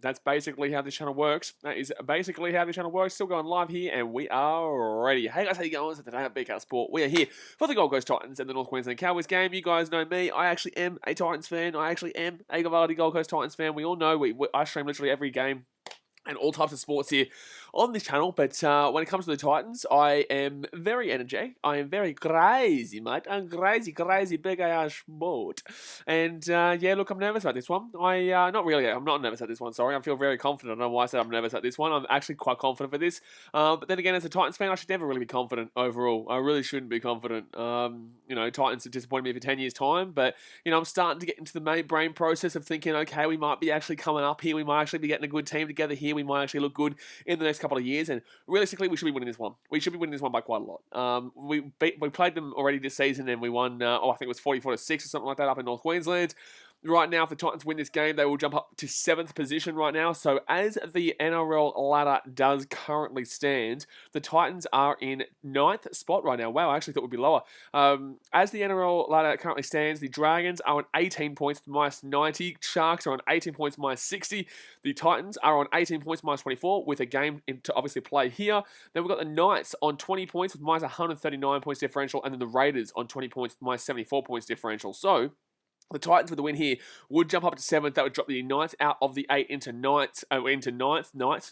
That's basically how this channel works. That is basically how this channel works. Still going live here, and we are ready. Hey guys, how you going? So today at BKR Sport, we are here for the Gold Coast Titans and the North Queensland Cowboys game. You guys know me. I actually am a Titans fan. I actually am a Gold Coast Titans fan. We all know I stream literally every game and all types of sports here on this channel, but when it comes to the Titans, I am very energetic. I am very crazy, mate. I'm crazy, big sport. And yeah, look, I'm nervous about this one. Not really, I'm not nervous at this one, sorry. I feel very confident. I don't know why I said I'm nervous at this one. I'm actually quite confident for this. But then again, as a Titans fan, I should never really be confident overall. I really shouldn't be confident. You know, Titans have disappointed me for 10 years' time, but, you know, I'm starting to get into the main brain process of thinking, okay, we might be actually coming up here. We might actually be getting a good team together here. We might actually look good in the next couple of years, and realistically, we should be winning this one. We should be winning this one by quite a lot. We played them already this season, and we won. I think it was 44-6 or something like that up in North Queensland. Right now, if the Titans win this game, they will jump up to 7th position right now. So as the NRL ladder does currently stand, the Titans are in 9th spot right now. Wow, I actually thought it would be lower. As the NRL ladder currently stands, the Dragons are on 18 points minus 90. Sharks are on 18 points minus 60. The Titans are on 18 points minus 24 with a game to obviously play here. Then we've got the Knights on 20 points with minus 139 points differential, and then the Raiders on 20 points with minus 74 points differential. So the Titans with the win here would jump up to 7th. That would drop the Knights out of the 8 into 9th.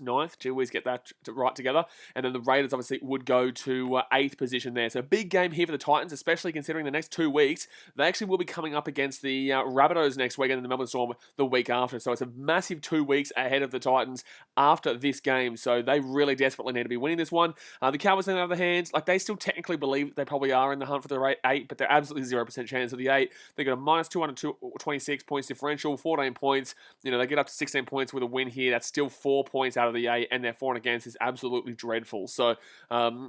Ninth. Gee whiz, get that right together. And then the Raiders obviously would go to 8th position there. So a big game here for the Titans, especially considering the next 2 weeks. They actually will be coming up against the Rabbitohs next week and then the Melbourne Storm the week after. So it's a massive 2 weeks ahead of the Titans after this game. So they really desperately need to be winning this one. The Cowboys, on the other hand, like they still technically believe they probably are in the hunt for the 8, but they're absolutely 0% chance of the 8. They got a minus 226 points differential, 14 points. You know, they get up to 16 points with a win here. That's still 4 points out of the 8, and their for and against is absolutely dreadful. So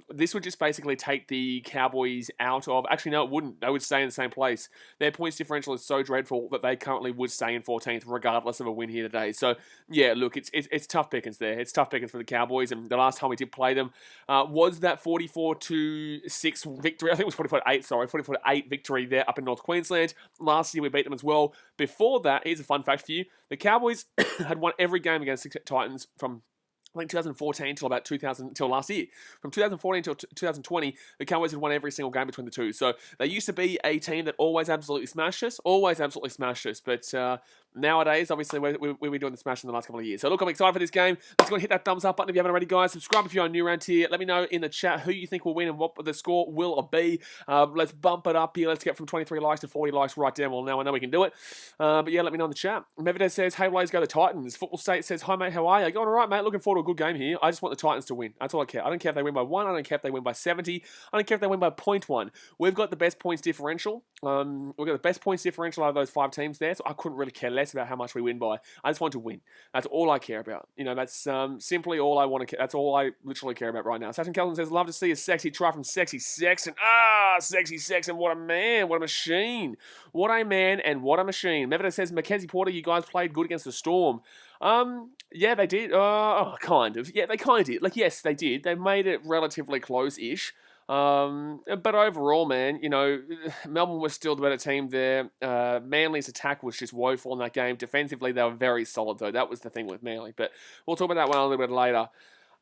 this would just basically take the Cowboys out of... Actually, no, it wouldn't. They would stay in the same place. Their points differential is so dreadful that they currently would stay in 14th regardless of a win here today. So, yeah, look, it's tough pickings there. It's tough pickings for the Cowboys, and the last time we did play them was that 44-6 victory. I think it was 44-8, sorry. 44-8 victory there up in North Queensland. Last year we beat them as well. Before that, here's a fun fact for you. The Cowboys had won every game against the Titans from I think 2014 till last year. From 2014 till 2020, the Cowboys had won every single game between the two. So they used to be a team that always absolutely smashed us. But nowadays, obviously, we've been doing the smash in the last couple of years. So look, I'm excited for this game. Let's go and hit that thumbs up button if you haven't already, guys. Subscribe if you're new around here. Let me know in the chat who you think will win and what the score will be. Let's bump it up here. Let's get from 23 likes to 40 likes right down. Well, now I know we can do it. But yeah, let me know in the chat. Mevide says, hey, Blaze, go the Titans. Football State says, hi, mate, how are you? Going all right, mate. Looking forward to a good game here. I just want the Titans to win. That's all I care. I don't care if they win by 1. I don't care if they win by 70. I don't care if they win by 0.1. We've got the best points differential. We've got the best points differential out of those 5 teams there, so I couldn't really care less about how much we win by. I just want to win. That's all I care about. You know, that's simply all I want to care. That's all I literally care about right now. Sachin Kelvin says, love to see a sexy try from Sexy Sexton. Sexy Sexton. What a man. What a machine. What a man and what a machine. Mevida says, Mackenzie Porter, you guys played good against the Storm. Yeah, they did. Kind of. Yeah, they kind of did. Like, yes, they did. They made it relatively close-ish. But overall, man, you know, Melbourne was still the better team there. Manly's attack was just woeful in that game. Defensively, they were very solid, though. That was the thing with Manly. But we'll talk about that one a little bit later.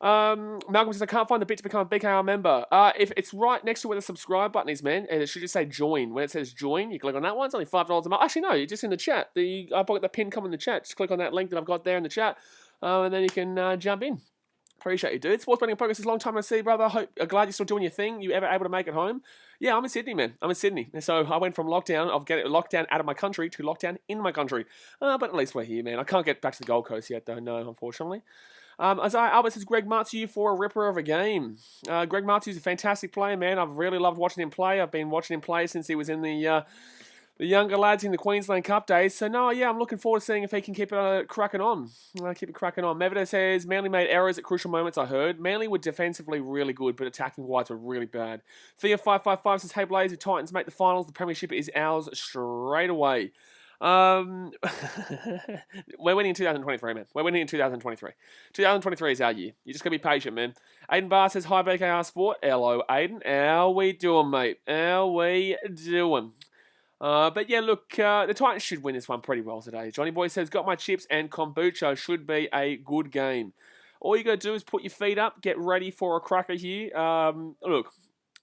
Malcolm says, I can't find the bit to become a BKR member. If it's right next to where the subscribe button is, man, and it should just say join. When it says join, you click on that one. It's only $5 a month. Actually, no, you're just in the chat. I've got the pin come in the chat. Just click on that link that I've got there in the chat, and then you can jump in. Appreciate you, dude. Sports betting in progress is a long time to see, brother. I'm glad you're still doing your thing. You ever able to make it home? Yeah, I'm in Sydney, man. I'm in Sydney. So I went from lockdown out of my country to lockdown in my country. But at least we're here, man. I can't get back to the Gold Coast yet, though, no, unfortunately. Isaiah Albert says, Greg Matthew for a ripper of a game. Greg Matthew's a fantastic player, man. I've really loved watching him play. I've been watching him play since he was in the younger lads in the Queensland Cup days. So, no, yeah, I'm looking forward to seeing if he can keep it cracking on. Mevida says, Manly made errors at crucial moments, I heard. Manly were defensively really good, but attacking-wise were really bad. Thea555 says, hey, Blaze, if Titans make the finals, the premiership is ours straight away. We're winning in 2023, man. We're winning in 2023. 2023 is our year. You just gotta be patient, man. Aiden Barr says, hi, BKR Sport. Hello, Aiden. How we doing, mate? How we doing? But yeah, look, the Titans should win this one pretty well today. Johnny Boy says, got my chips and kombucha. Should be a good game. All you got to do is put your feet up, get ready for a cracker here. Look,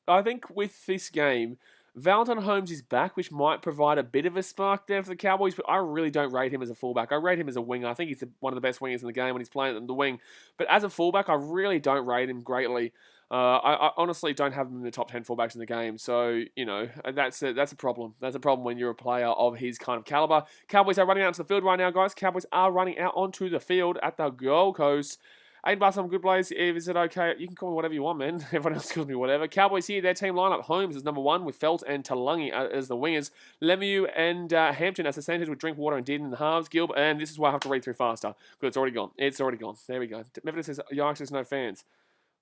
I think with this game, Valentine Holmes is back, which might provide a bit of a spark there for the Cowboys, but I really don't rate him as a fullback. I rate him as a winger. I think he's one of the best wingers in the game when he's playing at the wing. But as a fullback, I really don't rate him greatly. I honestly don't have him in the top 10 fullbacks in the game. So, that's a problem. That's a problem when you're a player of his kind of caliber. Cowboys are running out onto the field right now, guys. Cowboys are running out onto the field at the Gold Coast. Aiden Bass, I'm good, Blaze. Is it okay? You can call me whatever you want, man. Everyone else calls me whatever. Cowboys here, their team lineup. Holmes is number 1 with Felt and Talangi as the wingers. Lemieux and Hampton as the centers with Drinkwater and Dean in the halves. Gilb, and this is why I have to read through faster because it's already gone. It's already gone. There we go. Memphis says, Yikes, there's no fans.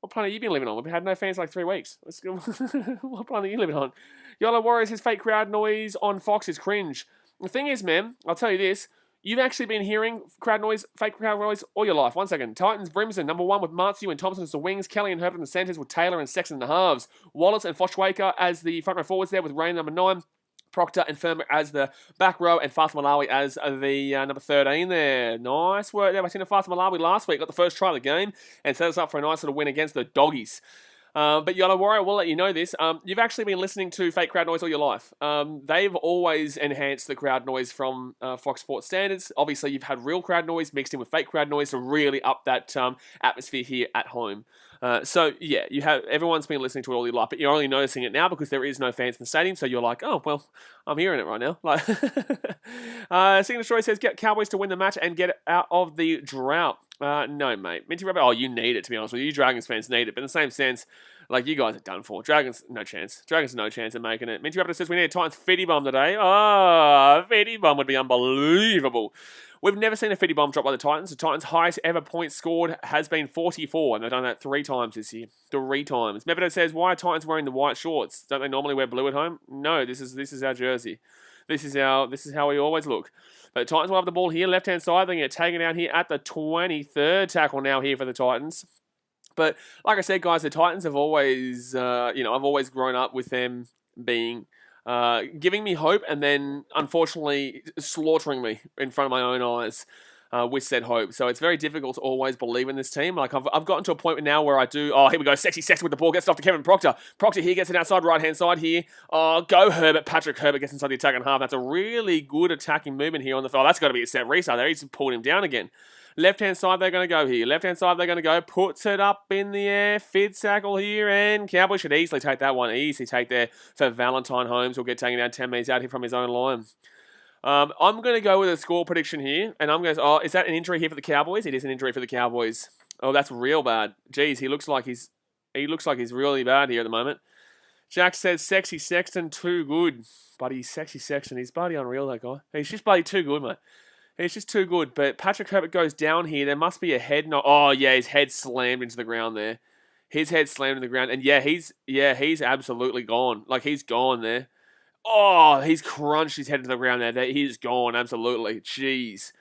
What planet have you been living on? We've had no fans for like 3 weeks. Let's go. What planet are you living on? Yellow Warriors, his fake crowd noise on Fox is cringe. The thing is, man, I'll tell you this. You've actually been hearing crowd noise, fake crowd noise all your life. 1 second. Titans, Brimson, number 1 with Matthew and Thompson as the wings. Kelly and Herbert in the centres with Taylor and Sexton in the halves. Wallace and Foshwaker as the front row forwards there with Rain number 9. Proctor and Firma as the back row and Fast Malawi as the number 13 there. Nice work there. I seen a Fast Malawi last week. Got the first try of the game and set us up for a nice little win against the Doggies. But Yellow Warrior, we'll let you know this. You've actually been listening to fake crowd noise all your life. They've always enhanced the crowd noise from Fox Sports standards. Obviously, you've had real crowd noise mixed in with fake crowd noise to really up that atmosphere here at home. So yeah, everyone's been listening to it all your life, but you're only noticing it now because there is no fans in the stadium. So you're like, oh well, I'm hearing it right now. Like, Signature Story says, get Cowboys to win the match and get out of the drought. No, mate. Minty Rabbit, you need it, to be honest with you. You Dragons fans need it. But in the same sense, like, you guys are done for. Dragons, no chance. Dragons, no chance of making it. Minty Rabbit says we need a Titans Fitty Bomb today. Oh, Fitty Bomb would be unbelievable. We've never seen a Fitty Bomb drop by the Titans. The Titans' highest ever points scored has been 44, and they've done that 3 times this year. 3 times. Mevido says, why are Titans wearing the white shorts? Don't they normally wear blue at home? No, this is our jersey. This is how we always look. But the Titans will have the ball here, left-hand side. They get taken out here at the 23rd tackle now here for the Titans. But like I said, guys, the Titans have always, I've always grown up with them being, giving me hope and then, unfortunately, slaughtering me in front of my own eyes with said hope. So it's very difficult to always believe in this team. Like, I've gotten to a point now where I do, here we go, sexy with the ball, gets it off to Kevin Proctor. Proctor here gets it outside right-hand side here. Go Herbert. Patrick Herbert gets inside the attacking half. That's a really good attacking movement here on the field. That's got to be a set restart there. He's pulled him down again. Left-hand side, they're going to go here. Left-hand side, they're going to go. Puts it up in the air. Fid tackle here, and Cowboys should easily take that one. Easy take there for Valentine Holmes. Will get taken down 10 metres out here from his own line. I'm going to go with a score prediction here, and I'm going to... is that an injury here for the Cowboys? It is an injury for the Cowboys. Oh, that's real bad. Jeez, he looks like he's really bad here at the moment. Jack says, Sexy Sexton, too good. Buddy, Sexy Sexton, he's bloody unreal, that guy. He's just bloody too good, mate. He's just too good. But Patrick Herbert goes down here. There must be a head... Oh, yeah, his head slammed into the ground there. His head slammed into the ground. And he's absolutely gone. Like, he's gone there. Oh, he's crunched his head into the ground there. He's gone, absolutely. Jeez.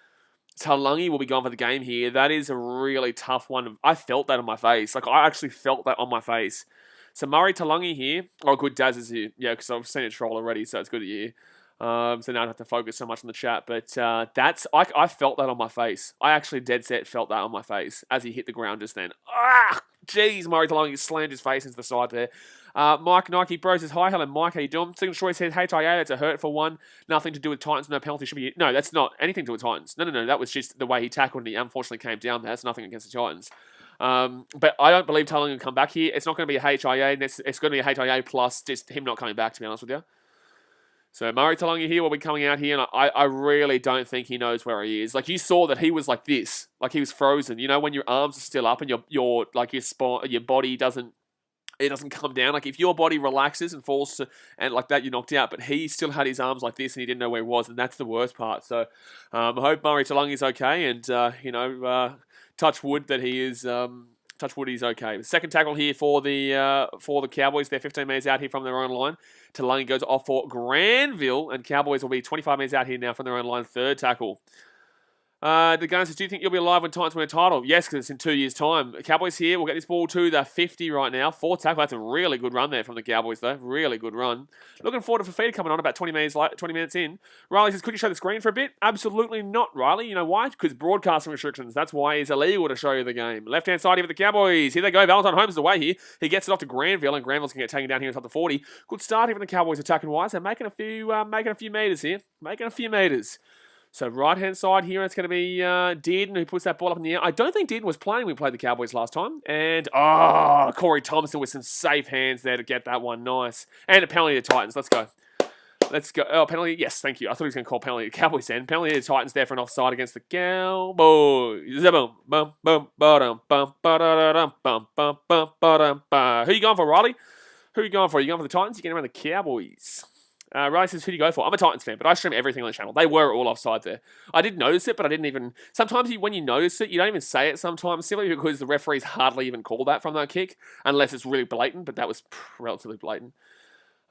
Talangi will be gone for the game here. That is a really tough one. I felt that on my face. Like, I actually felt that on my face. So, Murray Talangi here. Oh, good, Daz is here. Yeah, because I've seen it troll already, so it's good that you're here. So now I don't have to focus so much on the chat. But I felt that on my face. I actually dead set felt that on my face as he hit the ground just then. Ah! Jeez, Murray Talangi slammed his face into the side there. Mike Nike Bro says, hi, hello, Mike, how you doing? Single Choice says, hey, Ty, that's a hurtful one. Nothing to do with Titans, no penalty should be... No, that's not anything to do with Titans. No, that was just the way he tackled and he unfortunately came down there. That's nothing against the Titans. But I don't believe Talangi will come back here. It's not going to be a HIA. It's going to be a HIA plus just him not coming back, to be honest with you. So Murray Talangi here will be coming out here, and I really don't think he knows where he is. Like, you saw that he was like this, like he was frozen. You know, when your arms are still up and your body doesn't come down. Like, if your body relaxes and falls and like that, you're knocked out. But he still had his arms like this, and he didn't know where he was, and that's the worst part. So I hope Murray Talangi is okay, and touch wood that he is. Touch wood, he's okay. Second tackle here for the Cowboys. They're 15 metres out here from their own line. Talangi goes off for Granville, and Cowboys will be 25 metres out here now from their own line. Third tackle. The gun says, do you think you'll be alive when Titans win a title? Yes, because it's in 2 years' time. Cowboys here. We'll get this ball to the 50 right now. 4 tackle. That's a really good run there from the Cowboys, though. Really good run. Looking forward to Fafita coming on about 20 minutes in. Riley says, could you show the screen for a bit? Absolutely not, Riley. You know why? Because broadcasting restrictions. That's why it's illegal to show you the game. Left-hand side here with the Cowboys. Here they go. Valentine Holmes is away here. He gets it off to Granville, and Granville's going to get taken down here inside the 40. Good start here from the Cowboys attacking wise. They're making a few meters here. Making a few meters. So right-hand side here, it's going to be Dearden who puts that ball up in the air. I don't think Dearden was playing. We played the Cowboys last time. And, Corey Thompson with some safe hands there to get that one. Nice. And a penalty to Titans. Let's go. Let's go. Oh, penalty. Yes, thank you. I thought he was going to call penalty to Cowboys then. Penalty to Titans there for an offside against the Cowboys. Boom, boom, boom, ba-dum, bum, ba-da-da-dum, bum, bum, bum, ba-dum, ba. Who you going for, Riley? Who you going for? You going for the Titans? You going around the Cowboys? Riley says, who do you go for? I'm a Titans fan, but I stream everything on the channel. They were all offside there. I did notice it, but I didn't even... Sometimes when you notice it, you don't even say it sometimes, simply because the referees hardly even call that from that kick, unless it's really blatant, but that was relatively blatant.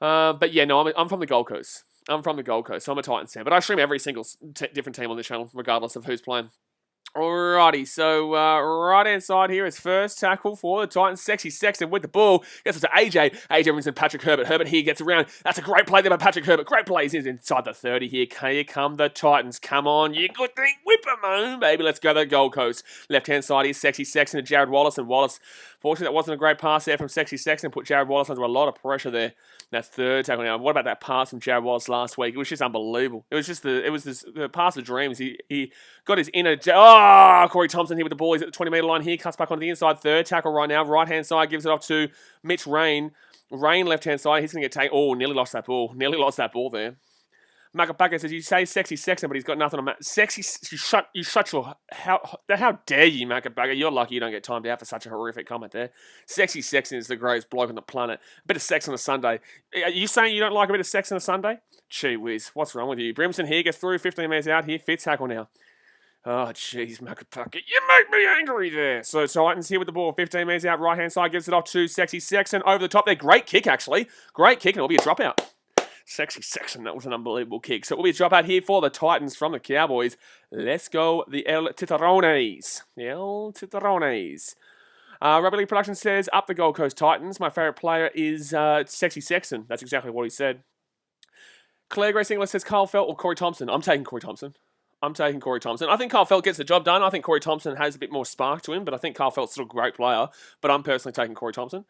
But yeah, no, I'm from the Gold Coast. I'm from the Gold Coast, so I'm a Titans fan, but I stream every single different team on the channel, regardless of who's playing. Alrighty, so right-hand side here is first tackle for the Titans. Sexy Sexton with the ball. Gets it to AJ. AJ brings in Patrick Herbert. Herbert here gets around. That's a great play there by Patrick Herbert. Great play. He's inside the 30 here. Here come the Titans. Come on, you good thing. Whip them home, baby. Let's go to the Gold Coast. Left-hand side here, Sexy Sexton and Jared Wallace. And Wallace, fortunately, that wasn't a great pass there from Sexy Sexton. Put Jared Wallace under a lot of pressure there. That's third tackle now. What about that pass from Jared Wallace last week? It was just unbelievable. It was just the pass of dreams. He got his inner... Corey Thompson here with the ball. He's at the 20-metre line here. Cuts back onto the inside. Third tackle right now. Right-hand side gives it off to Mitch Rain. Rain left-hand side. He's going to get taken. Oh, nearly lost that ball. Nearly lost that ball there. Macapaka says, you say Sexy Sexton, but he's got nothing on... Sexy... You shut your... How dare you, Macapaka? You're lucky you don't get timed out for such a horrific comment there. Sexy Sexton is the greatest bloke on the planet. A bit of sex on a Sunday. Are you saying you don't like a bit of sex on a Sunday? Gee whiz. What's wrong with you? Brimson here gets through. 15 metres out here. Fifth tackle now. Oh, jeez, Macapaka. You make me angry there. So Titans here with the ball. 15 metres out. Right-hand side gives it off to Sexy Sexton. Over the top there. Great kick, actually. Great kick, and it'll be a dropout. Sexy Sexton, that was an unbelievable kick. So it will be a dropout here for the Titans from the Cowboys. Let's go, the El Titarones. The El Titarones. Rugby League Production says, up the Gold Coast Titans. My favourite player is Sexy Sexton. That's exactly what he said. Claire Grace Inglis says, Carl Felt or Corey Thompson. I'm taking Corey Thompson. I think Carl Felt gets the job done. I think Corey Thompson has a bit more spark to him, but I think Carl Felt's still a great player. But I'm personally taking Corey Thompson.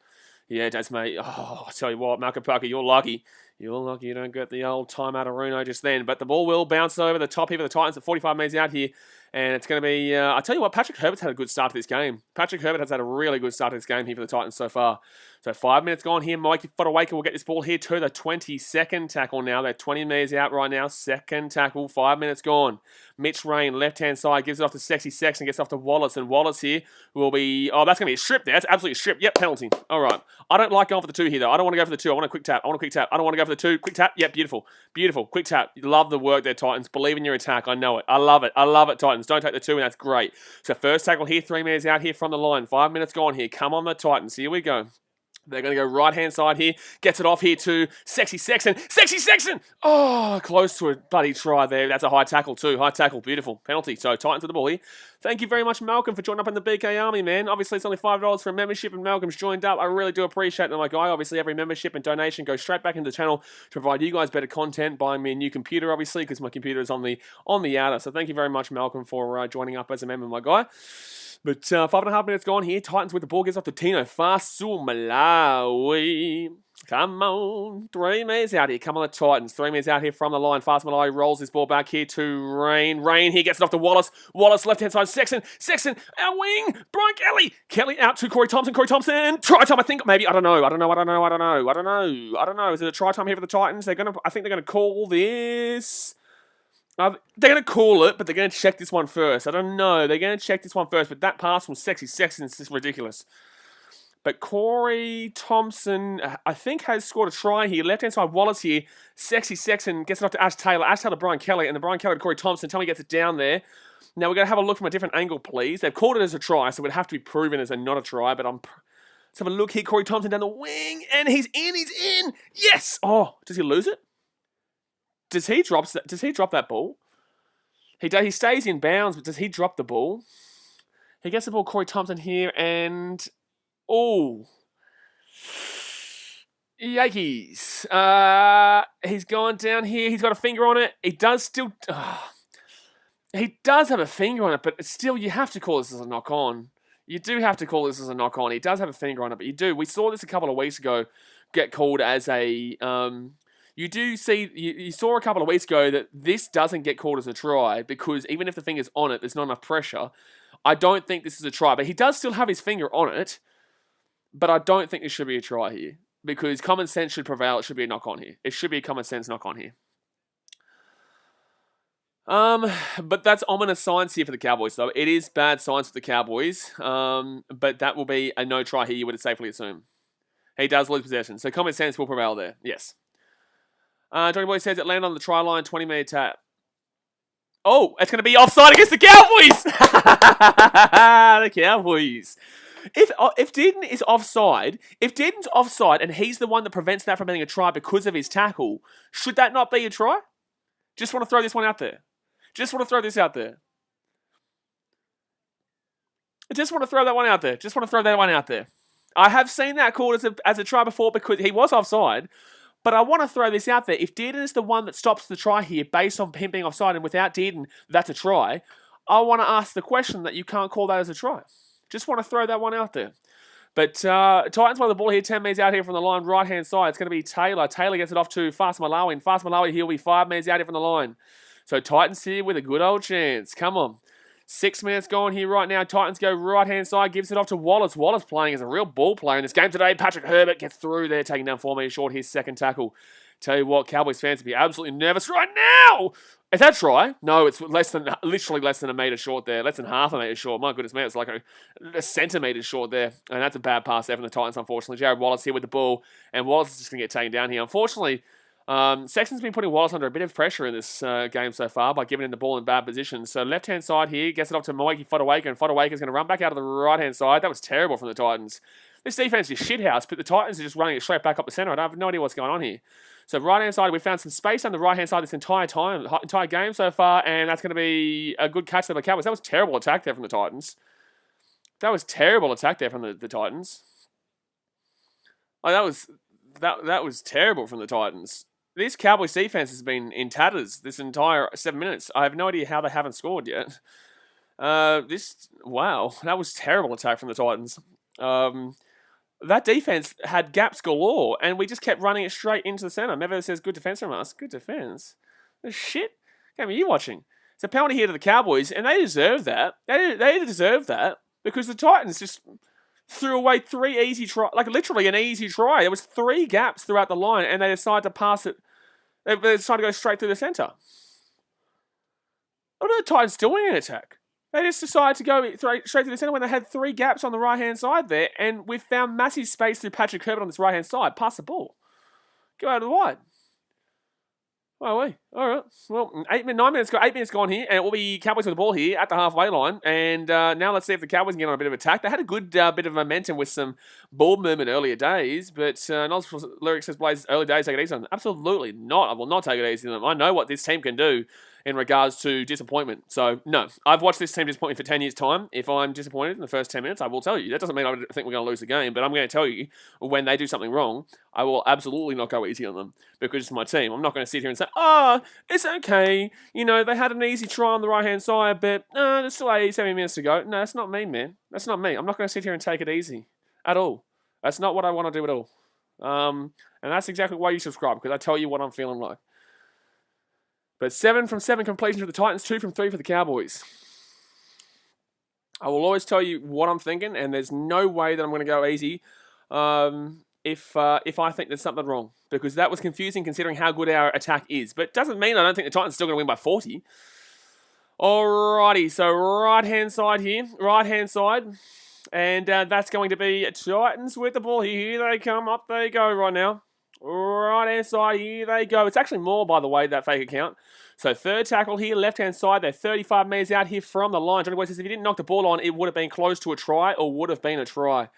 Yeah, that's mate. Oh, I tell you what, Macapaka, you're lucky. You're lucky you don't get the old time out of Runo just then. But the ball will bounce over the top here for the Titans at 45 metres out here. And it's going to be... I tell you what, Patrick Herbert's had a good start to this game. Patrick Herbert has had a really good start to this game here for the Titans so far. So 5 minutes gone here. Mikey Fodawaker will get this ball here to the 22nd tackle now. They're 20 metres out right now. Second tackle. 5 minutes gone. Mitch Rain, left-hand side, gives it off to Sexy Sexton, gets off to Wallace. And Wallace here will be... Oh, that's going to be a strip there. That's absolutely a strip. Yep, penalty. All right. I don't like going for the 2 here, though. I don't want to go for the 2. I want a quick tap. I don't want to go for the 2. Quick tap. Yep, beautiful. Beautiful. Quick tap. Love the work there, Titans. Believe in your attack. I know it. I love it, Titans. Don't take the 2, and that's great. So first tackle here, 3 minutes out here from the line. 5 minutes gone here. Come on, the Titans. Here we go. They're going to go right-hand side here. Gets it off here to Sexy Sexton. Sexy Sexton! Oh, close to a bloody try there. That's a high tackle too. High tackle. Beautiful. Penalty. So Titans with the ball here. Thank you very much, Malcolm, for joining up in the BKRmy, man. Obviously, it's only $5 for a membership, and Malcolm's joined up. I really do appreciate that, my guy. Obviously, every membership and donation goes straight back into the channel to provide you guys better content, buying me a new computer, obviously, because my computer is on the outer. So thank you very much, Malcolm, for joining up as a member, my guy. But 5.5 minutes gone here. Titans with the ball. Gets off to Tino. Fasu Malawi. Come on. 3 minutes out here. Come on, the Titans. 3 minutes out here from the line. Fast Malawi rolls this ball back here to Rain. Rain here gets it off to Wallace. Wallace left-hand side. Sexton. Our wing. Brian Kelly. Kelly out to Corey Thompson. Try time, I think. Maybe. I don't know. Is it a try time here for the Titans? I think they're going to call this... they're going to call it, but they're going to check this one first. I don't know. They're going to check this one first, but that pass from Sexy Sexton is just ridiculous. But Corey Thompson, I think, has scored a try here. Left-hand side, Wallace here. Sexy Sexton gets it off to Ash Taylor. Ash Taylor, Brian Kelly, and the Brian Kelly to Corey Thompson. Tell me he gets it down there. Now, we're going to have a look from a different angle, please. They've called it as a try, so it would have to be proven as a not a try, but let's have a look here. Corey Thompson down the wing, and he's in. Yes! Oh, does he lose it? Does he drop that ball? He stays in bounds, but does he drop the ball? He gets the ball, Corey Thompson here, and... Oh... Yankees. He's gone down here. He's got a finger on it. He does still... he does have a finger on it, but still, you have to call this as a knock-on. You do have to call this as a knock-on. He does have a finger on it, but you do. We saw this a couple of weeks ago get called as a... you do see... You saw a couple of weeks ago that this doesn't get called as a try because even if the finger's on it, there's not enough pressure. I don't think this is a try, but he does still have his finger on it, but I don't think this should be a try here. Because common sense should prevail. It should be a knock-on here. It should be a common sense knock-on here. But that's ominous signs here for the Cowboys, though. It is bad signs for the Cowboys. But that will be a no try here, you would safely assume. He does lose possession. So common sense will prevail there. Yes. Johnny Boy says it landed on the try line, 20-meter tap. Oh, it's going to be offside against the Cowboys! The Cowboys. If Dearden is offside, if Dearden's offside and he's the one that prevents that from being a try because of his tackle, should that not be a try? Just want to throw this one out there. Just want to throw this out there. I just want to throw that one out there. Just want to throw that one out there. I have seen that called as a try before because he was offside, but I want to throw this out there. If Dearden is the one that stops the try here based on him being offside and without Dearden, that's a try, I want to ask the question that you can't call that as a try. Just want to throw that one out there. But Titans won the ball here, 10 metres out here from the line, right-hand side. It's going to be Taylor. Taylor gets it off to Fast Malawi. And Fast Malawi, he'll be 5 metres out here from the line. So Titans here with a good old chance. Come on. 6 minutes gone here right now. Titans go right-hand side, gives it off to Wallace. Wallace playing as a real ball player in this game today. Patrick Herbert gets through there, taking down 4 metres short. His second tackle. Tell you what, Cowboys fans will be absolutely nervous right now. Is that try? No, it's literally less than a metre short there. Less than half a metre short. My goodness me, it's like a centimetre short there. And that's a bad pass there from the Titans, unfortunately. Jared Wallace here with the ball. And Wallace is just going to get taken down here. Unfortunately, Sexton's been putting Wallace under a bit of pressure in this game so far by giving him the ball in bad position. So left-hand side here, gets it off to Moiki Fodawaker. And Fodawaker's going to run back out of the right-hand side. That was terrible from the Titans. This defense is shithouse, but the Titans are just running it straight back up the centre. I have no idea what's going on here. So right-hand side, we found some space on the right-hand side this entire game so far, and that's going to be a good catch for the Cowboys. That was terrible attack there from the Titans. That was terrible attack there from the Titans. Oh, that was terrible from the Titans. This Cowboys defense has been in tatters this entire 7 minutes. I have no idea how they haven't scored yet. Wow, that was terrible attack from the Titans. That defense had gaps galore, and we just kept running it straight into the centre. Never says good defense from us. Good defense. Shit. Game are you watching? It's a penalty here to the Cowboys, and they deserve that. They deserve that because the Titans just threw away 3 easy tries, like literally an easy try. There was 3 gaps throughout the line, and they decided to pass it. They decided to go straight through the centre. What are the Titans doing in attack? They just decided to go straight through the centre when they had 3 gaps on the right-hand side there, and we've found massive space through Patrick Herbert on this right-hand side. Pass the ball. Go out of the wide. Oh, wait. All right. Well, 9 minutes gone here, and it will be Cowboys with the ball here at the halfway line. And now let's see if the Cowboys can get on a bit of attack. They had a good bit of momentum with some ball movement earlier days, but Lyric says, Blaze, early days, take it easy on them. Absolutely not. I will not take it easy on them. I know what this team can do in regards to disappointment. So, no. I've watched this team disappoint me for 10 years' time. If I'm disappointed in the first 10 minutes, I will tell you. That doesn't mean I think we're going to lose the game, but I'm going to tell you when they do something wrong, I will absolutely not go easy on them because it's my team. I'm not going to sit here and say, it's okay. You know, they had an easy try on the right-hand side, but there's still 70 minutes to go. No, that's not me, man. That's not me. I'm not going to sit here and take it easy at all. That's not what I want to do at all. And that's exactly why you subscribe, because I tell you what I'm feeling like. But 7 from 7 completions for the Titans, 2 from 3 for the Cowboys. I will always tell you what I'm thinking, and there's no way that I'm going to go easy if I think there's something wrong. Because that was confusing considering how good our attack is. But it doesn't mean I don't think the Titans are still going to win by 40. Alrighty, so right-hand side here. Right-hand side. And that's going to be Titans with the ball. Here they come. Up they go right now. Right-hand side, here they go. It's actually more, by the way, that fake account. So third tackle here, left-hand side. They're 35 metres out here from the line. Johnny Boy says if he didn't knock the ball on, it would have been close to a try or would have been a try.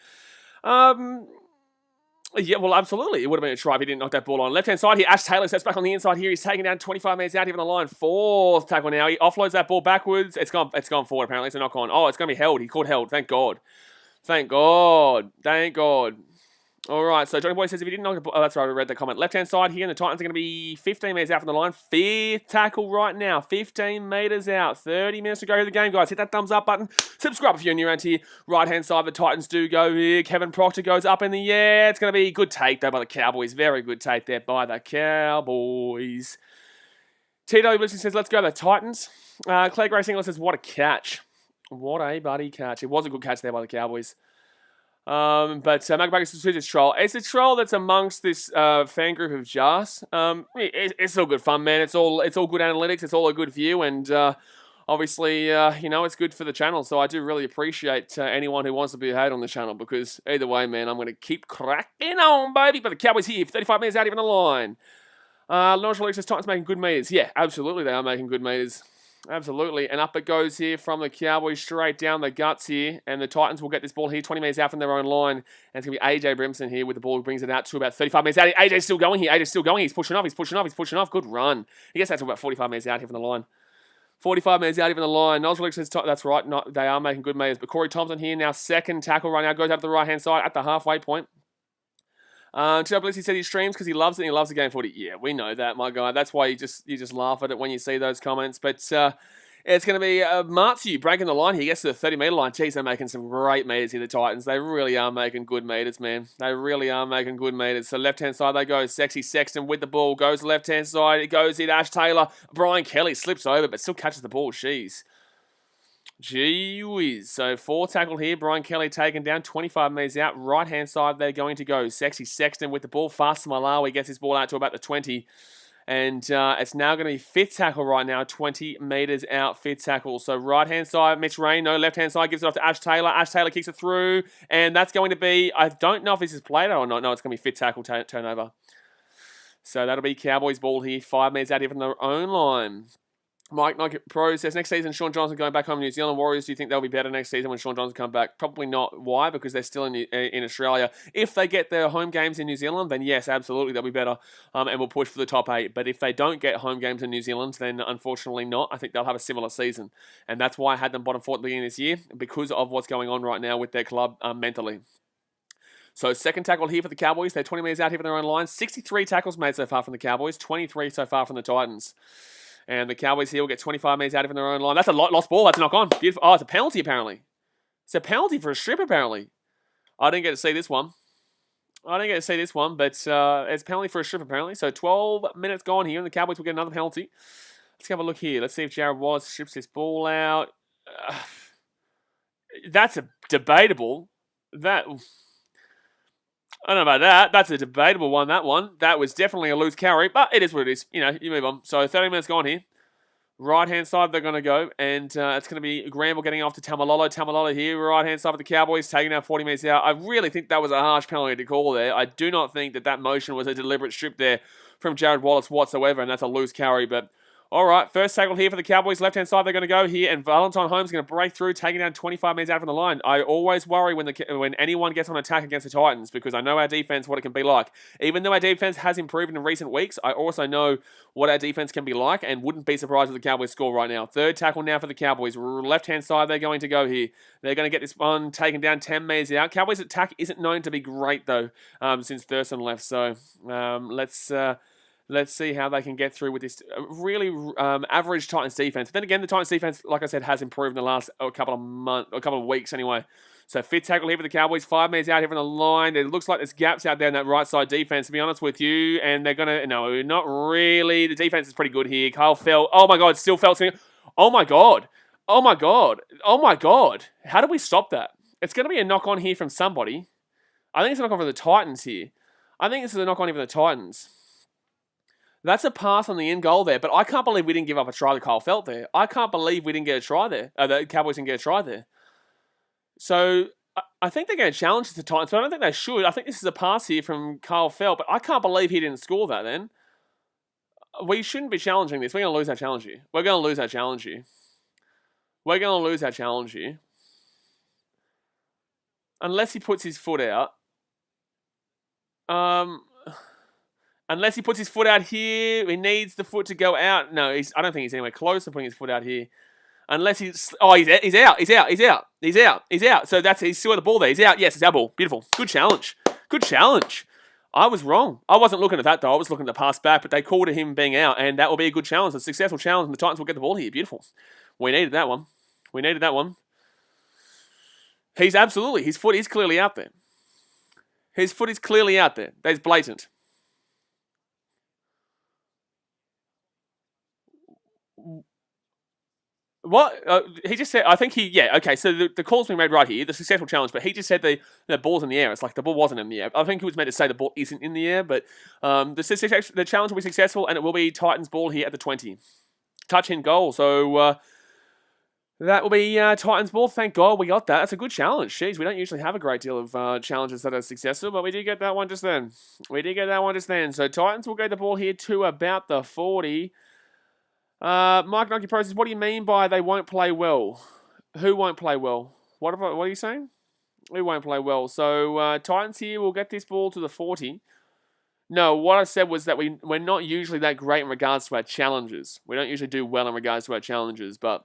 Yeah, well, absolutely. It would have been a try if he didn't knock that ball on. Left-hand side here, Ash Taylor steps back on the inside here. He's taking down 25 metres out even the line. Fourth tackle now. He offloads that ball backwards. It's gone forward, apparently. It's a knock on. Oh, it's going to be held. He caught held. Thank God. Thank God. Thank God. All right, so Johnny Boy says if he didn't knock the ball... Oh, that's right, I read the comment. Left-hand side here, and the Titans are going to be 15 metres out from the line. Fifth tackle right now. 15 metres out. 30 minutes to go to the game, guys. Hit that thumbs up button. Subscribe if you're new around here. Right-hand side, the Titans do go here. Kevin Proctor goes up in the air. It's going to be a good take, though, by the Cowboys. Very good take there by the Cowboys. TW Blitzing says, let's go the Titans. Claire Grace English says, what a catch. What a bloody catch. It was a good catch there by the Cowboys. But Magbagus says it's troll. It's a troll that's amongst this fan group of Jas. It's all good fun, man. It's all good analytics. It's all a good view, and obviously, it's good for the channel. So I do really appreciate anyone who wants to be a hate on the channel, because either way, man, I'm going to keep cracking on, baby. But the Cowboys here, 35 metres out even the line. Lawrence Felix says Titans making good meters. Yeah, absolutely, they are making good meters. Absolutely, and up it goes here from the Cowboys straight down the guts here, and the Titans will get this ball here 20 metres out from their own line, and it's going to be AJ Brimson here with the ball, who brings it out to about 35 metres out. AJ's still going here, AJ's still going, he's pushing off, good run. He gets that to about 45 metres out here from the line. 45 metres out even the line. Noel Felix says, that's right, they are making good meters, but Corey Thompson here now, second tackle right now, goes out to the right-hand side at the halfway point. TW he said he streams because he loves it and he loves the game footy. Yeah, we know that, my guy. That's why you just laugh at it when you see those comments. But it's going to be Matsu breaking the line here. He gets to the 30-metre line. Jeez, they're making some great meters here, the Titans. They really are making good meters, man. They really are making good meters. So left-hand side they go. Sexy Sexton with the ball. Goes left-hand side. It goes in Ash Taylor. Brian Kelly slips over but still catches the ball. Jeez. Gee whiz. So 4 tackle here. Brian Kelly taken down 25 metres out. Right-hand side they're going to go. Sexy Sexton with the ball. Fast Malawi gets his ball out to about the 20. And it's now going to be 5th tackle right now. 20 metres out, 5th tackle. So right-hand side, Mitch Rain. No, left-hand side gives it off to Ash Taylor. Ash Taylor kicks it through. And that's going to be, I don't know if this is played or not. No, it's going to be 5th tackle turnover. So that'll be Cowboys ball here. 5 metres out here from their own line. Mike Nugget Pro says, next season, Sean Johnson going back home to New Zealand. Warriors, do you think they'll be better next season when Sean Johnson comes back? Probably not. Why? Because they're still in Australia. If they get their home games in New Zealand, then yes, absolutely, they'll be better and will push for the top 8. But if they don't get home games in New Zealand, then unfortunately not. I think they'll have a similar season. And that's why I had them bottom 4 at the beginning of this year, because of what's going on right now with their club mentally. So second tackle here for the Cowboys. They're 20 metres out here from their own line. 63 tackles made so far from the Cowboys. 23 so far from the Titans. And the Cowboys here will get 25 metres out of their own line. That's a lost ball. That's a knock on. Beautiful. Oh, it's a penalty, apparently. It's a penalty for a strip, apparently. I didn't get to see this one. But it's a penalty for a strip, apparently. So 12 minutes gone here, and the Cowboys will get another penalty. Let's have a look here. Let's see if Jared Wallace strips this ball out. That's a debatable. I don't know about that. That's a debatable one, that one. That was definitely a loose carry, but it is what it is. You move on. So 30 minutes gone here. Right-hand side they're going to go, and it's going to be Granville getting off to Tamalolo. Tamalolo here, right-hand side of the Cowboys, taking out 40 metres out. I really think that was a harsh penalty to call there. I do not think that motion was a deliberate strip there from Jared Wallace whatsoever, and that's a loose carry, but... All right, first tackle here for the Cowboys. Left-hand side, they're going to go here, and Valentine Holmes is going to break through, taking down 25 metres out from the line. I always worry when anyone gets on attack against the Titans, because I know our defence, what it can be like. Even though our defence has improved in recent weeks, I also know what our defence can be like, and wouldn't be surprised with the Cowboys score right now. Third tackle now for the Cowboys. Left-hand side, they're going to go here. They're going to get this one taken down 10 metres out. Cowboys' attack isn't known to be great, though, since Thurston left, so let's see how they can get through with this really average Titans defense. But then again, the Titans defense, like I said, has improved in the last couple of weeks anyway. So 5th tackle here for the Cowboys. 5 metres out here from the line. It looks like there's gaps out there in that right side defense, to be honest with you. And they're going to... No, not really. The defense is pretty good here. Kyle Felt. Oh, my God. Still Felt's... Oh, my God. Oh, my God. Oh, my God. How do we stop that? It's going to be a knock-on here from somebody. I think it's a knock-on for the Titans here. I think this is a knock-on here for the Titans. That's a pass on the end goal there, but I can't believe we didn't give up a try to Kyle Felt there. I can't believe we didn't get a try there. The Cowboys didn't get a try there. So I think they're going to challenge the Titans, but I don't think they should. I think this is a pass here from Kyle Felt, but I can't believe he didn't score that then. We shouldn't be challenging this. We're going to lose our challenge here. We're going to lose our challenge here. Unless he puts his foot out. Unless he puts his foot out here, he needs the foot to go out. No, I don't think he's anywhere close to putting his foot out here. Unless he's out. So he's still got the ball there. He's out. Yes, it's our ball. Beautiful. Good challenge. I was wrong. I wasn't looking at that though. I was looking at the pass back, but they called to him being out, and that will be a good challenge, a successful challenge, and the Titans will get the ball here. Beautiful. We needed that one. His foot is clearly out there. That's blatant. What? He just said, I think okay, so the call's been made right here, the successful challenge, but he just said the ball's in the air. It's like the ball wasn't in the air. I think he was meant to say the ball isn't in the air, but the challenge will be successful, and it will be Titans ball here at the 20. Touch in goal, so that will be Titans ball. Thank God we got that. That's a good challenge. Jeez, we don't usually have a great deal of challenges that are successful, but we did get that one just then. So Titans will get the ball here to about the 40. Mike Nucky Pro says, what do you mean by they won't play well? Who won't play well? What are you saying? Who won't play well? So Titans here will get this ball to the 40. No, what I said was that we're not usually that great in regards to our challenges. We don't usually do well in regards to our challenges, but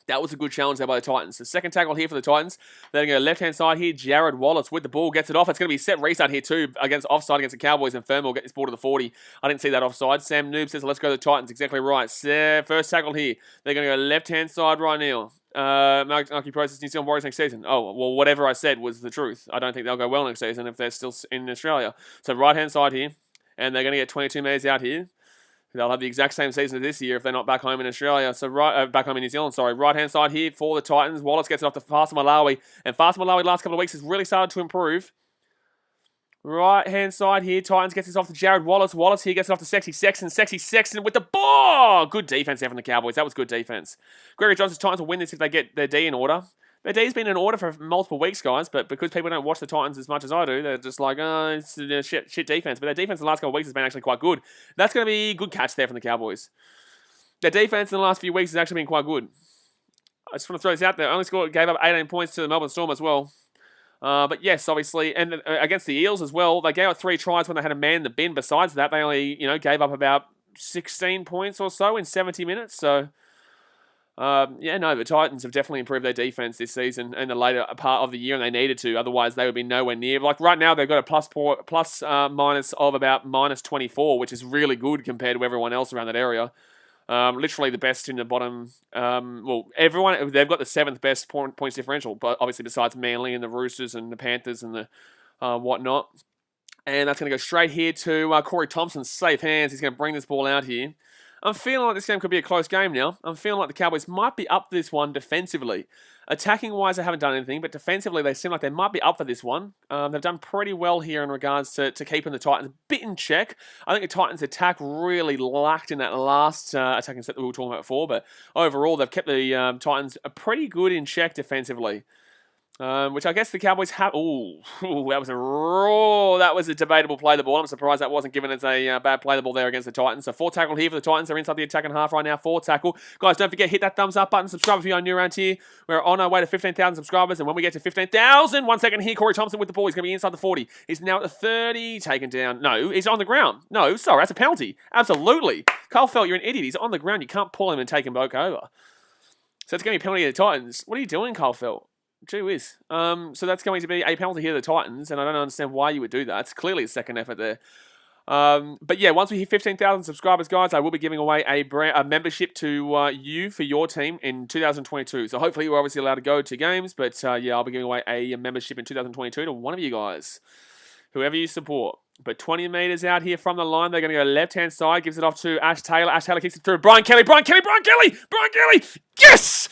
that was a good challenge there by the Titans. The second tackle here for the Titans. They're going to go left-hand side here. Jared Wallace with the ball. Gets it off. It's going to be set restart here too. Offside against the Cowboys. And Firma will get this ball to the 40. I didn't see that offside. Sam Noob says, let's go to the Titans. Exactly right. First tackle here. They're going to go left-hand side right now. Marky Process New Zealand Warriors next season. Oh, well, whatever I said was the truth. I don't think they'll go well next season if they're still in Australia. So right-hand side here. And they're going to get 22 metres out here. They'll have the exact same season as this year if they're not back home in Australia. So back home in New Zealand, sorry. Right-hand side here for the Titans. Wallace gets it off to Fasa Malawi. And Fasa Malawi last couple of weeks has really started to improve. Right-hand side here. Titans gets this off to Jared Wallace. Wallace here gets it off to Sexy Sexton. Sexy Sexton with the ball. Good defense there from the Cowboys. That was good defense. Gregory Johnson's Titans will win this if they get their D in order. Their D's been in order for multiple weeks, guys, but because people don't watch the Titans as much as I do, they're just like, oh, it's shit defense. But their defense in the last couple of weeks has been actually quite good. That's going to be a good catch there from the Cowboys. Their defense in the last few weeks has actually been quite good. I just want to throw this out there. Gave up 18 points to the Melbourne Storm as well. But yes, obviously, and against the Eels as well, they gave up 3 tries when they had a man in the bin. Besides that, they only gave up about 16 points or so in 70 minutes. So. The Titans have definitely improved their defense this season in the later part of the year, and they needed to. Otherwise, they would be nowhere near. Like right now, they've got a plus minus of about minus 24, which is really good compared to everyone else around that area. Literally the best in the bottom. Everyone, they've got the 7th best points differential, but obviously besides Manly and the Roosters and the Panthers and the whatnot. And that's going to go straight here to Corey Thompson. Safe hands. He's going to bring this ball out here. I'm feeling like this game could be a close game now. I'm feeling like the Cowboys might be up for this one defensively. Attacking-wise, they haven't done anything, but defensively, they seem like they might be up for this one. They've done pretty well here in regards to keeping the Titans a bit in check. I think the Titans' attack really lacked in that last attacking set that we were talking about before, but overall, they've kept the Titans pretty good in check defensively. Which I guess the Cowboys have. That was a debatable play the ball. I'm surprised that wasn't given as a bad play the ball there against the Titans. So 4 tackle here for the Titans. They're inside the attacking half right now. 4 tackle. Guys, don't forget, hit that thumbs up button. Subscribe if you're new around here. We're on our way to 15,000 subscribers. And when we get to 15,000, 1 second here, Corey Thompson with the ball. He's going to be inside the 40. He's now at the 30. Taken down. No, he's on the ground. No, sorry, that's a penalty. Absolutely. Carl Felt, you're an idiot. He's on the ground. You can't pull him and take him back over. So it's going to be a penalty to the Titans. What are you doing, Carl Felt? Gee whiz. So that's going to be a penalty here to the Titans, and I don't understand why you would do that. It's clearly a second effort there. But yeah, once we hit 15,000 subscribers, guys, I will be giving away a membership to you for your team in 2022. So hopefully you're obviously allowed to go to games, but I'll be giving away a membership in 2022 to one of you guys, whoever you support. But 20 metres out here from the line. They're going to go left-hand side. Gives it off to Ash Taylor. Ash Taylor kicks it through. Brian Kelly. Yes!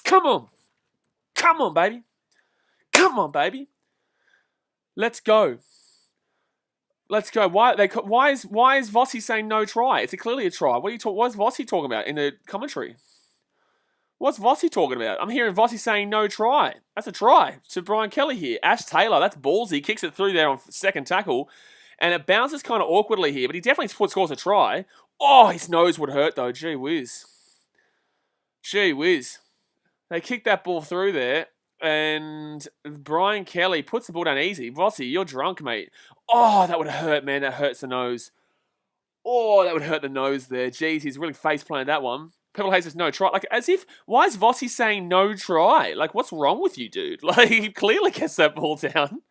Come on. Come on, baby. Let's go. Why is Vossi saying no try? It's clearly a try. What is Vossi talking about in the commentary? What's Vossi talking about? I'm hearing Vossi saying no try. That's a try to Brian Kelly here. Ash Taylor, that's ballsy. Kicks it through there on second tackle. And it bounces kind of awkwardly here, but he definitely scores a try. Oh, his nose would hurt though. Gee whiz. They kicked that ball through there, and Brian Kelly puts the ball down easy. Vossi, you're drunk, mate. Oh, that would hurt, man. That hurts the nose. Oh, that would hurt the nose there. Jeez, he's really face planted that one. Purple Haze says no try. Like, as if, why is Vossi saying no try? Like, what's wrong with you, dude? Like, he clearly gets that ball down.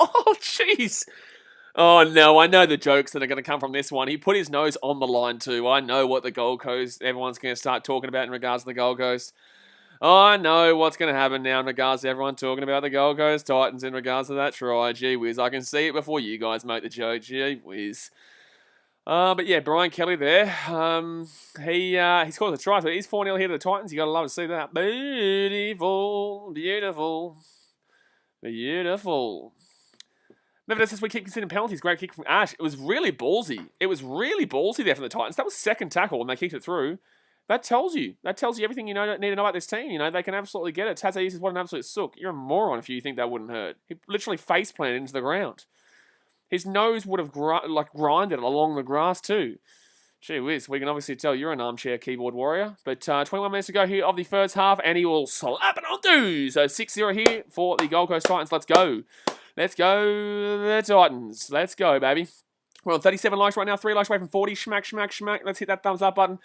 Oh, jeez. Oh, no, I know the jokes that are going to come from this one. He put his nose on the line, too. I know what the Gold Coast, everyone's going to start talking about in regards to the Gold Coast. I know what's going to happen now in regards to everyone talking about the Gold Coast Titans in regards to that try. Gee whiz, I can see it before you guys make the joke. Gee whiz. But yeah, Brian Kelly there. He scored the try, so he's 4-0 here to the Titans. You got to love to see that. Beautiful, beautiful, beautiful. Nevertheless, we keep considering penalties. Great kick from Ash. It was really ballsy. It was really ballsy there from the Titans. That was second tackle and they kicked it through. That tells you everything you need to know about this team. You know, they can absolutely get it. Tazza uses what an absolute sook. You're a moron if you think that wouldn't hurt. He literally face planted into the ground. His nose would have grinded along the grass too. Gee whiz, we can obviously tell you're an armchair keyboard warrior. But 21 minutes to go here of the first half, and he will slap it onto. So 6-0 here for the Gold Coast Titans. Let's go. Let's go, the Titans. Let's go, baby. We're on 37 likes right now, 3 likes away from 40. Schmack, schmack, schmack. Let's hit that thumbs up button.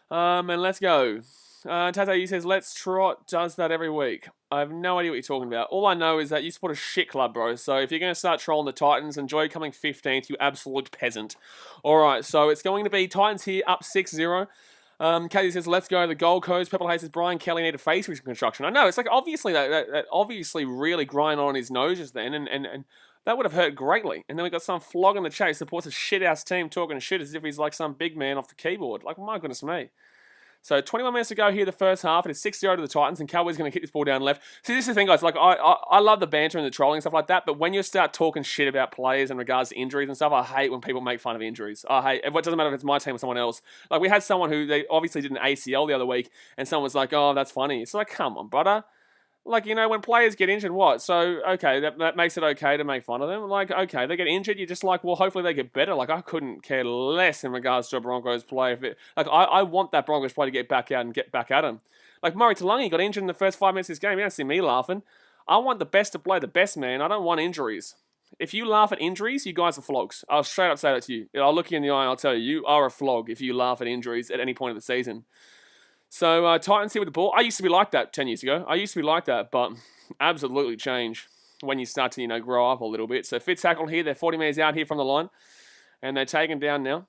And let's go. Tato says, let's trot, does that every week. I have no idea what you're talking about. All I know is that you support a shit club, bro. So if you're going to start trolling the Titans, enjoy coming 15th, you absolute peasant. Alright, so it's going to be Titans here, up 6-0. Katie says, let's go. The Gold Coast. Purple Haze says, Brian Kelly need a face reconstruction. I know, it's like obviously that obviously really grind on his nose just then, and that would have hurt greatly. And then we got some flog on the chase, supports a shit-ass team talking shit as if he's like some big man off the keyboard. Like, my goodness me. So 21 minutes to go here, the first half. It is 6-0 to the Titans, and Cowboys going to kick this ball down left. See, this is the thing, guys. Like, I love the banter and the trolling and stuff like that, but when you start talking shit about players in regards to injuries and stuff, I hate when people make fun of injuries. I hate it. Doesn't matter if it's my team or someone else. Like, we had someone who they obviously did an ACL the other week, and someone was like, oh, that's funny. It's like, come on, brother. Like, you know, when players get injured, what? So, okay, that makes it okay to make fun of them. Like, okay, they get injured, you're just like, well, hopefully they get better. Like, I couldn't care less in regards to a Broncos player. I want that Broncos player to get back out and get back at him. Like, Murray Talangi got injured in the first 5 minutes of this game. You don't see me laughing. I want the best to play the best, man. I don't want injuries. If you laugh at injuries, you guys are flogs. I'll straight up say that to you. I'll look you in the eye and I'll tell you, you are a flog if you laugh at injuries at any point of the season. So, Titans here with the ball. I used to be like that 10 years ago. I used to be like that, but absolutely change when you start to, you know, grow up a little bit. So, Fitz tackle here. They're 40 metres out here from the line, and they're taken down now.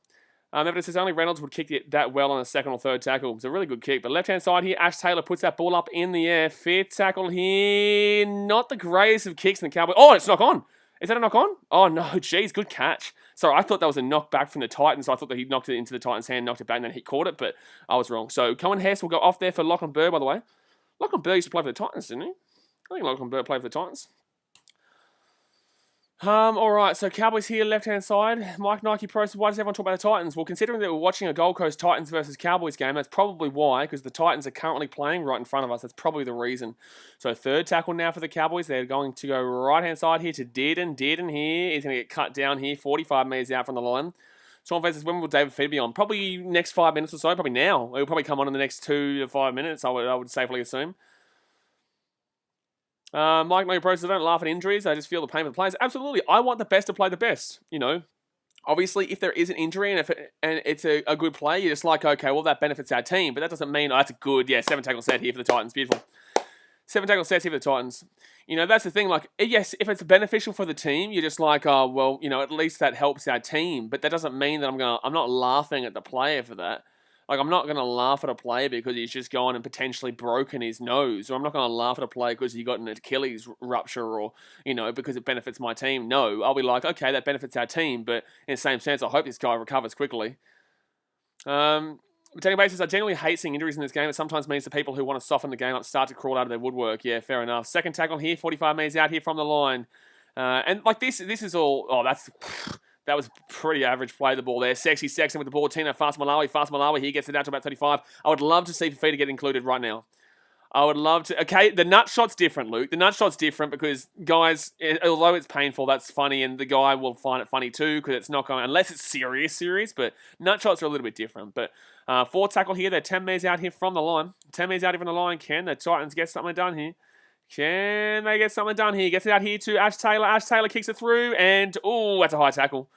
Evidence says only Reynolds would kick it that well on a second or third tackle. It's a really good kick. But left-hand side here, Ash Taylor puts that ball up in the air. Fitz tackle here. Not the greatest of kicks in the Cowboys. Oh, it's knock on. Is that a knock on? Oh, no. Jeez, good catch. Sorry, I thought that was a knock back from the Titans. I thought that he knocked it into the Titans' hand, knocked it back, and then he caught it, but I was wrong. So Cohen Hess will go off there for Lachlan Burr, by the way. Lachlan Burr used to play for the Titans, didn't he? I think Lachlan Burr played for the Titans. Alright, so Cowboys here, left-hand side. Mike Nike Pro says, why does everyone talk about the Titans? Well, considering that we're watching a Gold Coast Titans versus Cowboys game, that's probably why, because the Titans are currently playing right in front of us. That's probably the reason. So third tackle now for the Cowboys. They're going to go right-hand side here to Dearden. Dearden here. He's going to get cut down here, 45 metres out from the line. Sean says, when will David Feed be on? Probably next 5 minutes or so, probably now. He'll probably come on in the next 2 to 5 minutes, I would safely assume. Mike No Pro says, I don't laugh at injuries. I just feel the pain of the players. Absolutely. I want the best to play the best. You know, obviously, if there is an injury and it's a good play, you're just like, okay, well, that benefits our team. But that doesn't mean, oh, that's a good, 7 tackle set here for the Titans. Beautiful. 7 tackle sets here for the Titans. You know, that's the thing. Like, yes, if it's beneficial for the team, you're just like, oh, well, you know, at least that helps our team. But that doesn't mean that I'm not laughing at the player for that. Like, I'm not going to laugh at a player because he's just gone and potentially broken his nose. Or I'm not going to laugh at a player because he got an Achilles rupture or, you know, because it benefits my team. No, I'll be like, okay, that benefits our team. But in the same sense, I hope this guy recovers quickly. Daniel Bates says, I genuinely hate seeing injuries in this game. It sometimes means the people who want to soften the game up start to crawl out of their woodwork. Yeah, fair enough. Second tackle here, 45 metres out here from the line. And like this is all, that was pretty average play, the ball there. Sexy Sexton with the ball. Tino Fast-Malawi, he gets it out to about 35. I would love to see Fafita get included right now. I would love to. Okay, the nut shot's different, Luke. The nut shot's different because, guys, although it's painful, that's funny, and the guy will find it funny too because it's not going, unless it's serious, but nut shots are a little bit different. But 4 tackle here. They're 10 metres out here from the line. 10 metres out here from the line. Can the Titans get something done here? Can they get something done here? Gets it out here to Ash Taylor. Ash Taylor kicks it through, and oh, that's a high tackle.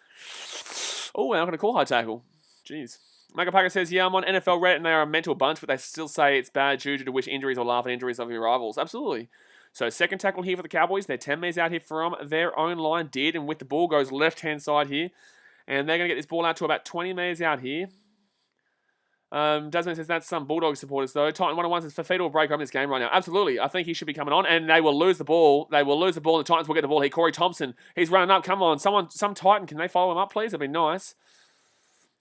Oh, I'm not going to call high tackle. Jeez. Makapaka says, yeah, I'm on NFL Reddit and they are a mental bunch, but they still say it's bad due to wish injuries or laugh at injuries of your rivals. Absolutely. So second tackle here for the Cowboys. They're 10 metres out here from their own line. Did, and with the ball goes left-hand side here. And they're going to get this ball out to about 20 metres out here. Desmond says that's some Bulldog supporters though. Titan 101 says Fafita will break up this game right now. Absolutely. I think he should be coming on and they will lose the ball. They will lose the ball and the Titans will get the ball here. Corey Thompson, he's running up. Come on. Some Titan, can they follow him up please? That'd be nice.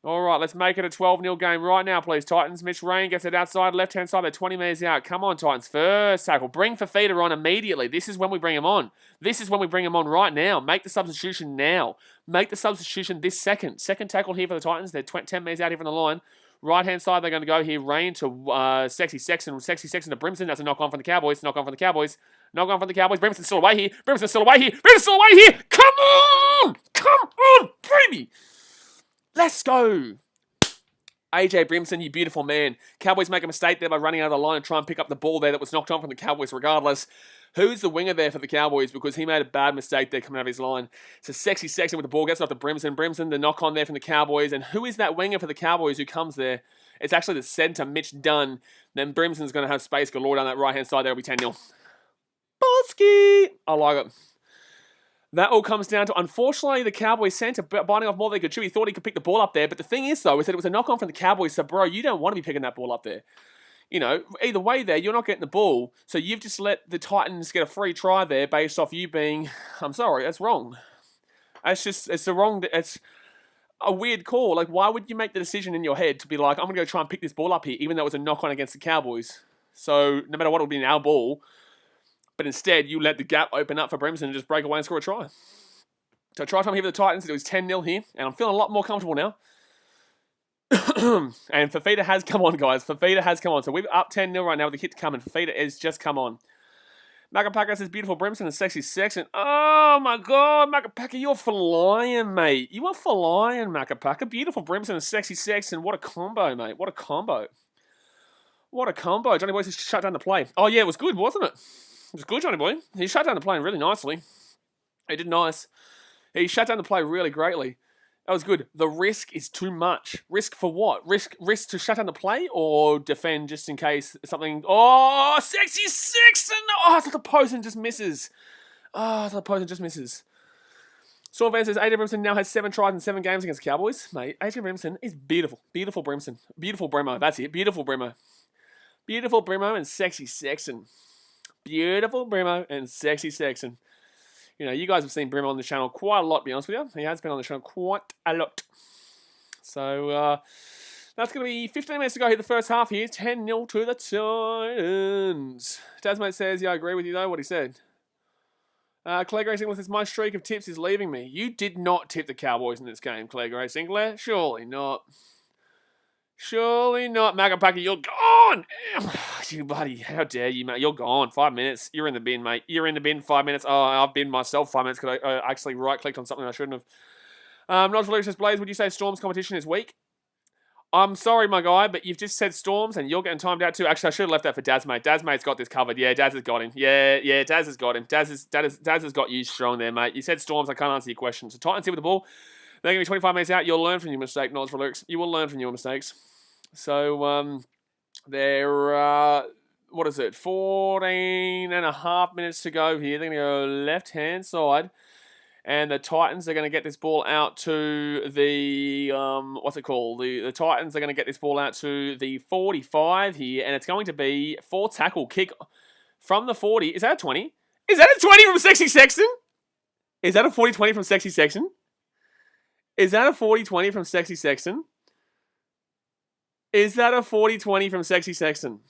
All right, let's make it a 12-0 game right now, please, Titans. Mitch Rain gets it outside, left-hand side. They're 20 metres out. Come on, Titans. First tackle. Bring Fafita on immediately. This is when we bring him on. This is when we bring him on right now. Make the substitution now. Make the substitution this second. Second tackle here for the Titans. They're 10 metres out here from the line. Right-hand side, they're going to go here. Rain to Sexy Sexton. Sexy Sexton to Brimson. That's a knock-on from the Cowboys. Knock-on from the Cowboys. Knock-on from the Cowboys. Brimson's still away here. Brimson's still away here. Brimson's still away here. Come on! Come on, baby! Let's go. AJ Brimson, you beautiful man. Cowboys make a mistake there by running out of the line and try and pick up the ball there that was knocked on from the Cowboys regardless. Who's the winger there for the Cowboys? Because he made a bad mistake there coming out of his line. It's a Sexy Sexton with the ball. Gets off to Brimson. Brimson, the knock on there from the Cowboys. And who is that winger for the Cowboys who comes there? It's actually the centre, Mitch Dunn. Then Brimson's going to have space galore down that right-hand side. There will be 10-0. Bosky! I like it. That all comes down to, unfortunately, the Cowboys centre biting off more than they could chew. He thought he could pick the ball up there. But the thing is, though, is that it was a knock-on from the Cowboys. So, bro, you don't want to be picking that ball up there. You know, either way there, you're not getting the ball. So you've just let the Titans get a free try there based off you being, I'm sorry, that's wrong. It's a weird call. Like, why would you make the decision in your head to be like, I'm going to go try and pick this ball up here, even though it was a knock-on against the Cowboys? So no matter what, it'll be an our ball. But instead, you let the gap open up for Brimson and just break away and score a try. So try time here for the Titans. It was 10-0 here. And I'm feeling a lot more comfortable now. And Fafita has come on, guys. Fafita has come on. So we're up 10-0 right now with the hit coming. Fafita has just come on. Makapaka says, beautiful Brimson and Sexy Sexton. Oh, my God. Makapaka, you're flying, mate. You are flying, Makapaka. Beautiful Brimson and Sexy Sexton. What a combo, mate. What a combo. What a combo. Johnny Boy just shut down the play. Oh, yeah, it was good, wasn't it? It was good, Johnny Boy. He shut down the play really nicely. He did nice. He shut down the play really greatly. That was good. The risk is too much. Risk for what? Risk to shut down the play or defend just in case something... Oh, Sexy Sexton! Oh, it's like the post and just misses. Oh, it's like the post and just misses. Saul Van says, AJ Brimson now has 7 tries in 7 games against the Cowboys. Mate, AJ Brimson is beautiful. Beautiful Brimson. Beautiful Bremo. That's it. Beautiful Bremo. Beautiful Bremo and Sexy Sexton. Beautiful Bremo and Sexy Sexton. You know, you guys have seen Bremo on the channel quite a lot, to be honest with you. He has been on the channel quite a lot. So, that's going to be 15 minutes to go here, the first half here. 10-0 to the Titans. Tasmate says, yeah, I agree with you, though, what he said. Claire Gray Sinclair says, my streak of tips is leaving me. You did not tip the Cowboys in this game, Claire Gray Sinclair. Surely not. Surely not. Makapaka, you're gone! You buddy, how dare you, mate? You're gone. 5 minutes. You're in the bin, mate. You're in the bin 5 minutes. Oh, I've binned myself 5 minutes because I actually right-clicked on something I shouldn't have. Not Valerius says, Blaze, would you say Storm's competition is weak? I'm sorry, my guy, but you've just said Storms and you're getting timed out too. Actually, I should have left that for Dazmate. Dazmate's got this covered. Yeah, Daz has got him. Yeah, Daz has got him. Daz has got you strong there, mate. You said Storms. I can't answer your question. So Titans here with the ball. They're going to be 25 minutes out. You'll learn from your mistake, Knowledge for Lyrics. You will learn from your mistakes. So, they're, what is it? 14 and a half minutes to go here. They're going to go left-hand side. And the Titans are going to get this ball out to the, what's it called? The Titans are going to get this ball out to the 45 here. And it's going to be 4 tackle kick from the 40. Is that a 20? Is that a 20 from Sexy Sexton? Is that a 40-20 from Sexy Sexton? Is that a 40-20 from Sexy Sexton? Is that a 40-20 from Sexy Sexton?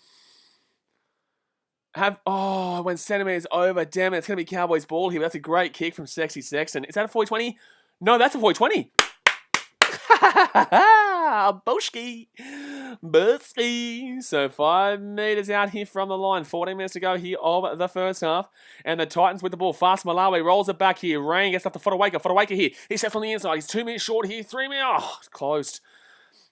I went centimeters over. Damn it, it's going to be Cowboys ball here. That's a great kick from Sexy Sexton. Is that a 40-20? No, that's a 40-20. Boshki. Boshki. So 5 meters out here from the line. 14 minutes to go here of the first half. And the Titans with the ball. Fast Malawi rolls it back here. Rain gets up to Fodawaker. Fodawaker here. He's set from the inside. He's 2 minutes short here. 3 minutes. Oh, it's closed.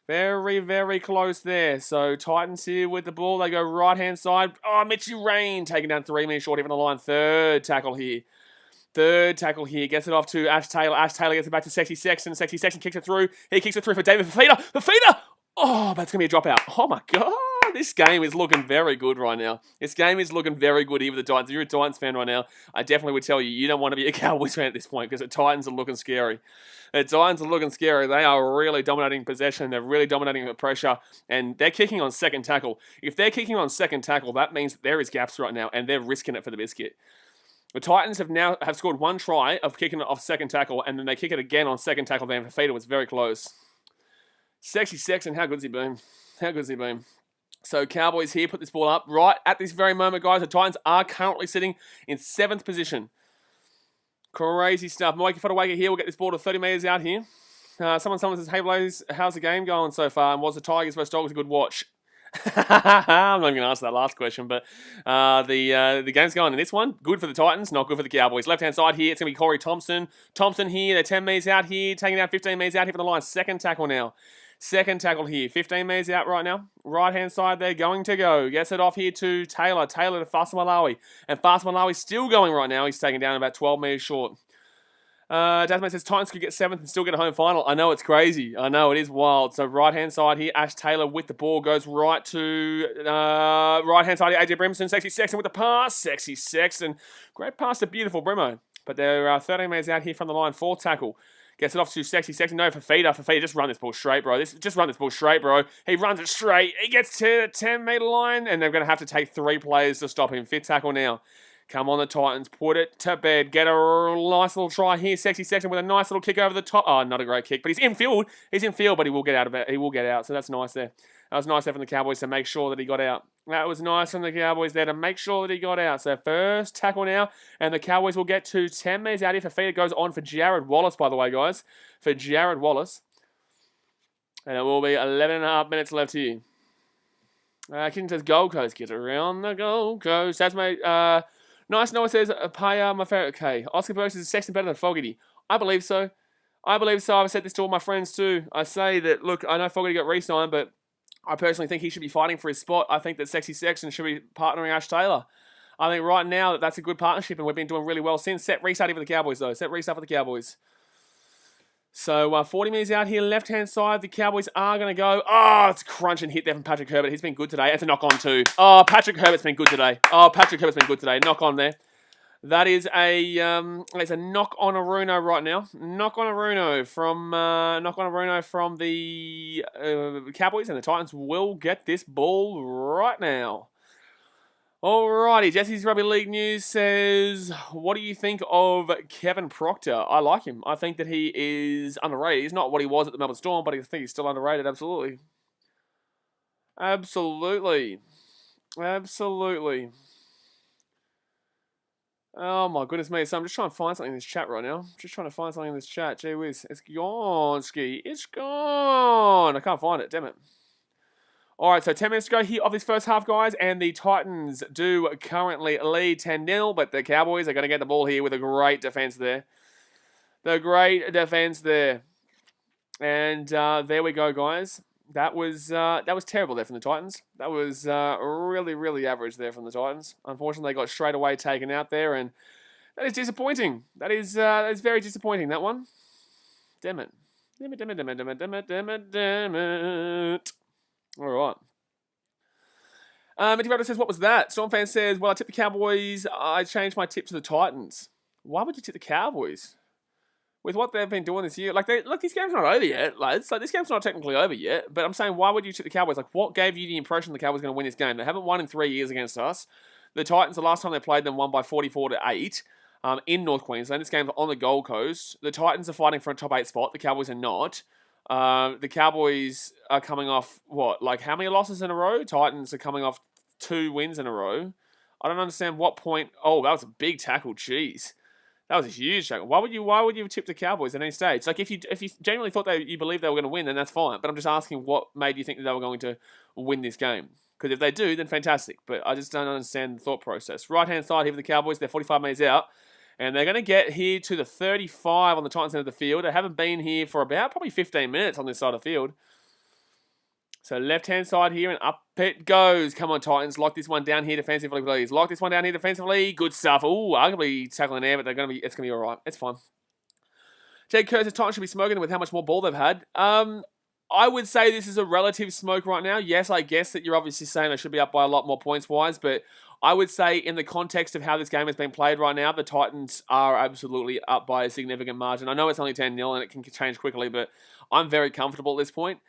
Very, very close there. So Titans here with the ball. They go right-hand side. Oh, Mitchy Rain taking down 3 minutes short, even the line. Third tackle here. Gets it off to Ash Taylor. Ash Taylor gets it back to Sexy Sexton. Sexy Sexton kicks it through. He kicks it through for David Fafita. Fafita! Oh, that's going to be a dropout. Oh, my God. This game is looking very good right now. This game is looking very good here with the Titans. If you're a Titans fan right now, I definitely would tell you, you don't want to be a Cowboys fan at this point because the Titans are looking scary. The Titans are looking scary. They are really dominating possession. They're really dominating the pressure, and they're kicking on second tackle. If they're kicking on second tackle, that means that there is gaps right now, and they're risking it for the biscuit. The Titans have scored 1 try of kicking it off second tackle, and then they kick it again on second tackle. Then Fafita was very close. Sexy Sexton, how good's he been? How good's he been? So Cowboys here put this ball up right at this very moment, guys. The Titans are currently sitting in 7th position. Crazy stuff. Mikey Fodawaker here will get this ball to 30 metres out here. Someone says, hey Blaze, how's the game going so far? And was the Tigers versus Dogs a good watch? I'm not even going to answer that last question, but the game's going in this one. Good for the Titans, not good for the Cowboys. Left-hand side here, it's going to be Corey Thompson. Thompson here, they're 10 metres out here, taking down 15 metres out here for the line. Second tackle now. Second tackle here. 15 metres out right now. Right-hand side there, going to go. Gets it off here to Taylor. Taylor to Fasamalawi. And Fasamalawi's still going right now. He's taken down about 12 metres short. Dasman says Titans could get 7th and still get a home final. I know, it's crazy. I know, it is wild. So right-hand side here, Ash Taylor with the ball goes right to right-hand side here, AJ Brimson. Sexy Sexton with the pass. Sexy Sexton. Great pass to beautiful Brimo. But there are 13 metres out here from the line. 4th tackle. Gets it off to Sexy Sexton. No, Fafita. Fafita, just run this ball straight, bro. Just run this ball straight, bro. He runs it straight. He gets to the 10-metre line, and they're going to have to take 3 players to stop him. 5th tackle now. Come on, the Titans. Put it to bed. Get a nice little try here. Sexy Sexton with a nice little kick over the top. Oh, not a great kick, but he's in field. He's in field, but he will get out of it. He will get out, so that's nice there. That was nice there from the Cowboys to make sure that he got out. That was nice from the Cowboys there to make sure that he got out. So first tackle now, and the Cowboys will get to 10 metres out here. Fafita goes on for Jared Wallace, by the way, guys. For Jared Wallace. And it will be 11.5 minutes left here. Kitten says Gold Coast. Get around the Gold Coast. That's my... Nice Noah says, Paya, my favourite. Okay, Oscar Burks is Sexton better than Fogarty. I believe so. I've said this to all my friends too. I say that, look, I know Fogarty got re-signed, but I personally think he should be fighting for his spot. I think that Sexy Sexton should be partnering Ash Taylor. I think right now that's a good partnership, and we've been doing really well since. Set restart for the Cowboys, though. Set restart for the Cowboys. So 40 metres out here, left-hand side. The Cowboys are going to go. Oh, it's a crunch and hit there from Patrick Herbert. He's been good today. It's a knock-on too. Oh, Patrick Herbert's been good today. Knock-on there. That is it's a knock-on-a-Runo right now. Knock-on-a-Runo from the Cowboys, and the Titans will get this ball right now. Alrighty, Jesse's Rugby League News says, what do you think of Kevin Proctor? I like him. I think that he is underrated. He's not what he was at the Melbourne Storm, but I think he's still underrated, absolutely. Absolutely. Oh my goodness me. So I'm just trying to find something in this chat right now. Gee whiz. It's gone, Ski. It's gone. I can't find it, damn it. Alright, so 10 minutes to go here of this first half, guys, and the Titans do currently lead 10-0, but the Cowboys are going to get the ball here with a great defense there. And there we go, guys. That was terrible there from the Titans. That was really, really average there from the Titans. Unfortunately, they got straight away taken out there, and that is disappointing. That is very disappointing, that one. Damn it. All right. Mitty says, what was that? Stormfan says, well, I tipped the Cowboys. I changed my tip to the Titans. Why would you tip the Cowboys? With what they've been doing this year. Look, this game's not over yet. This game's not technically over yet. But I'm saying, why would you tip the Cowboys? What gave you the impression the Cowboys were going to win this game? They haven't won in 3 years against us. The Titans, the last time they played them, won by 44-8 in North Queensland. This game's on the Gold Coast. The Titans are fighting for a top 8 spot. The Cowboys are not. The Cowboys are coming off, how many losses in a row? Titans are coming off 2 wins in a row. I don't understand what point... Oh, that was a big tackle. Jeez. That was a huge tackle. Why would you tip the Cowboys at any stage? If you genuinely thought you believed they were going to win, then that's fine. But I'm just asking what made you think that they were going to win this game. Because if they do, then fantastic. But I just don't understand the thought process. Right-hand side here for the Cowboys. They're 45 metres out. And they're going to get here to the 35 on the Titans end of the field. They haven't been here for about probably 15 minutes on this side of the field. So left-hand side here, and up it goes. Come on, Titans. Lock this one down here defensively, please. Lock this one down here defensively. Good stuff. Ooh, arguably tackling there, but it's going to be all right. It's fine. Jake Kerr says Titans should be smoking with how much more ball they've had. I would say this is a relative smoke right now. Yes, I guess that you're obviously saying they should be up by a lot more points-wise, but I would say in the context of how this game has been played right now, the Titans are absolutely up by a significant margin. I know it's only 10-0 and it can change quickly, but I'm very comfortable at this point.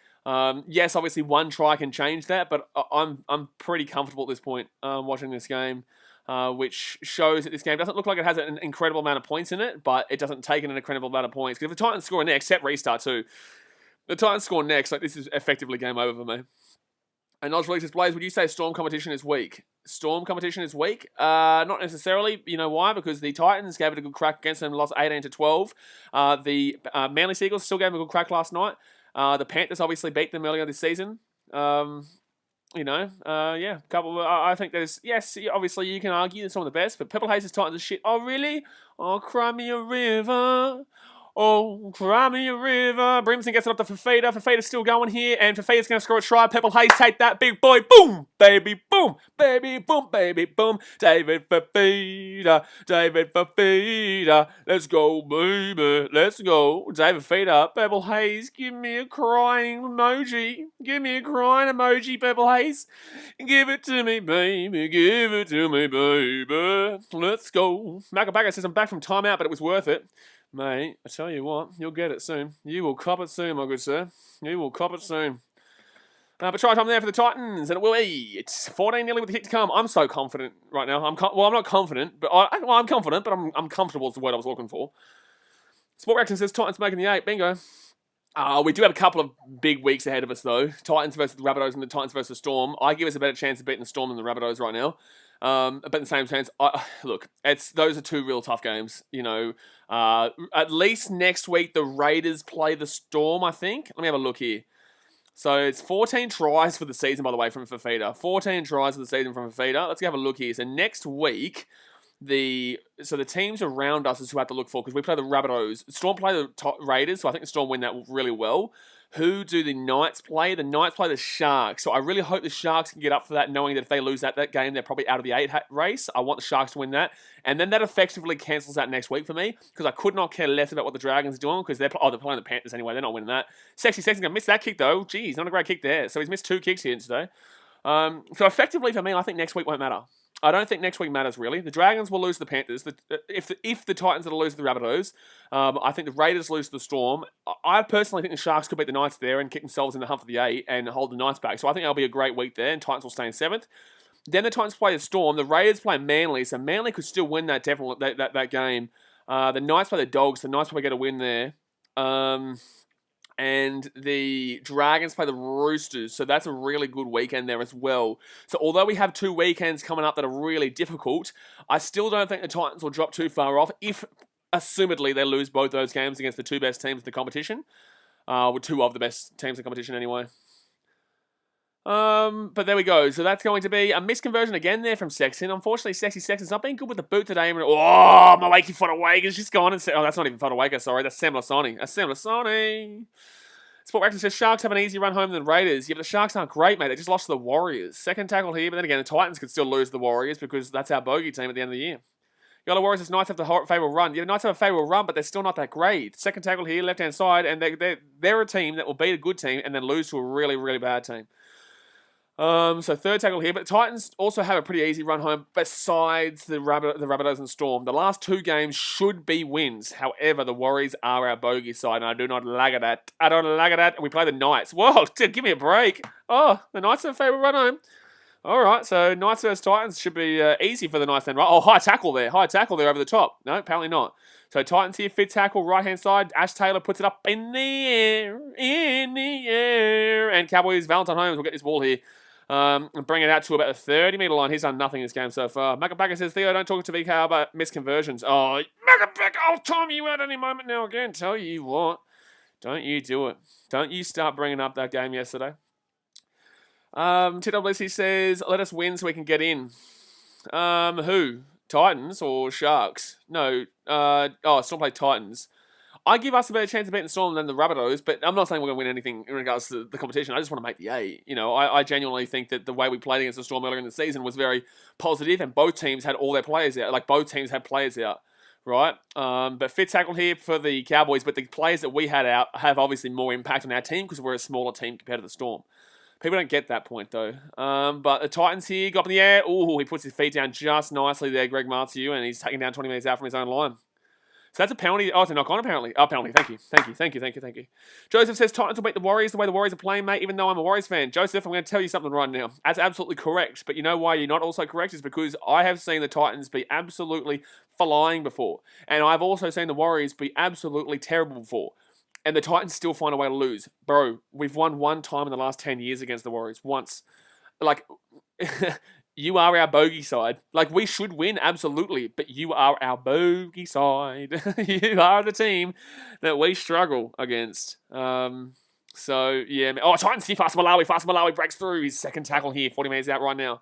Yes, obviously one try can change that, but I'm pretty comfortable at this point watching this game, which shows that this game doesn't look like it has an incredible amount of points in it, but it doesn't take in an incredible amount of points. Because if the Titans score next, set restart too. The Titans score next, like this is effectively game over for me. And Nodge releases Blaze, would you say Storm competition is weak? Storm competition is weak? Not necessarily. You know why? Because the Titans gave it a good crack against them, lost 18-12. The Manly Seagulls still gave them a good crack last night. The Panthers obviously beat them earlier this season. Yeah, I think there's, yes, obviously you can argue they're some of the best, but Purple Haze's Titans are shit. Oh, really? Oh, cry me a river. Oh, cry me a river. Brimson gets it up to Fafita. Fafita's still going here, and Fafita's going to score a try. Purple Haze, take that, big boy. Boom, baby, boom, baby, boom, baby, boom. David Fafita, David Fafita. Let's go, baby, let's go. David Fafita, Purple Haze, give me a crying emoji. Give me a crying emoji, Purple Haze. Give it to me, baby, give it to me, baby. Let's go. Macabaka says, I'm back from timeout, but it was worth it. Mate, I tell you what, you'll get it soon. You will cop it soon, my good sir. You will cop it soon. But try time there for the Titans, and it will be. It's 14-0 with the kick to come. I'm so confident right now. I'm not confident, but I'm confident, but I'm comfortable is the word I was looking for. Sport Reaction says Titans making the 8. Bingo. We do have a couple of big weeks ahead of us, though. Titans versus the Rabbitohs and the Titans versus Storm. I give us a better chance of beating the Storm than the Rabbitohs right now. But in the same sense, look, those are two real tough games. You know, at least next week the Raiders play the Storm, I think. Let me have a look here. So it's 14 tries for the season, by the way, from Fafita. 14 tries for the season from Fafita. Let's have a look here. So next week, the teams around us is who I have to look for, because we play the Rabbitohs. Storm play the Raiders, so I think the Storm win that really well. Who do the Knights play? The Knights play the Sharks. So I really hope the Sharks can get up for that, knowing that if they lose that game, they're probably out of the 8 race. I want the Sharks to win that. And then that effectively cancels out next week for me, because I could not care less about what the Dragons are doing, because they're playing the Panthers anyway. They're not winning that. Sexy's going to miss that kick, though. Jeez, not a great kick there. So he's missed 2 kicks here today. So effectively for me, I think next week won't matter. I don't think next week matters, really. The Dragons will lose to the Panthers. If the Titans are to lose to the Rabbitohs, I think the Raiders lose to the Storm. I personally think the Sharks could beat the Knights there and kick themselves in the hunt for the 8 and hold the Knights back. So I think that'll be a great week there, and Titans will stay in 7th. Then the Titans play the Storm. The Raiders play Manly, so Manly could still win that game. The Knights play the Dogs. The Knights probably get a win there. And the Dragons play the Roosters, so that's a really good weekend there as well. So although we have 2 weekends coming up that are really difficult, I still don't think the Titans will drop too far off if, assumedly, they lose both those games against the 2 best teams in the competition. With 2 of the best teams in the competition anyway. But there we go. So that's going to be a misconversion again there from Sexton. Unfortunately, Sexy Sexton's not been good with the boot today. Oh, Malaki Fodawaker's just gone and said, oh, that's not even Fodawaker, sorry. That's Sam Lasani. Sport Reaction says Sharks have an easy run home than the Raiders. Yeah, but the Sharks aren't great, mate. They just lost to the Warriors. Second tackle here, but then again, the Titans could still lose to the Warriors because that's our bogey team at the end of the year. Yellow Warriors says Knights have the favourable run. Yeah, the Knights have a favourable run, but they're still not that great. Second tackle here, left-hand side, and they're a team that will beat a good team and then lose to a really, really bad team. So third tackle here, but Titans also have a pretty easy run home besides the Rabbitohs and Storm. The last 2 games should be wins. However, the Warriors are our bogey side, and I do not lag at that. I don't lag at that. We play the Knights. Whoa, dude, give me a break. Oh, the Knights have a favourite run home. All right, so Knights versus Titans should be easy for the Knights then, right? Oh, high tackle there over the top. No, apparently not. So Titans here, fit tackle, right-hand side. Ash Taylor puts it up in the air. And Cowboys, Valentine Holmes will get this ball here. And bring it out to about the 30-metre line. He's done nothing in this game so far. Macabaka says, Theo, don't talk to BKR about misconversions. Oh, Macabaka, I'll time you out any moment now again. Tell you what, don't you do it. Don't you start bringing up that game yesterday. TWC says, let us win so we can get in. Who? Titans or Sharks? No. Still play Titans. I give us a better chance of beating the Storm than the Rabbitohs, but I'm not saying we're going to win anything in regards to the competition. I just want to make the 8. You know, I genuinely think that the way we played against the Storm earlier in the season was very positive, and both teams had all their players out. Like, both teams had players out, right? But fit tackle here for the Cowboys, but the players that we had out have obviously more impact on our team because we're a smaller team compared to the Storm. People don't get that point, though. But the Titans here got up in the air. Ooh, he puts his feet down just nicely there, Greg Martiu, and he's taking down 20 metres out from his own line. So that's a penalty. Oh, it's a knock-on, apparently. Oh, penalty. Thank you. Joseph says, Titans will beat the Warriors the way the Warriors are playing, mate, even though I'm a Warriors fan. Joseph, I'm going to tell you something right now. That's absolutely correct. But you know why you're not also correct? Is because I have seen the Titans be absolutely flying before. And I've also seen the Warriors be absolutely terrible before. And the Titans still find a way to lose. Bro, we've won one time in the last 10 years against the Warriors. Once. Like... You are our bogey side. Like, we should win, absolutely, but you are our bogey side. You are the team that we struggle against. So, yeah. Oh, Titans here, Fasamalawi breaks through. His second tackle here, 40 metres out right now.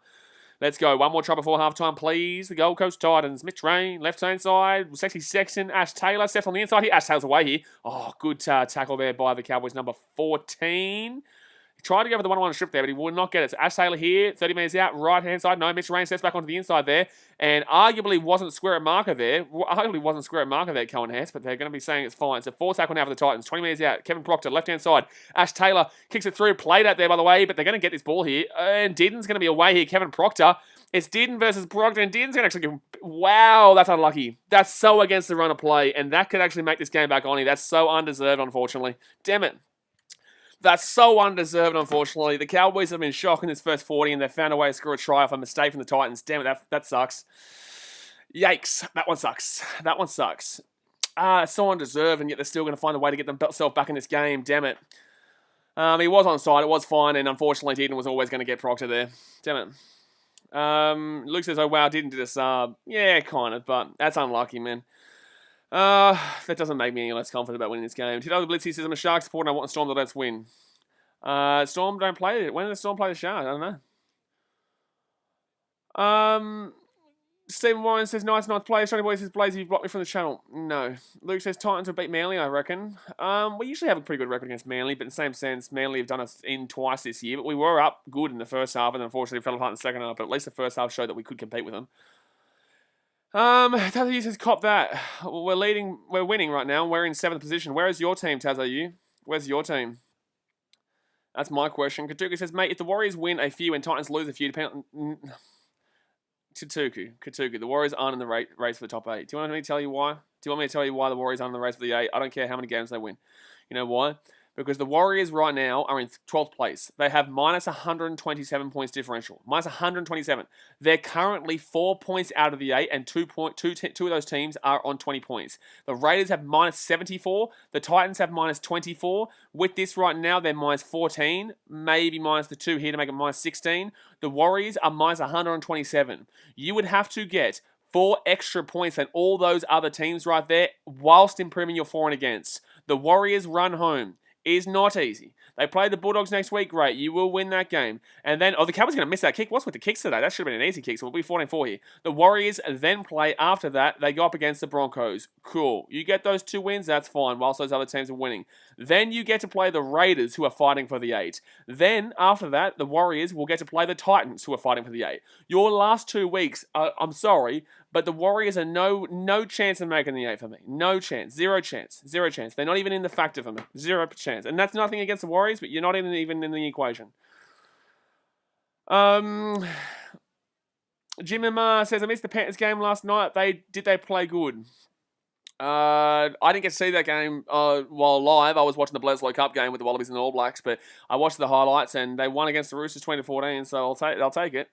Let's go. One more try before halftime, please. The Gold Coast Titans. Mitch Rain, left-hand side. Sexy Sexton. Ash Taylor, Steph on the inside here. Ash Taylor's away here. Oh, good tackle there by the Cowboys, number 14. Tried to go for the one-on-one strip there, but he would not get it. So Ash Taylor here, 30 metres out, right-hand side. No, Mitch Rain steps back onto the inside there, and arguably wasn't square at marker there. Cohen Hess, but they're going to be saying it's fine. So 4 tackle now for the Titans. 20 metres out. Kevin Proctor, left-hand side. Ash Taylor kicks it through. Played out there, by the way, but they're going to get this ball here. And Dearden's going to be away here. Kevin Proctor. It's Dearden versus Proctor, and Dearden's going to actually give... Wow, that's unlucky. That's so against the run of play, and that could actually make this game back on here. That's so undeserved, unfortunately. Damn it. That's so undeserved, unfortunately. The Cowboys have been shocked in this first 40, and they've found a way to score a try off a mistake from the Titans. Damn it, that sucks. Yikes. That one sucks. It's so undeserved, and yet they're still going to find a way to get themselves back in this game. Damn it. He was on side. It was fine, and unfortunately, Dearden was always going to get Proctor there. Damn it. Luke says, oh, wow, Dearden did a sub. Yeah, kind of, but that's unlucky, man. That doesn't make me any less confident about winning this game. TW Blitz says, I'm a Shark supporter and I want Storm to let's win. Storm don't play it. When does Storm play the Sharks? I don't know. Stephen Warren says, nice play. Shiny Boy says, Blaze, you've blocked me from the channel. No. Luke says, Titans will beat Manly, I reckon. We usually have a pretty good record against Manly, but in the same sense, Manly have done us in twice this year, but we were up good in the first half, and unfortunately fell apart in the second half, but at least the first half showed that we could compete with them. Taza says, cop that. We're winning right now. We're in 7th position. Where is your team, Taza? Where's your team? That's my question. Katuku says, mate, if the Warriors win a few and Titans lose a few, depending on... Katuku, the Warriors aren't in the race for the top 8. Do you want me to tell you why? Do you want me to tell you why the Warriors aren't in the race for the 8? I don't care how many games they win. You know why? Because the Warriors right now are in 12th place. They have minus 127 points differential. Minus 127. They're currently 4 points out of the 8, and two of those teams are on 20 points. The Raiders have minus 74. The Titans have minus 24. With this right now, they're minus 14. Maybe minus the 2 here to make it minus 16. The Warriors are minus 127. You would have to get 4 extra points than all those other teams right there whilst improving your for and against. The Warriors run home is not easy. They play the Bulldogs next week. Great. You will win that game. And then, the Cowboys are going to miss that kick. What's with the kicks today? That should have been an easy kick, so we'll be 14-4 here. The Warriors then play after that. They go up against the Broncos. Cool. You get those 2 wins, that's fine, whilst those other teams are winning. Then you get to play the Raiders, who are fighting for the 8. Then, after that, the Warriors will get to play the Titans, who are fighting for the 8. Your last 2 weeks, I'm sorry, but the Warriors are no chance of making the 8 for me. No chance. Zero chance. They're not even in the factor for me. 0 chance. And that's nothing against the Warriors, but you're not even in the equation. Jim Emma says, I missed the Panthers game last night. Did they play good? I didn't get to see that game while live. I was watching the Bledisloe Cup game with the Wallabies and the All Blacks, but I watched the highlights and they won against the Roosters 20-14, so I'll take it.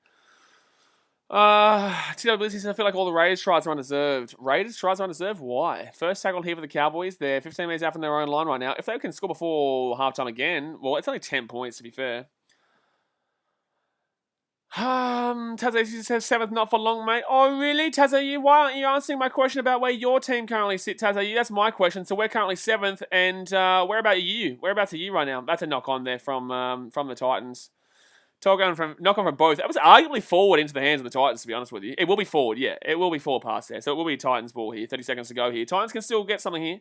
TW says, I feel like all the Raiders tries are undeserved. Raiders tries are undeserved? Why? First tackle here for the Cowboys. They're 15 minutes out from their own line right now. If they can score before halftime again, well, it's only 10 points to be fair. Tazza says 7th, not for long, mate. Oh, really, Tazza? Why aren't you answering my question about where your team currently sits, Tazza? That's my question. So we're currently 7th, and whereabouts are you? Whereabouts are you right now? That's a knock on there from the Titans. Knock on from both. That was arguably forward into the hands of the Titans, to be honest with you. It will be forward, yeah. It will be forward past there. So it will be a Titans ball here. 30 seconds to go here. Titans can still get something here.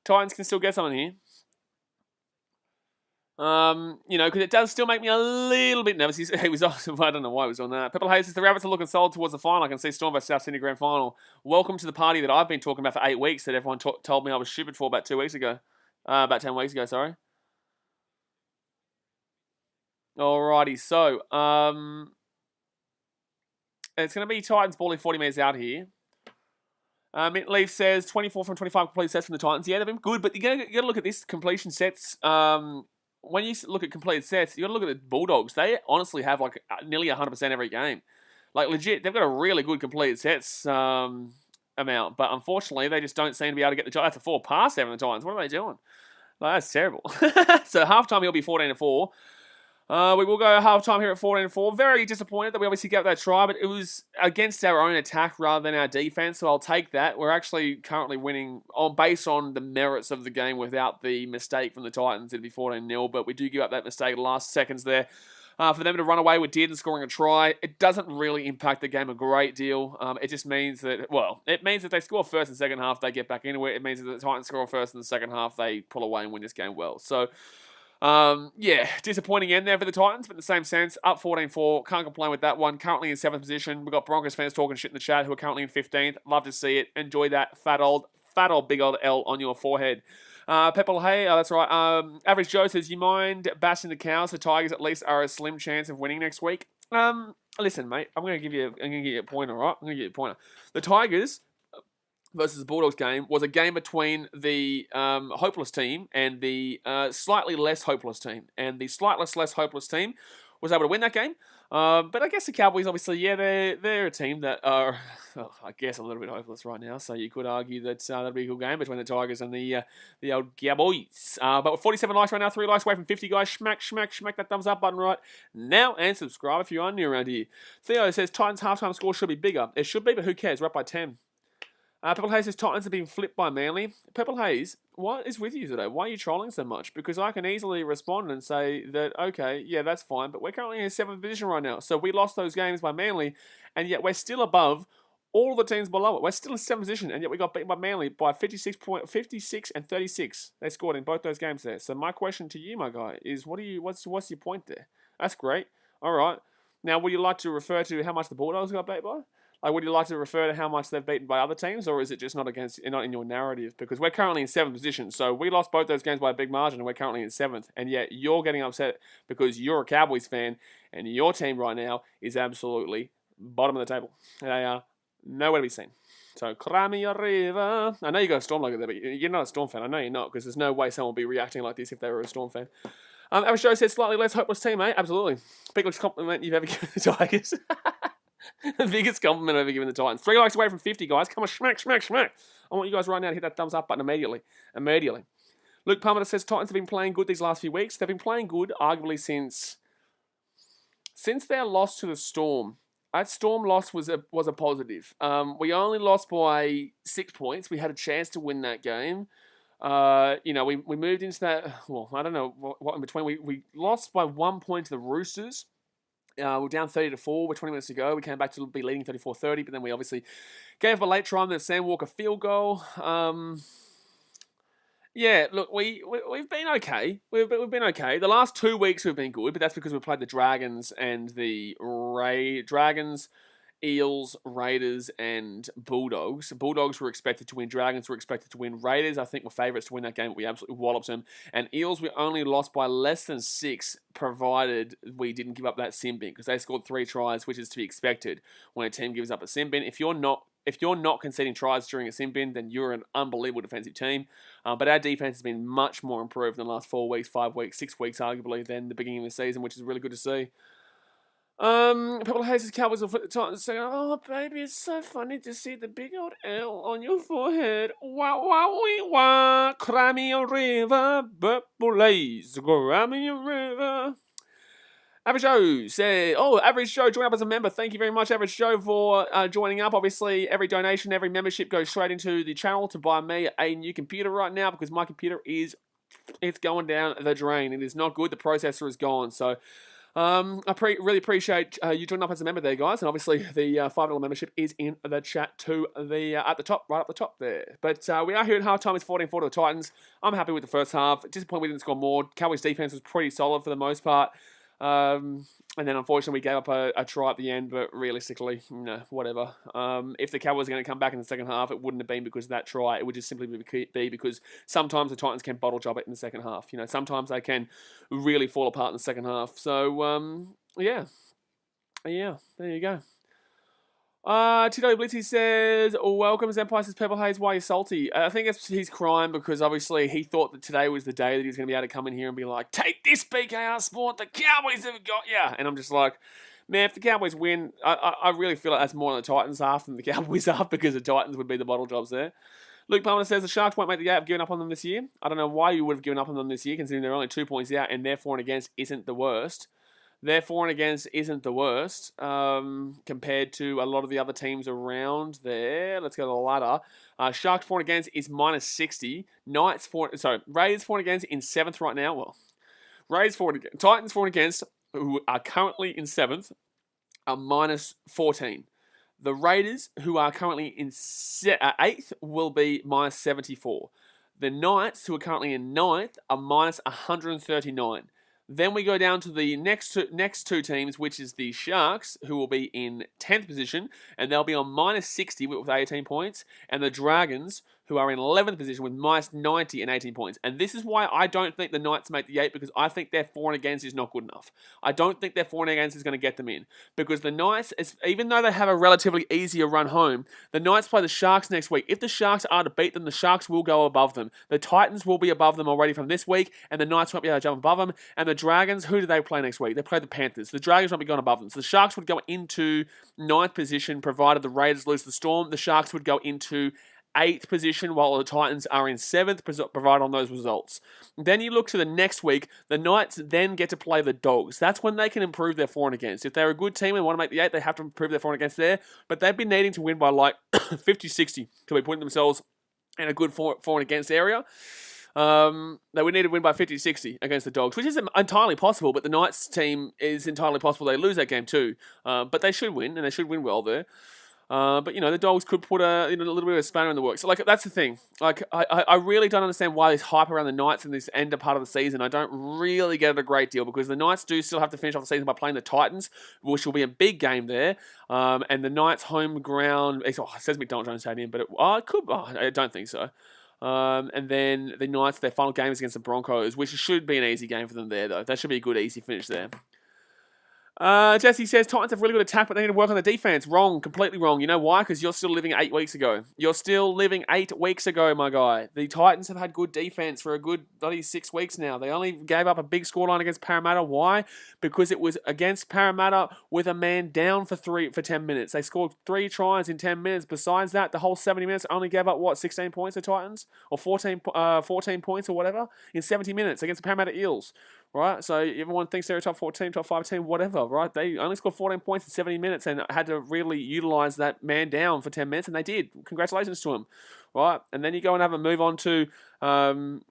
Titans can still get something here. Because it does still make me a little bit nervous. He was awesome. I don't know why he was on that. Pepper Hayes says the Rabbits are looking solid towards the final. I can see Storm vs South Sydney Grand Final. Welcome to the party that I've been talking about for 8 weeks that everyone told me I was stupid for about 2 weeks ago. About 10 weeks ago, sorry. Alrighty, so, it's going to be Titans balling 40 metres out here. Mint Leaf says 24 from 25 complete sets from the Titans. Yeah, they've been good, but you got to look at this completion sets. When you look at completed sets, you got to look at the Bulldogs. They honestly have like nearly 100% every game. Like legit, they've got a really good completed sets amount, but unfortunately, they just don't seem to be able to get the job. That's a 4 past there from the Titans. What are they doing? Like, that's terrible. So halftime, he'll be 14-4. We will go halftime here at 14-4. Very disappointed that we obviously gave that try, but it was against our own attack rather than our defense, so I'll take that. We're actually currently winning based on the merits of the game without the mistake from the Titans. It'd be 14-0, but we do give up that mistake in the last seconds there. For them to run away with Dearden scoring a try, it doesn't really impact the game a great deal. It just means that, it means that they score first and second half, they get back into it. It means that the Titans score first and the second half, they pull away and win this game well. So, disappointing end there for the Titans, but in the same sense, up 14-4, can't complain with that one. Currently in 7th position. We've got Broncos fans talking shit in the chat who are currently in 15th. Love to see it. Enjoy that fat old big old L on your forehead. Pepple, hey, that's right. Average Joe says, you mind bashing the Cows? The Tigers at least are a slim chance of winning next week. Listen, mate, I'm going to give you a pointer, all right? I'm going to give you a pointer. The Tigers versus the Bulldogs game was a game between the hopeless team and the slightly less hopeless team. And the slightly less hopeless team was able to win that game. But I guess the Cowboys, obviously, yeah, they're a team that are, I guess, a little bit hopeless right now. So you could argue that that'd be a good game between the Tigers and the old Cowboys. But with 47 likes right now, 3 likes away from 50, guys. Smack that thumbs up button right now and subscribe if you are new around here. Theo says Titans halftime score should be bigger. It should be, but who cares? We're up by 10. Purple Hayes says Titans have been flipped by Manly. Purple Hayes, what is with you today? Why are you trolling so much? Because I can easily respond and say that, okay, yeah, that's fine, but we're currently in 7th position right now. So we lost those games by Manly, and yet we're still above all the teams below it. We're still in 7th position, and yet we got beaten by Manly by 56 and 36. They scored in both those games there. So my question to you, my guy, is what's your point there? That's great. All right. Now, would you like to refer to how much the Bulldogs got beat by? Like, would you like to refer to how much they've beaten by other teams, or is it just not in your narrative? Because we're currently in 7th position, so we lost both those games by a big margin, and we're currently in 7th, and yet you're getting upset because you're a Cowboys fan, and your team right now is absolutely bottom of the table. They are nowhere to be seen. So, Cramy arriva. I know you got a Storm logo there, but you're not a Storm fan. I know you're not, because there's no way someone would be reacting like this if they were a Storm fan. Average Joe says slightly less hopeless team, mate. Absolutely. Biggest compliment you've ever given the Tigers. The biggest compliment I've ever given the Titans. 3 likes away from 50, guys. Come on, smack. I want you guys right now to hit that thumbs up button immediately. Luke Palmer says Titans have been playing good these last few weeks. They've been playing good, arguably, since their loss to the Storm. That Storm loss was a positive. We only lost by 6 points. We had a chance to win that game. We moved into that. Well, I don't know what in between. We lost by 1 point to the Roosters. We're down 30-4 with 20 minutes to go. We came back to be leading 34-30, but then we obviously gave up a late try on the Sam Walker field goal. Look, we've been okay. We've been okay. The last 2 weeks we've been good, but that's because we played the Dragons and the Dragons, Eels, Raiders, and Bulldogs. Bulldogs were expected to win. Dragons were expected to win. Raiders, I think, were favourites to win that game, but we absolutely walloped them. And Eels, we only lost by less than 6, provided we didn't give up that sin bin, because they scored 3 tries, which is to be expected when a team gives up a sin bin. If you're not conceding tries during a sin bin, then you're an unbelievable defensive team. But our defense has been much more improved in the last 4 weeks, 5 weeks, 6 weeks, arguably, than the beginning of the season, which is really good to see. Purple Hayes' Cowboys will put the Titans saying, oh, baby, it's so funny to see the big old L on your forehead. Wah, Crimey River, Purple Hayes, Crimey River. Average Joe said, Average Joe, join up as a member. Thank you very much, Average Joe, for joining up. Obviously, every donation, every membership goes straight into the channel to buy me a new computer right now, because my computer it's going down the drain. It is not good. The processor is gone. So, Really appreciate you joining up as a member there, guys. And obviously, the $5 membership is in the chat to the at the top, right up the top there. But we are here at halftime. It's 14-4 to the Titans. I'm happy with the first half. Disappointed we didn't score more. Cowboys' defense was pretty solid for the most part. And then unfortunately we gave up a try at the end, but realistically, whatever. If the Cowboys are going to come back in the second half, it wouldn't have been because of that try. It would just simply be because sometimes the Titans can bottle job it in the second half. Sometimes they can really fall apart in the second half. So, yeah, there you go. TW Blitzy says, welcome, Empire says, Purple Haze, why are you salty? I think he's crying because obviously he thought that today was the day that he was going to be able to come in here and be like, take this BKR Sport, the Cowboys have got ya. And I'm just like, man, if the Cowboys win, I really feel like that's more on the Titans half than the Cowboys half because the Titans would be the bottle jobs there. Luke Palmer says, the Sharks won't make the gate. I've given up on them this year. I don't know why you would have given up on them this year considering they're only 2 points out and their for and against isn't the worst. Their for and against isn't the worst compared to a lot of the other teams around there. Let's go to the ladder. Sharks for and against is minus 60. Rays for and against in 7th right now. Well, Rays for and against. Titans for and against, who are currently in 7th, are minus 14. The Raiders, who are currently in 8th, will be minus 74. The Knights, who are currently in 9th, are minus 139. Then we go down to the next two teams, which is the Sharks, who will be in 10th position, and they'll be on minus 60 with 18 points, and the Dragons, who are in 11th position with minus 90 and 18 points. And this is why I don't think the Knights make the 8, because I think their for and against is not good enough. I don't think their for and against is going to get them in, because the Knights, even though they have a relatively easier run home, the Knights play the Sharks next week. If the Sharks are to beat them, the Sharks will go above them. The Titans will be above them already from this week, and the Knights won't be able to jump above them. And the Dragons, who do they play next week? They play the Panthers. The Dragons won't be going above them. So the Sharks would go into 9th position, provided the Raiders lose the Storm. The Sharks would go into 8th position, while the Titans are in 7th, provided on those results. Then you look to the next week, the Knights then get to play the Dogs. That's when they can improve their for and against. If they're a good team and want to make the 8, they have to improve their for and against there, but they've been needing to win by like 50-60 to be putting themselves in a good for and against area. They would need to win by 50-60 against the Dogs, which is entirely possible, but the Knights team is entirely possible they lose that game too. But they should win, and they should win well there. But the Dogs could put a little bit of a spanner in the works. So, that's the thing. I really don't understand why this hype around the Knights in this end part of the season. I don't really get it a great deal, because the Knights do still have to finish off the season by playing the Titans, which will be a big game there. And the Knights' home ground, it says McDonald Jones Stadium, but it could. I don't think so. And then the Knights, their final game is against the Broncos, which should be an easy game for them there, though. That should be a good, easy finish there. Jesse says, Titans have really good attack, but they need to work on the defense. Wrong, completely wrong. You know why? Because you're still living 8 weeks ago. You're still living 8 weeks ago, my guy. The Titans have had good defense for a good bloody 6 weeks now. They only gave up a big scoreline against Parramatta. Why? Because it was against Parramatta with a man down for 10 minutes. They scored 3 tries in 10 minutes. Besides that, the whole 70 minutes only gave up, 16 points, the Titans? Or 14 points or whatever in 70 minutes against the Parramatta Eels. Right, so everyone thinks they're a top 4 team, top 5 team, whatever, right? They only scored 14 points in 70 minutes and had to really utilise that man down for 10 minutes, and they did. Congratulations to them, right? And then you go and have a move on to, the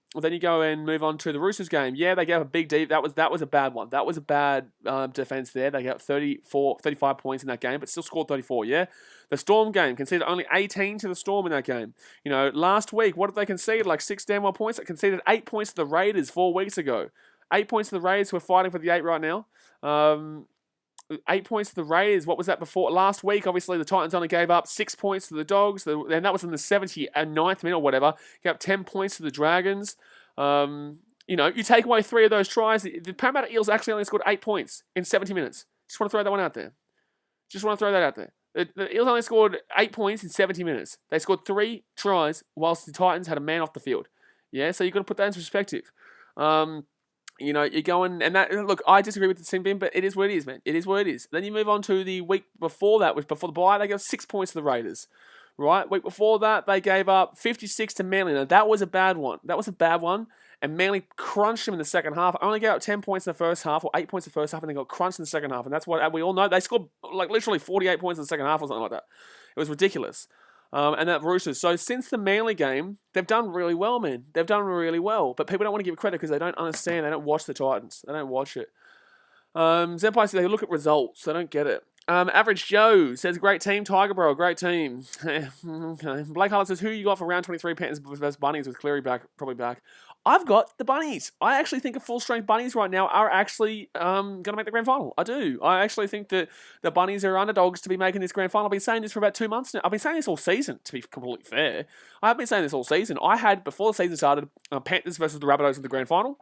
Roosters game. Yeah, they gave a big deep. That was a bad one. That was a bad defence there. They got 35 points in that game, but still scored 34. Yeah, the Storm game conceded only 18 to the Storm in that game. Last week, what did they concede? Like 6 damn well points. They conceded 8 points to the Raiders 4 weeks ago. 8 points to the Raiders, who are fighting for the 8 right now. 8 points to the Raiders. What was that before? Last week, obviously, the Titans only gave up 6 points to the Dogs, and that was in the 79th minute or whatever. Gave up 10 points to the Dragons. You take away 3 of those tries. The Parramatta Eels actually only scored 8 points in 70 minutes. Just want to throw that one out there. The Eels only scored 8 points in 70 minutes. They scored 3 tries whilst the Titans had a man off the field. Yeah, so you've got to put that into perspective. You're going, and that, look, I disagree with the team being, but it is what it is, man. It is what it is. Then you move on to the week before that, which before the bye, they gave 6 points to the Raiders. Right? Week before that, they gave up 56 to Manly. Now, that was a bad one. And Manly crunched them in the second half. Only gave up 10 points in the first half, or 8 points in the first half, and they got crunched in the second half. And that's what we all know. They scored, literally 48 points in the second half or something like that. It was ridiculous. And that Roosters. So since the Manly game, they've done really well, man. They've done really well. But people don't want to give credit because they don't understand. They don't watch the Titans. They don't watch it. Zenpai says they look at results. I don't get it. Average Joe says, great team. Tiger Bro, great team. Okay. Blake Harlan says, who you got for round 23 Panthers versus Bunnies with Cleary probably back? I've got the Bunnies. I actually think full-strength Bunnies right now are actually going to make the grand final. I do. I actually think that the Bunnies are underdogs to be making this grand final. I've been saying this for about 2 months now. I've been saying this all season, to be completely fair. I've been saying this all season. I had, before the season started, Panthers versus the Rabbitohs in the grand final.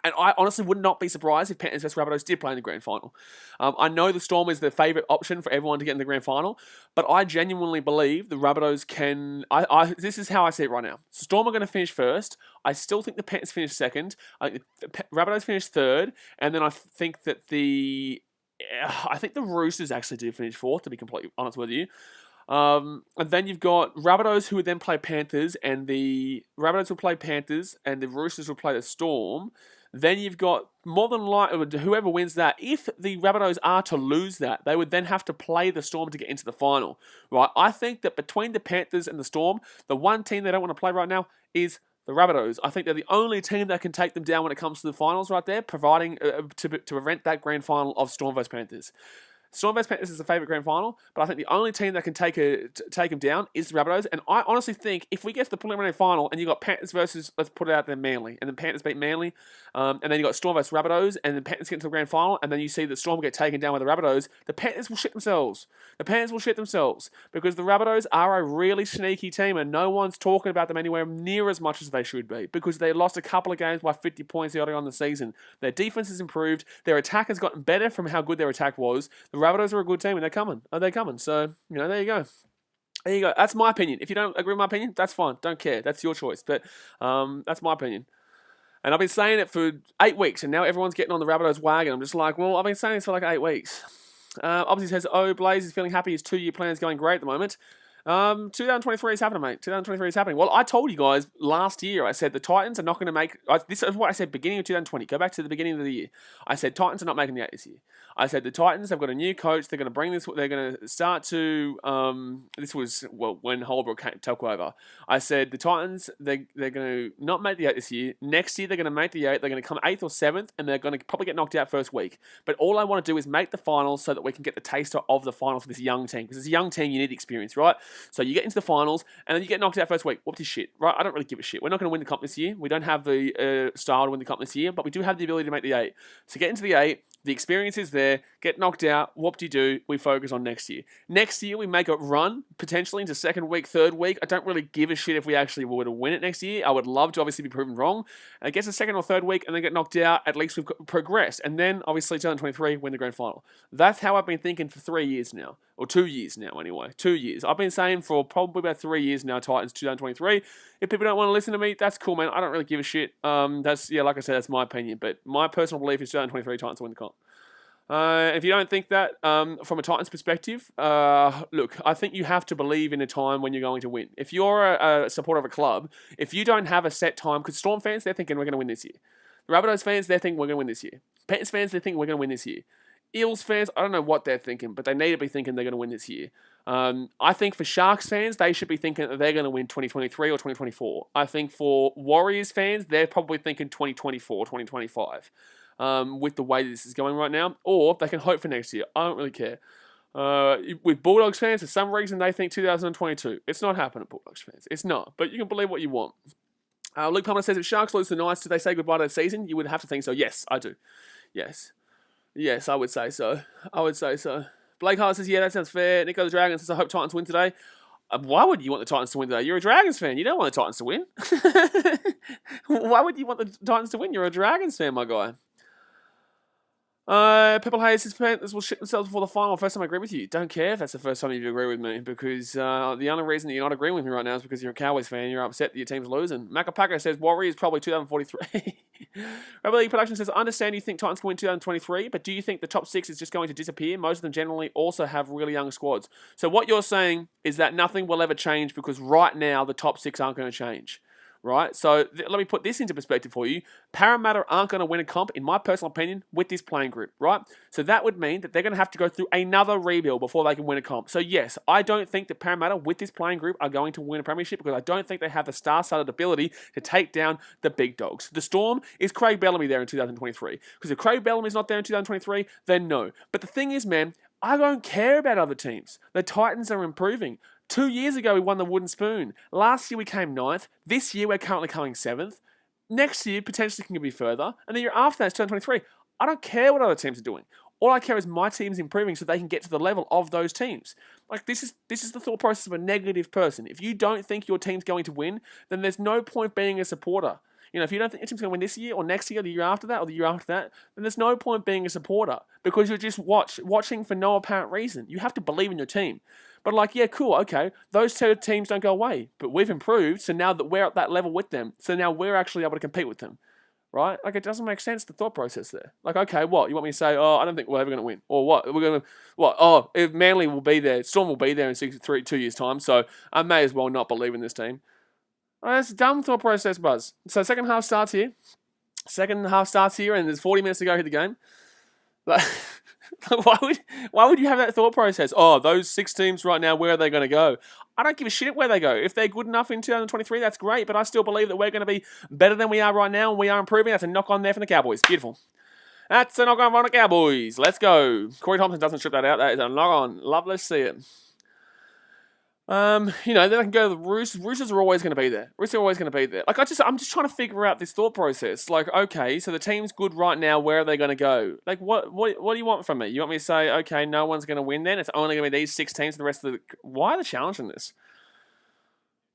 And I honestly would not be surprised if Panthers vs Rabbitohs did play in the grand final. I know the Storm is the favourite option for everyone to get in the grand final, but I genuinely believe the Rabbitohs can... This is how I see it right now. Storm are going to finish first. I still think the Panthers finish second. I think the Rabbitohs finish third. And then I think that the Roosters actually do finish fourth, to be completely honest with you. And then you've got Rabbitohs who would then play Panthers, and the Rabbitohs will play Panthers, and the Roosters will play the Storm. Then you've got more than likely whoever wins that. If the Rabbitohs are to lose that, they would then have to play the Storm to get into the final. Right? I think that between the Panthers and the Storm, the one team they don't want to play right now is the Rabbitohs. I think they're the only team that can take them down when it comes to the finals right there, providing to prevent that grand final of Storm vs Panthers. Storm vs Panthers is the favourite grand final, but I think the only team that can take him down is the Rabbitohs. And I honestly think if we get to the preliminary final and you got Panthers versus, let's put it out there, Manly, and then Panthers beat Manly, and then you got Storm vs Rabbitohs, and then Panthers get into the grand final, and then you see the Storm get taken down by the Rabbitohs, the Panthers will shit themselves. The Panthers will shit themselves because the Rabbitohs are a really sneaky team, and no one's talking about them anywhere near as much as they should be because they lost a couple of games by 50 points early on in the season. Their defense has improved. Their attack has gotten better from how good their attack was. The Rabbitohs are a good team, and they're coming. They're coming. So, there you go. There you go. That's my opinion. If you don't agree with my opinion, that's fine. Don't care. That's your choice. But that's my opinion. And I've been saying it for 8 weeks, and now everyone's getting on the Rabbitohs wagon. I'm just like, well, I've been saying this for like 8 weeks. Obviously says, Blaze is feeling happy. His 2-year plan is going great at the moment. 2023 is happening, mate. 2023 is happening. Well, I told you guys last year, I said the Titans are not going to make... This is what I said beginning of 2020. Go back to the beginning of the year. I said Titans are not making the 8 this year. I said the Titans have got a new coach. They're going to bring this... They're going to start to... this was when Holbrook took over. I said the Titans, they're going to not make the 8 this year. Next year, they're going to make the 8. They're going to come 8th or 7th, and they're going to probably get knocked out first week. But all I want to do is make the finals so that we can get the taster of the finals for this young team. Because it's a young team, you need experience, right? So you get into the finals, and then you get knocked out first week. Whoop this shit, right? I don't really give a shit. We're not going to win the comp this year. We don't have the style to win the comp this year, but we do have the ability to make the 8. So get into the 8. The experience is there. Get knocked out. Whoop-de-doo. We focus on next year. Next year, we make a run, potentially into second week, third week. I don't really give a shit if we actually were to win it next year. I would love to obviously be proven wrong. And it gets a second or third week and then get knocked out. At least we've progressed. And then, obviously, 2023, win the grand final. That's how I've been thinking for 3 years now. Or 2 years now, anyway. 2 years. I've been saying for probably about 3 years now, Titans 2023. If people don't want to listen to me, that's cool, man. I don't really give a shit. Like I said, that's my opinion. But my personal belief is 2023 Titans win the comp. If you don't think that, from a Titans perspective, look, I think you have to believe in a time when you're going to win. If you're a supporter of a club, if you don't have a set time, because Storm fans, they're thinking we're going to win this year. The Rabbitohs fans, they're thinking we're going to win this year. Panthers fans, they think we're going to win this year. Eels fans, I don't know what they're thinking, but they need to be thinking they're going to win this year. I think for Sharks fans, they should be thinking that they're going to win 2023 or 2024. I think for Warriors fans, they're probably thinking 2024, 2025. With the way this is going right now, or they can hope for next year. I don't really care. With Bulldogs fans, for some reason, they think 2022. It's not happening, Bulldogs fans. It's not, but you can believe what you want. Luke Palmer says, if Sharks lose the Knights, do they say goodbye to the season? You would have to think so. Yes, I do. Yes, I would say so. Blake Hart says, yeah, that sounds fair. Nico the Dragons says, I hope Titans win today. Why would you want the Titans to win today? You're a Dragons fan. You don't want the Titans to win. Why would you want the Titans to win? You're a Dragons fan, my guy. Pepple Hayes says Panthers will shit themselves before the final. First time I agree with you. Don't care if that's the first time you agree with me, because the only reason that you're not agreeing with me right now is because you're a Cowboys fan. You're upset that your team's losing. Macapaka says Warriors probably 2043. Rebel League Production says, I understand you think Titans can win 2023, but do you think the top 6 is just going to disappear? Most of them generally also have really young squads. So what you're saying is that nothing will ever change because right now the top 6 aren't going to change. right? So let me put this into perspective for you. Parramatta aren't going to win a comp, in my personal opinion, with this playing group, right? So that would mean that they're going to have to go through another rebuild before they can win a comp. So yes, I don't think that Parramatta, with this playing group, are going to win a premiership because I don't think they have the star-studded ability to take down the big dogs. The Storm, is Craig Bellamy there in 2023? Because if Craig Bellamy's not there in 2023, then no. But the thing is, man, I don't care about other teams. The Titans are improving. 2 years ago, we won the Wooden Spoon. Last year, we came 9th. This year, we're currently coming 7th. Next year, potentially can be further. And the year after that, it's 2023. I don't care what other teams are doing. All I care is my team's improving so they can get to the level of those teams. Like, this is the thought process of a negative person. If you don't think your team's going to win, then there's no point being a supporter. You know, if you don't think your team's going to win this year or next year or the year after that or the year after that, then there's no point being a supporter because you're just watching for no apparent reason. You have to believe in your team. But like, yeah, cool, okay, those two teams don't go away, but we've improved, so now that we're at that level with them, so now we're actually able to compete with them, right? Like, it doesn't make sense, the thought process there. Like, okay, what? You want me to say, oh, I don't think we're ever going to win? Or what? We're going to, what? Oh, if Manly will be there, Storm will be there in 2 years' time, so I may as well not believe in this team. Oh, that's a dumb thought process, Buzz. So second half starts here, and there's 40 minutes to go hit the game. Like, why would you have that thought process? Oh, those 6 teams right now, where are they going to go? I don't give a shit where they go. If they're good enough in 2023, that's great, but I still believe that we're going to be better than we are right now, and we are improving. That's a knock-on there from the Cowboys. Beautiful. That's a knock-on from the Cowboys. Let's go. Corey Thompson doesn't strip that out. That is a knock-on. Lovely to see it. Then I can go to the Roosters. Roosters are always going to be there. Roosters are always going to be there. Like, I'm just trying to figure out this thought process. Like, okay, so the team's good right now. Where are they going to go? Like, what do you want from me? You want me to say, okay, no one's going to win then? It's only going to be these 6 teams and the rest of the... Why are they challenging this?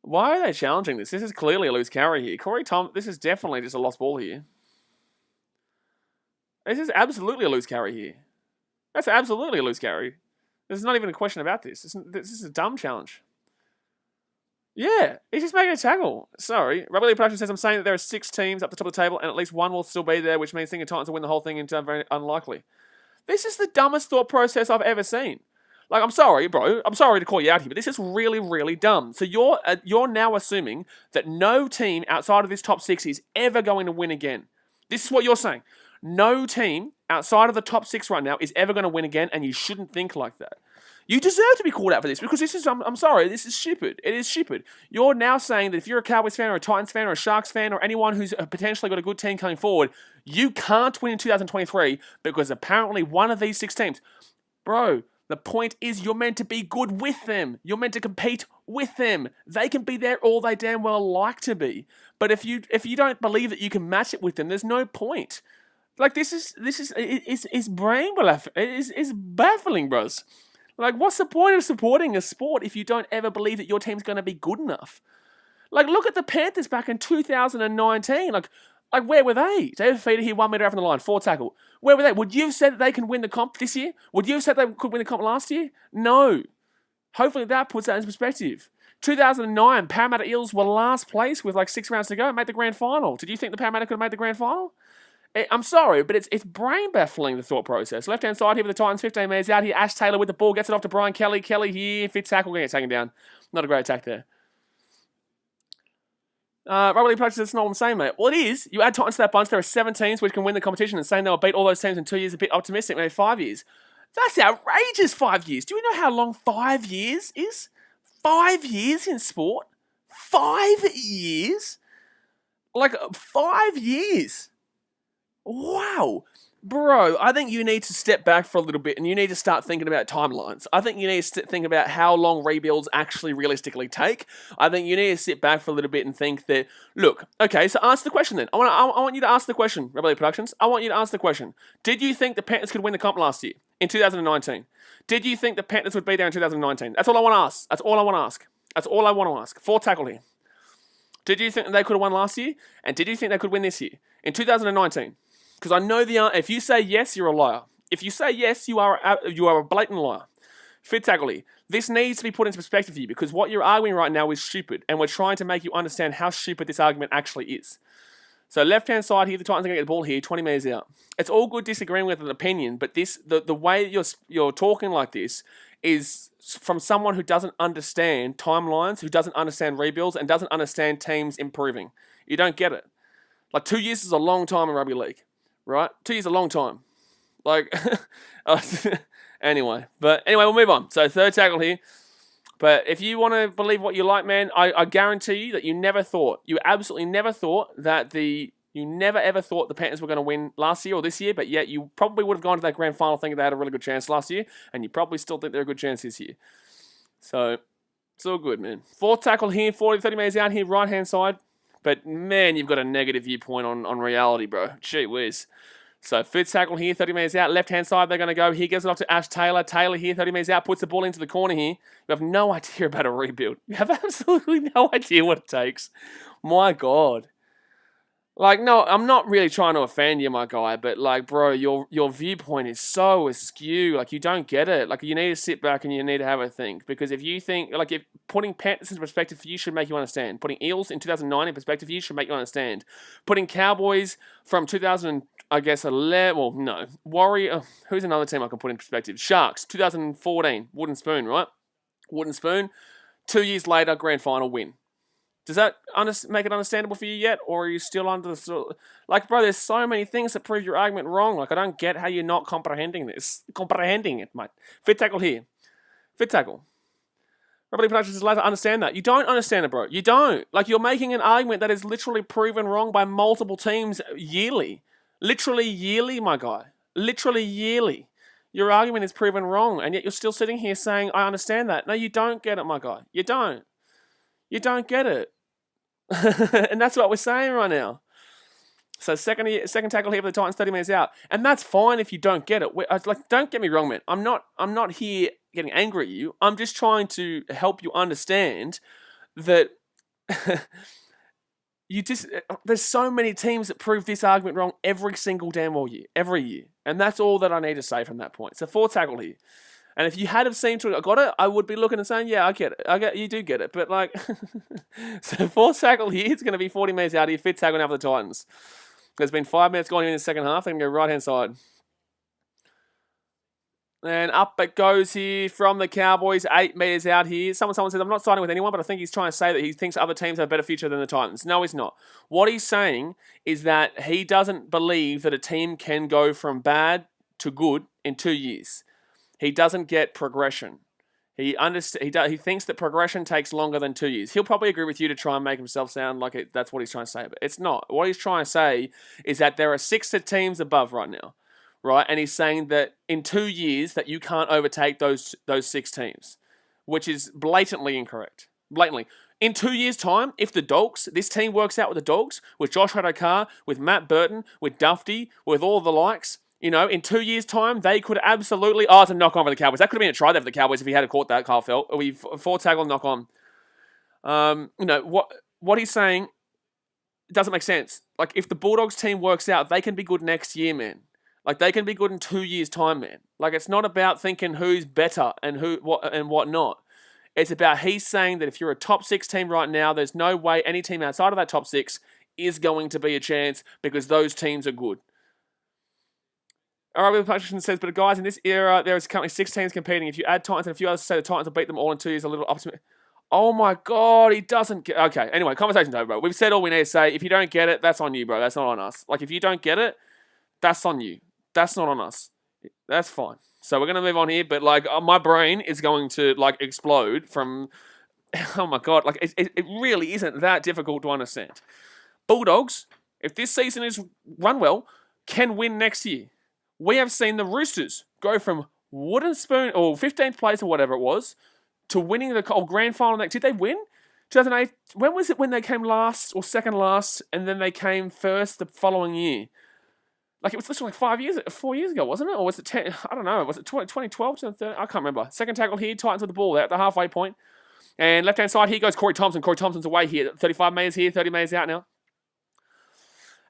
Why are they challenging this? This is clearly a loose carry here. Corey Tom, this is definitely just a lost ball here. This is absolutely a loose carry here. That's absolutely a loose carry. There's not even a question about this. This is a dumb challenge. Yeah, he's just making a tackle. Sorry. Rugby League Production says, I'm saying that there are 6 teams up the top of the table and at least one will still be there, which means thinking Titans will win the whole thing is very unlikely. This is the dumbest thought process I've ever seen. Like, I'm sorry, bro. I'm sorry to call you out here, but this is really, really dumb. So you're now assuming that no team outside of this top 6 is ever going to win again. This is what you're saying. No team outside of the top 6 right now is ever going to win again, and you shouldn't think like that. You deserve to be called out for this because this is, I'm sorry, this is stupid. It is stupid. You're now saying that if you're a Cowboys fan or a Titans fan or a Sharks fan or anyone who's potentially got a good team coming forward, you can't win in 2023 because apparently one of these 6 teams, bro, the point is you're meant to be good with them. You're meant to compete with them. They can be there all they damn well like to be. But if you don't believe that you can match it with them, there's no point. Like, this is brain is baffling, bros. Like, what's the point of supporting a sport if you don't ever believe that your team's going to be good enough? Like, look at the Panthers back in 2019. Like where were they? David Feeder here, 1 metre out from the line, 4 tackle. Where were they? Would you have said that they can win the comp this year? Would you have said they could win the comp last year? No. Hopefully that puts that in perspective. 2009, Parramatta Eels were last place with like 6 rounds to go and made the grand final. Did you think the Parramatta could have made the grand final? I'm sorry, but it's brain baffling, the thought process. Left-hand side here with the Titans, 15 metres out here. Ash Taylor with the ball, gets it off to Brian Kelly. Kelly here, fits tackle, going to get taken down. Not a great attack there. Rugby League Production, that's not what I'm saying, mate. Well, it is. You add Titans to that bunch, there are 7 teams which can win the competition, and saying they'll beat all those teams in 2 years is a bit optimistic, maybe 5 years. That's outrageous, 5 years. Do you know how long 5 years is? 5 years in sport? 5 years? Like, 5 years. Wow. Bro, I think you need to step back for a little bit and you need to start thinking about timelines. I think you need to think about how long rebuilds actually realistically take. I think you need to sit back for a little bit and think that, look, okay, so ask the question then. I want you to ask the question, Rebel Productions. I want you to ask the question. Did you think the Panthers could win the comp last year, in 2019? Did you think the Panthers would be there in 2019? That's all I want to ask. That's all I want to ask. That's all I want to ask. 4 tackle here. Did you think they could have won last year? And did you think they could win this year, in 2019? Because I know the answer. If you say yes, you're a liar. If you say yes, you are a blatant liar. Fit tackle. This needs to be put into perspective for you because what you're arguing right now is stupid, and we're trying to make you understand how stupid this argument actually is. So left-hand side here, the Titans are going to get the ball here, 20 metres out. It's all good disagreeing with an opinion, but the way you're talking like this is from someone who doesn't understand timelines, who doesn't understand rebuilds, and doesn't understand teams improving. You don't get it. Like 2 years is a long time in rugby league, right? 2 years is a long time. Like, anyway, we'll move on. So third tackle here. But if you want to believe what you like, man, I guarantee you that you absolutely never thought you never ever thought the Panthers were going to win last year or this year, but yet you probably would have gone to that grand final thinking they had a really good chance last year, and you probably still think they're a good chance this year. So, it's all good, man. Fourth tackle here, 40, 30 metres out here, right-hand side. But, man, you've got a negative viewpoint on reality, bro. Gee whiz. So, fifth tackle here, 30 metres out. Left-hand side, they're going to go. He gives it off to Ash Taylor. Taylor here, 30 metres out, puts the ball into the corner here. You have no idea about a rebuild. You have absolutely no idea what it takes. My God. Like, no, I'm not really trying to offend you, my guy, but, like, bro, your viewpoint is so askew. Like, you don't get it. Like, you need to sit back and you need to have a think. Because if you think, like, if putting Panthers into perspective for you should make you understand. Putting Eels in 2009 in perspective for you should make you understand. Putting Cowboys from 2000, I guess, 11, well, no. Warrior, who's another team I can put in perspective? Sharks, 2014, Wooden Spoon, right? Wooden Spoon. 2 years later, grand final win. Does that make it understandable for you yet? Or are you still under the... Like, bro, there's so many things that prove your argument wrong. Like, I don't get how you're not comprehending it, mate. Fifth tackle here. Fifth tackle. Rugby Productions is allowed to understand that. You don't understand it, bro. You don't. Like, you're making an argument that is literally proven wrong by multiple teams yearly. Literally yearly, my guy. Literally yearly. Your argument is proven wrong, and yet you're still sitting here saying, I understand that. No, you don't get it, my guy. You don't. You don't get it. And that's what we're saying right now. So second tackle here for the Titans, 30 metres out. And that's fine if you don't get it. Like, don't get me wrong, man. I'm not here getting angry at you. I'm just trying to help you understand that there's so many teams that prove this argument wrong every single damn year. Every year. And that's all that I need to say from that point. So fourth tackle here. And if you had have seemed to have got it, I would be looking and saying, yeah, I get it. You do get it. But, like, so fourth tackle here, it's going to be 40 metres out here. Fifth tackle now for the Titans. There's been 5 minutes gone in the second half. They're going to go right-hand side. And up it goes here from the Cowboys, 8 metres out here. Someone says, I'm not siding with anyone, but I think he's trying to say that he thinks other teams have a better future than the Titans. No, he's not. What he's saying is that he doesn't believe that a team can go from bad to good in 2 years. He doesn't get progression. He thinks that progression takes longer than 2 years. He'll probably agree with you to try and make himself sound like that's what he's trying to say, but it's not. What he's trying to say is that there are 6 teams above right now, right? And he's saying that in 2 years that you can't overtake those 6 teams, which is blatantly incorrect. Blatantly. In 2 years' time, if the Dogs, this team works out with the Dogs, with Josh Hadokar, with Matt Burton, with Dufty, with all the likes, you know, in 2 years' time, they could absolutely... Oh, it's a knock-on for the Cowboys. That could have been a try there for the Cowboys if he had caught that, Kyle Felt. Or we four tackle knock-on. You know, what he's saying doesn't make sense. Like, if the Bulldogs team works out, they can be good next year, man. Like, they can be good in 2 years' time, man. Like, it's not about thinking who's better and what not. It's about he's saying that if you're a top 6 team right now, there's no way any team outside of that top 6 is going to be a chance because those teams are good. All right, Patrick says, but guys, in this era, there is currently 6 teams competing. If you add Titans and a few others, say the Titans will beat them all in 2 years, a little optimistic. Oh my God, he doesn't get... Okay, anyway, conversation's over, bro. We've said all we need to say. If you don't get it, that's on you, bro. That's not on us. Like, if you don't get it, that's on you. That's not on us. That's fine. So we're going to move on here, but, like, my brain is going to, like, explode from... Oh my God, like, it really isn't that difficult to understand. Bulldogs, if this season is run well, can win next year. We have seen the Roosters go from wooden spoon or 15th place or whatever it was to winning the grand final next. Did they win? 2008. When was it when they came last or second last and then they came first the following year? Like, it was literally like 4 years ago, wasn't it? Or was it 10? I don't know. Was it 2012, 2013? I can't remember. Second tackle here, Titans with the ball. They're at the halfway point. And left-hand side, here goes Corey Thompson. Corey Thompson's away here. 35 metres here, 30 metres out now.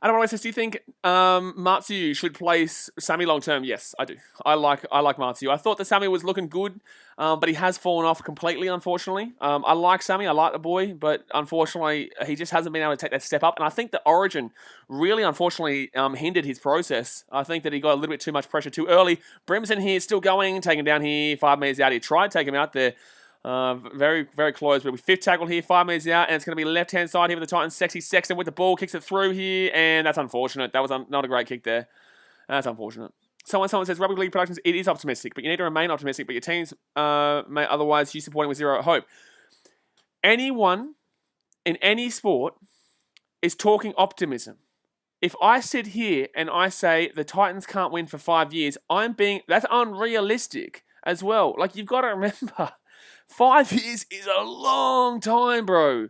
Adam Always says, do you think Matsu should play Sammy long term? Yes, I do. I like Matsu. I thought that Sammy was looking good, but he has fallen off completely, unfortunately. I like Sammy. I like the boy, but unfortunately, he just hasn't been able to take that step up. And I think the Origin really, unfortunately, hindered his process. I think that he got a little bit too much pressure too early. Brimson here, still going, taking down here, 5 meters out. He tried to take him out there. Very, very close, but we 5th tackle here, 5 meters out, and it's going to be left-hand side here with the Titans. Sexy Sexton with the ball, kicks it through here, and that's unfortunate. That was not a great kick there. That's unfortunate. Someone says, Rugby League Productions, it is optimistic, but you need to remain optimistic, but your teams may otherwise you supporting with zero hope. Anyone in any sport is talking optimism. If I sit here and I say the Titans can't win for 5 years, that's unrealistic as well. Like, you've got to remember, 5 years is a long time, bro.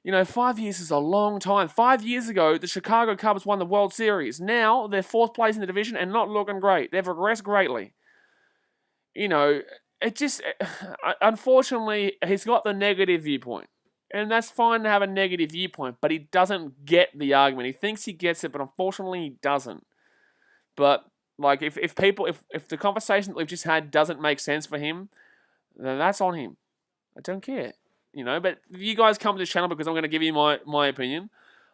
5 years is a long time. 5 years ago, the Chicago Cubs won the World Series. Now, they're 4th place in the division and not looking great. They've regressed greatly. Unfortunately, he's got the negative viewpoint. And that's fine to have a negative viewpoint, but he doesn't get the argument. He thinks he gets it, but unfortunately, he doesn't. But, like, if the conversation that we've just had doesn't make sense for him, then that's on him. I don't care. But you guys come to this channel because I'm going to give you my opinion.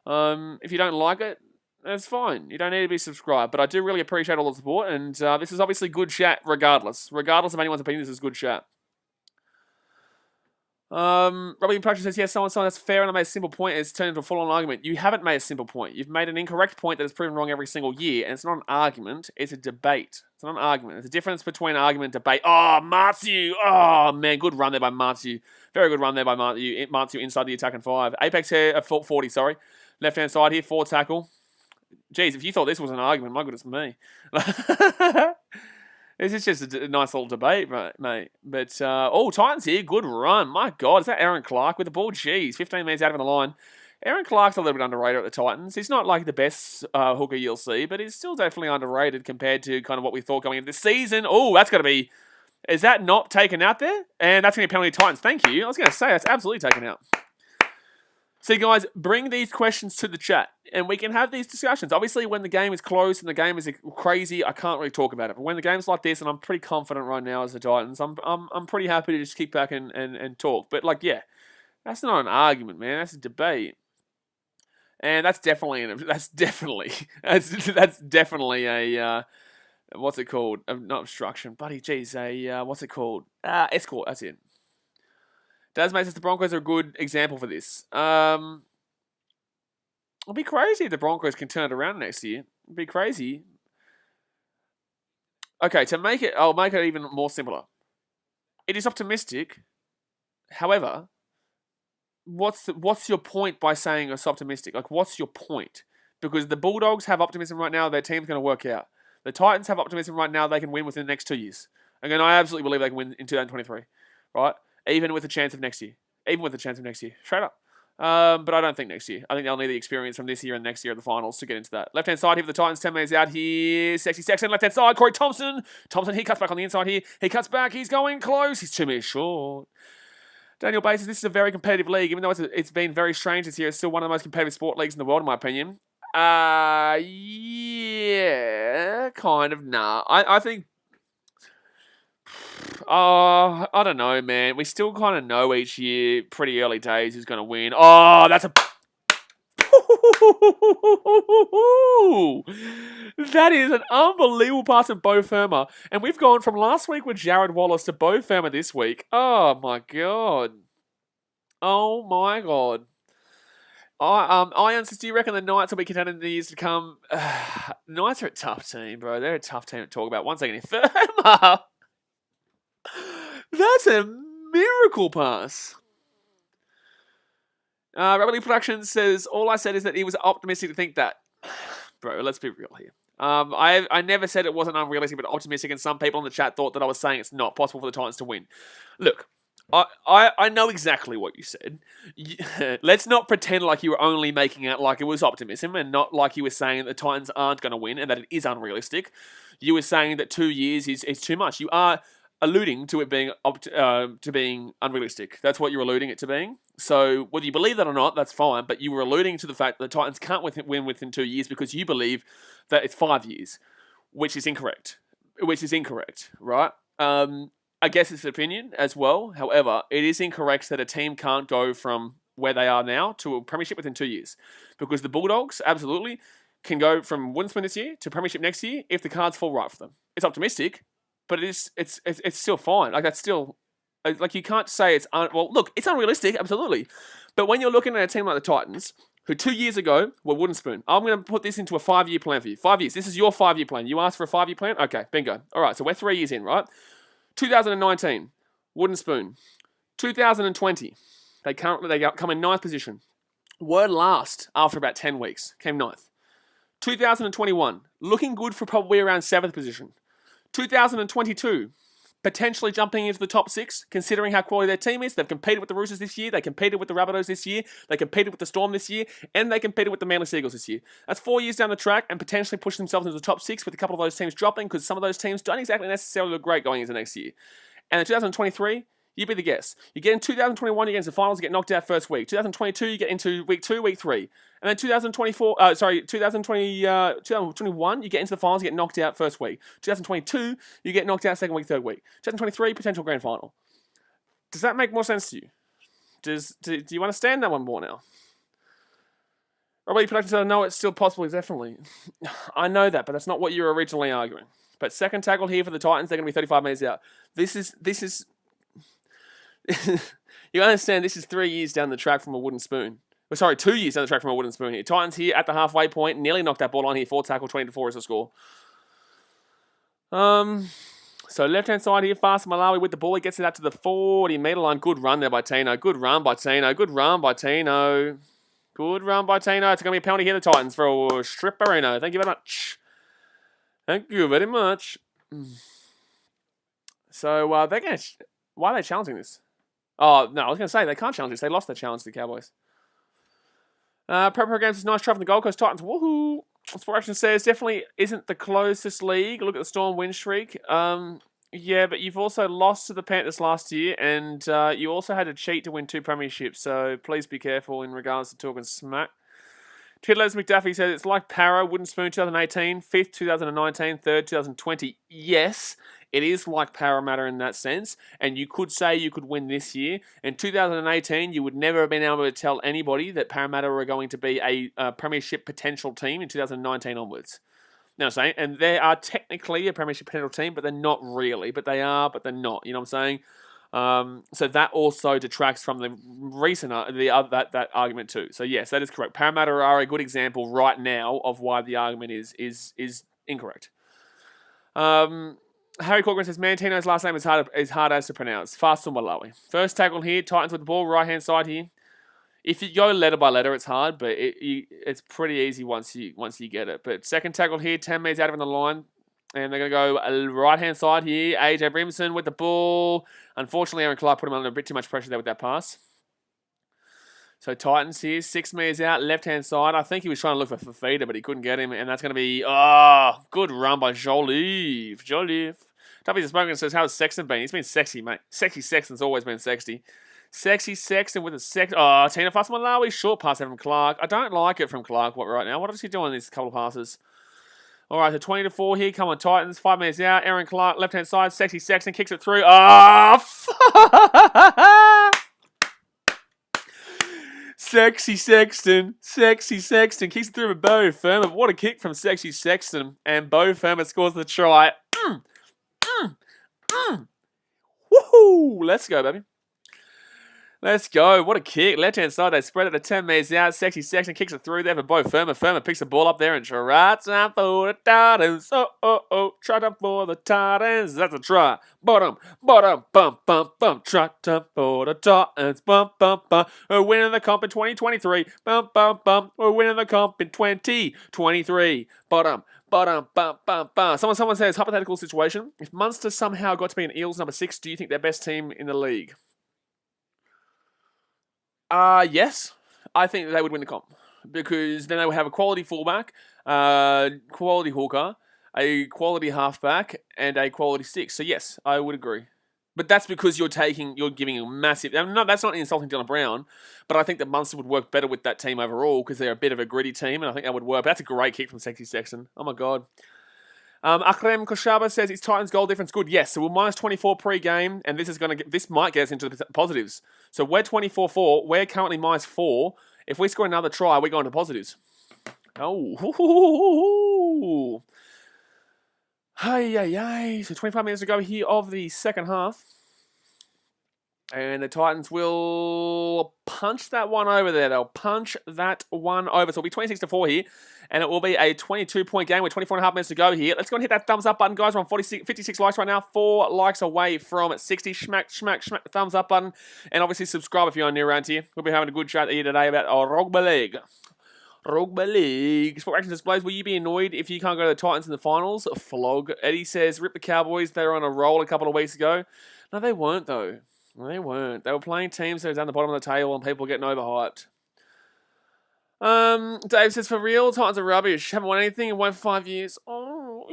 If you don't like it, that's fine. You don't need to be subscribed. But I do really appreciate all the support, and this is obviously good chat regardless. Regardless of anyone's opinion, this is good chat. Robbie Production says, yes, someone, that's fair, and I made a simple point, and it's turned into a full-on argument. You haven't made a simple point. You've made an incorrect point that is proven wrong every single year, and it's not an argument, it's a debate. It's not an argument. There's a difference between argument and debate. Oh, Matsu! Oh, man, good run there by Matsu. Very good run there by Matsu. Matsu inside the attack and 5. Apex here, 40, sorry. Left-hand side here, 4 tackle. Jeez, if you thought this was an argument, my goodness me. This is just a nice little debate, mate. But, Titans here, good run. My God, is that Aaron Clark with the ball? Jeez, 15 metres out of the line. Aaron Clark's a little bit underrated at the Titans. He's not like the best hooker you'll see, but he's still definitely underrated compared to kind of what we thought going into the season. Oh, that's going to be... Is that not taken out there? And that's going to be penalty Titans. Thank you. I was going to say, that's absolutely taken out. So, guys, bring these questions to the chat, and we can have these discussions. Obviously, when the game is close and the game is crazy, I can't really talk about it. But when the game's like this, and I'm pretty confident right now as the Titans, I'm pretty happy to just kick back and talk. But, like, yeah, that's not an argument, man. That's a debate. And that's definitely a what's it called? Not obstruction, buddy. Geez, what's it called? Escort. That's it. Dasmate says the Broncos are a good example for this. It'll be crazy if the Broncos can turn it around next year. It'll be crazy. Okay, I'll make it even more simpler. It is optimistic. However, what's your point by saying it's optimistic? Like, what's your point? Because the Bulldogs have optimism right now. Their team's going to work out. The Titans have optimism right now. They can win within the next 2 years. Again, I absolutely believe they can win in 2023. Right? Even with a chance of next year. Straight up. But I don't think next year. I think they'll need the experience from this year and next year at the finals to get into that. Left-hand side here for the Titans. 10 minutes out here. Sexy Sexton. Left-hand side. Corey Thompson. He cuts back on the inside here. He cuts back. He's going close. He's 2 meters short. Daniel Bay says, this is a very competitive league. Even though it's been very strange this year, it's still one of the most competitive sport leagues in the world, in my opinion. Yeah. Kind of. Nah. I think... I don't know, man. We still kind of know each year, pretty early days, who's going to win. Oh, that's a... That is an unbelievable pass of Bo Firma. And we've gone from last week with Jared Wallace to Bo Firma this week. Oh, my God. Ian says, do you reckon the Knights will be contending in the years to come? Knights are a tough team, bro. They're a tough team to talk about. 1 second here. Firma! That's a miracle pass. Rugby League Productions says, all I said is that he was optimistic to think that. Bro, let's be real here. I never said it wasn't unrealistic, but optimistic, and some people in the chat thought that I was saying it's not possible for the Titans to win. Look, I know exactly what you said. Let's not pretend like you were only making out like it was optimism and not like you were saying that the Titans aren't going to win and that it is unrealistic. You were saying that 2 years is too much. You are alluding to it being to being unrealistic. That's what you're alluding it to being. So whether you believe that or not, that's fine. But you were alluding to the fact that the Titans can't win within 2 years because you believe that it's 5 years, which is incorrect. Right? I guess it's an opinion as well. However, it is incorrect that a team can't go from where they are now to a premiership within 2 years, because the Bulldogs absolutely can go from wooden spoon this year to premiership next year if the cards fall right for them. It's optimistic, but it's still fine. Like, that's still, like, you can't say it's well. Look, it's unrealistic, absolutely. But when you're looking at a team like the Titans, who 2 years ago were wooden spoon, I'm going to put this into a 5-year plan for you. 5 years. This is your 5-year plan. You asked for a 5-year plan. Okay, bingo. All right, so we're 3 years in, right? 2019, wooden spoon. 2020, they come in 9th position. Were last after about 10 weeks. Came 9th. 2021, looking good for probably around 7th position. 2022, potentially jumping into the top 6, considering how quality their team is. They've competed with the Roosters this year. They competed with the Rabbitohs this year. They competed with the Storm this year. And they competed with the Manly Seagulls this year. That's 4 years down the track and potentially push themselves into the top 6 with a couple of those teams dropping, because some of those teams don't exactly necessarily look great going into next year. And in 2023, you be the guess. You get in 2021, you get into the finals, you get knocked out first week. 2022, you get into week 2, week 3. And then 2021, you get into the finals, you get knocked out first week. 2022, you get knocked out second week, third week. 2023, potential grand final. Does that make more sense to you? Do you understand that one more now? Robert Production said, no, it's still possible, definitely. I know that, but that's not what you were originally arguing. But second tackle here for the Titans, they're going to be 35 metres out. This is you understand, this is 3 years down the track from a wooden spoon. 2 years down the track from a wooden spoon here. Titans here at the halfway point, nearly knocked that ball on here. 4 tackle, 20-4 is the score. So left-hand side here, fast Malawi with the ball. He gets it out to the 40-metre line. Good run there by Tino. Good run by Tino. It's going to be a penalty here, the Titans, for a stripperino. Thank you very much. So, why are they challenging this? Oh, no, I was going to say, they can't challenge this. They lost their challenge to the Cowboys. Prep programs is nice try from the Gold Coast Titans. Woohoo! Sport Action says, definitely isn't the closest league. Look at the Storm win streak. Yeah, but you've also lost to the Panthers last year, and you also had to cheat to win 2 premierships, so please be careful in regards to talking smack. Tiddlers McDuffie says, it's like Para, wooden spoon 2018, 5th 2019, 3rd 2020. Yes, it is like Parramatta in that sense, and you could say you could win this year. In 2018, you would never have been able to tell anybody that Parramatta were going to be a premiership potential team in 2019 onwards. You know what I'm saying? And they are technically a premiership potential team, but they're not really. But they are, but they're not. You know what I'm saying? So that also detracts from the recent that argument too. So yes, that is correct. Parramatta are a good example right now of why the argument is incorrect. Harry Corcoran says, Mantino's last name is hard as to pronounce. Fast Malawi. First tackle here, Titans with the ball, right hand side here. If you go letter by letter, it's hard, but it's pretty easy once you get it. But second tackle here, 10 metres out of the line. And they're going to go right-hand side here. AJ Brimson with the ball. Unfortunately, Aaron Clark put him under a bit too much pressure there with that pass. So Titans here, 6 metres out, left-hand side. I think he was trying to look for Fafita, but he couldn't get him. And that's going to be, good run by Joliffe. Tuffy's spoken says, how's Sexton been? He's been sexy, mate. Sexy Sexton's always been sexy. Sexy Sexton with a Tina Fasmalawi, short pass there from Clark. I don't like it from Clark right now. What is he doing these couple of passes? All right, so 20-4 here. Come on, Titans. 5 minutes out. Aaron Clark, left-hand side. Sexy Sexton kicks it through. Sexy Sexton kicks it through with Bo Firma. What a kick from Sexy Sexton. And Bo Firma scores the try. Woohoo! Let's go, baby. Let's go. What a kick. Left-hand side, they spread it to 10 metres out. Sexy Sexton kicks it through there for Bo Firma. Firma picks the ball up there and try time for the Titans. Try time for the Titans. That's a try. Bottom, bum, try time for the Titans. Bum. We're winning the comp in 2023. Bum. We're winning the comp in 2023. Bottom. Someone says, hypothetical situation. If Munster somehow got to be an Eels number 6, do you think they're best team in the league? Yes, I think they would win the comp because then they would have a quality fullback, quality hooker, a quality halfback, and a quality 6. So yes, I would agree. But that's because you're giving a massive. No, that's not insulting Dylan Brown, but I think that Munster would work better with that team overall because they're a bit of a gritty team, and I think that would work. But that's a great kick from Sexy Sexton. Oh my god. Akram Koshaba says his Titans goal difference good. Yes, so we're minus 24 pre-game, and this might get us into the positives. So we're 24-4. We're currently minus 4. If we score another try, we go into positives. Oh. Hey. So 25 minutes to go here of the second half. And the Titans will punch that one over there. They'll punch that one over. So it'll be 26-4 here. And it will be a 22-point game with 24.5 minutes to go here. Let's go and hit that thumbs up button, guys. We're on 56 likes right now. 4 likes away from 60. Smack the thumbs up button. And obviously subscribe if you're new around here. We'll be having a good chat here today about rugby league. Rugby league. Sport Action Displays, will you be annoyed if you can't go to the Titans in the finals? Flog. Eddie says, rip the Cowboys. They were on a roll a couple of weeks ago. No, they weren't, though. They weren't. They were playing teams that were down the bottom of the table and people were getting overhyped. Dave says, for real, Titans are rubbish. Haven't won anything in 5 years. Oh,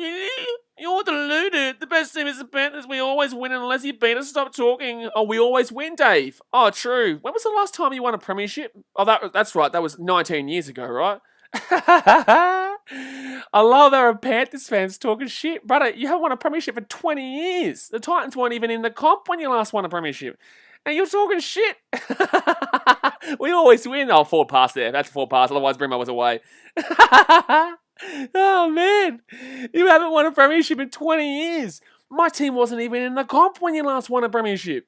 you're deluded. The best team is the Panthers. We always win unless you beat us. Stop talking. Oh, we always win, Dave. Oh, true. When was the last time you won a premiership? Oh, that's right. That was 19 years ago, right? I love there are Panthers fans talking shit. Brother, you haven't won a premiership for 20 years. The Titans weren't even in the comp when you last won a premiership. And you're talking shit. We always win. Oh, forward pass there. That's a forward pass. Otherwise, Brimo was away. Oh, man. You haven't won a premiership in 20 years. My team wasn't even in the comp when you last won a premiership.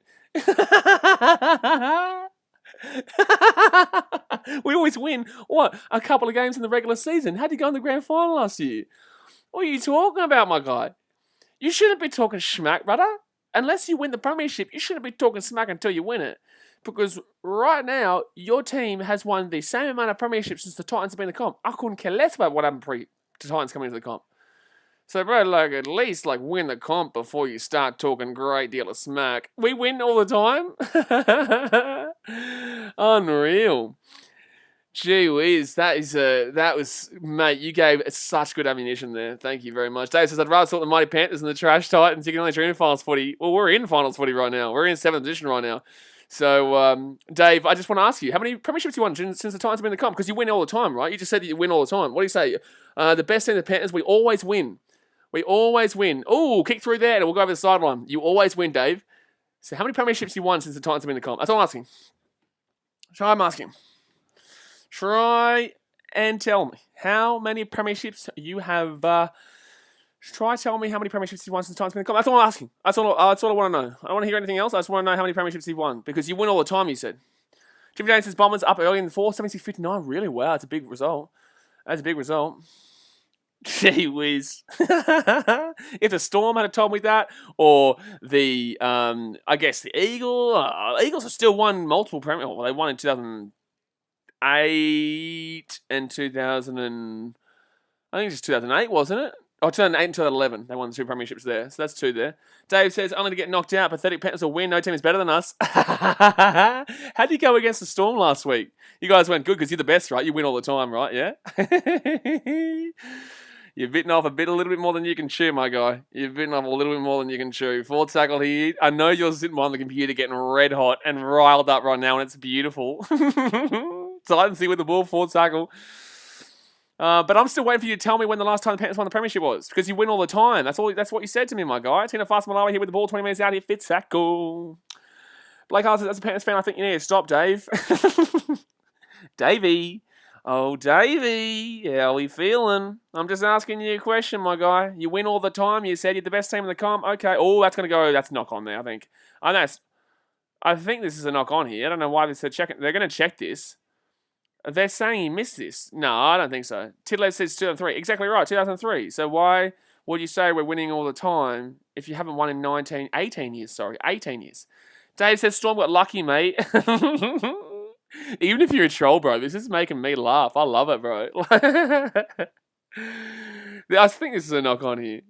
We always win, what, a couple of games in the regular season. How'd you go in the grand final last year? What are you talking about, my guy? You shouldn't be talking smack, brother. Unless you win the premiership, you shouldn't be talking smack until you win it. Because right now, your team has won the same amount of premierships since the Titans have been in the comp. I couldn't care less about what happened to Titans coming into the comp. So, bro, at least, win the comp before you start talking great deal of smack. We win all the time? Unreal. Gee whiz, that was, mate, you gave such good ammunition there. Thank you very much. Dave says, I'd rather sort the Mighty Panthers than the Trash Titans. You can only dream in finals footy. Well, we're in finals footy right now. We're in 7th position right now. So, Dave, I just want to ask you, how many premierships you won since the Titans have been in the comp? Because you win all the time, right? You just said that you win all the time. What do you say? The best team, the Panthers, we always win. We always win. Oh, kick through there and we'll go over the sideline. You always win, Dave. So how many premierships you won since the Titans have been in the comp? That's all I'm asking. I'm asking. Try and tell me how many premierships you have. Tell me how many premierships you won since the Titans have been in the comp. That's all I'm asking. That's all I want to know. I don't want to hear anything else. I just want to know how many premierships you won. Because you win all the time, you said. Jimmy James says Bombers up early in the 4th, 76-59. Really? Wow, that's a big result. That's a big result. Gee whiz. If the Storm had told me that, or the, I guess the Eagles have still won multiple premierships. Well, they won in 2008 and 2000 I think it's 2008, wasn't it? Oh, 2008 and 2011. They won the 2 premierships there. So that's 2 there. Dave says, only to get knocked out. Pathetic Panthers will win. No team is better than us. How'd you go against the Storm last week? You guys went good because you're the best, right? You win all the time, right? Yeah? You've bitten off a little bit more than you can chew, my guy. You've bitten off a little bit more than you can chew. Forward tackle here. I know you're sitting behind the computer getting red hot and riled up right now, and it's beautiful. Titans see with the ball, forward tackle. But I'm still waiting for you to tell me when the last time the Panthers won the premiership was, because you win all the time. That's what you said to me, my guy. Tina Fast Malawi here with the ball, 20 minutes out here. Fitz tackle. Blake Hart says, as a Panthers fan, I think you need to stop, Dave. Davey. Oh, Davey, how are we feeling? I'm just asking you a question, my guy. You win all the time. You said you're the best team in the comp. Okay. Oh, that's going to go. That's knock on there, I think. I think this is a knock on here. I don't know why they said check it. They're going to check this. They're saying he missed this. No, I don't think so. Tidley says 2003. Exactly right, 2003. So why would you say we're winning all the time if you haven't won in 18 years? Sorry, 18 years. Dave says Storm got lucky, mate. Even if you're a troll, bro, this is making me laugh. I love it, bro. I think this is a knock on here.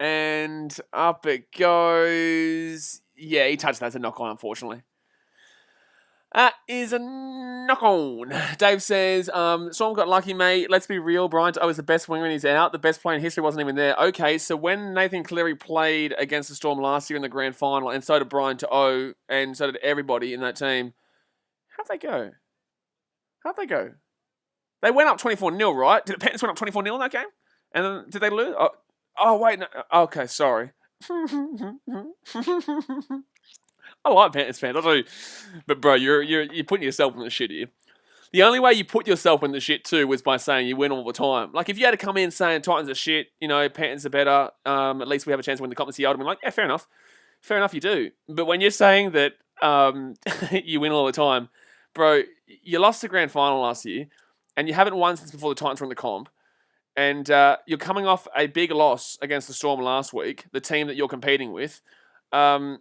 And up it goes. Yeah, he touched that. That's a knock on, unfortunately. That is a knock on. Dave says, Storm got lucky, mate. Let's be real. Brian was the best winger when he's out. The best player in history wasn't even there. Okay, so when Nathan Cleary played against the Storm last year in the grand final, and so did Brian to O, and so did everybody in that team, how'd they go? They went up 24-0, right? Did the Panthers went up 24-0 in that game? And then did they lose? Oh wait, no. Okay, sorry. I like Panthers fans, I do. But bro, you're putting yourself in the shit here. The only way you put yourself in the shit too was by saying you win all the time. Like if you had to come in saying Titans are shit, Panthers are better, at least we have a chance to win the comp this year, I'd be like, yeah, fair enough. Fair enough, you do. But when you're saying that you win all the time, bro, you lost the grand final last year, and you haven't won since before the Titans were in the comp. And you're coming off a big loss against the Storm last week, the team that you're competing with. Bro,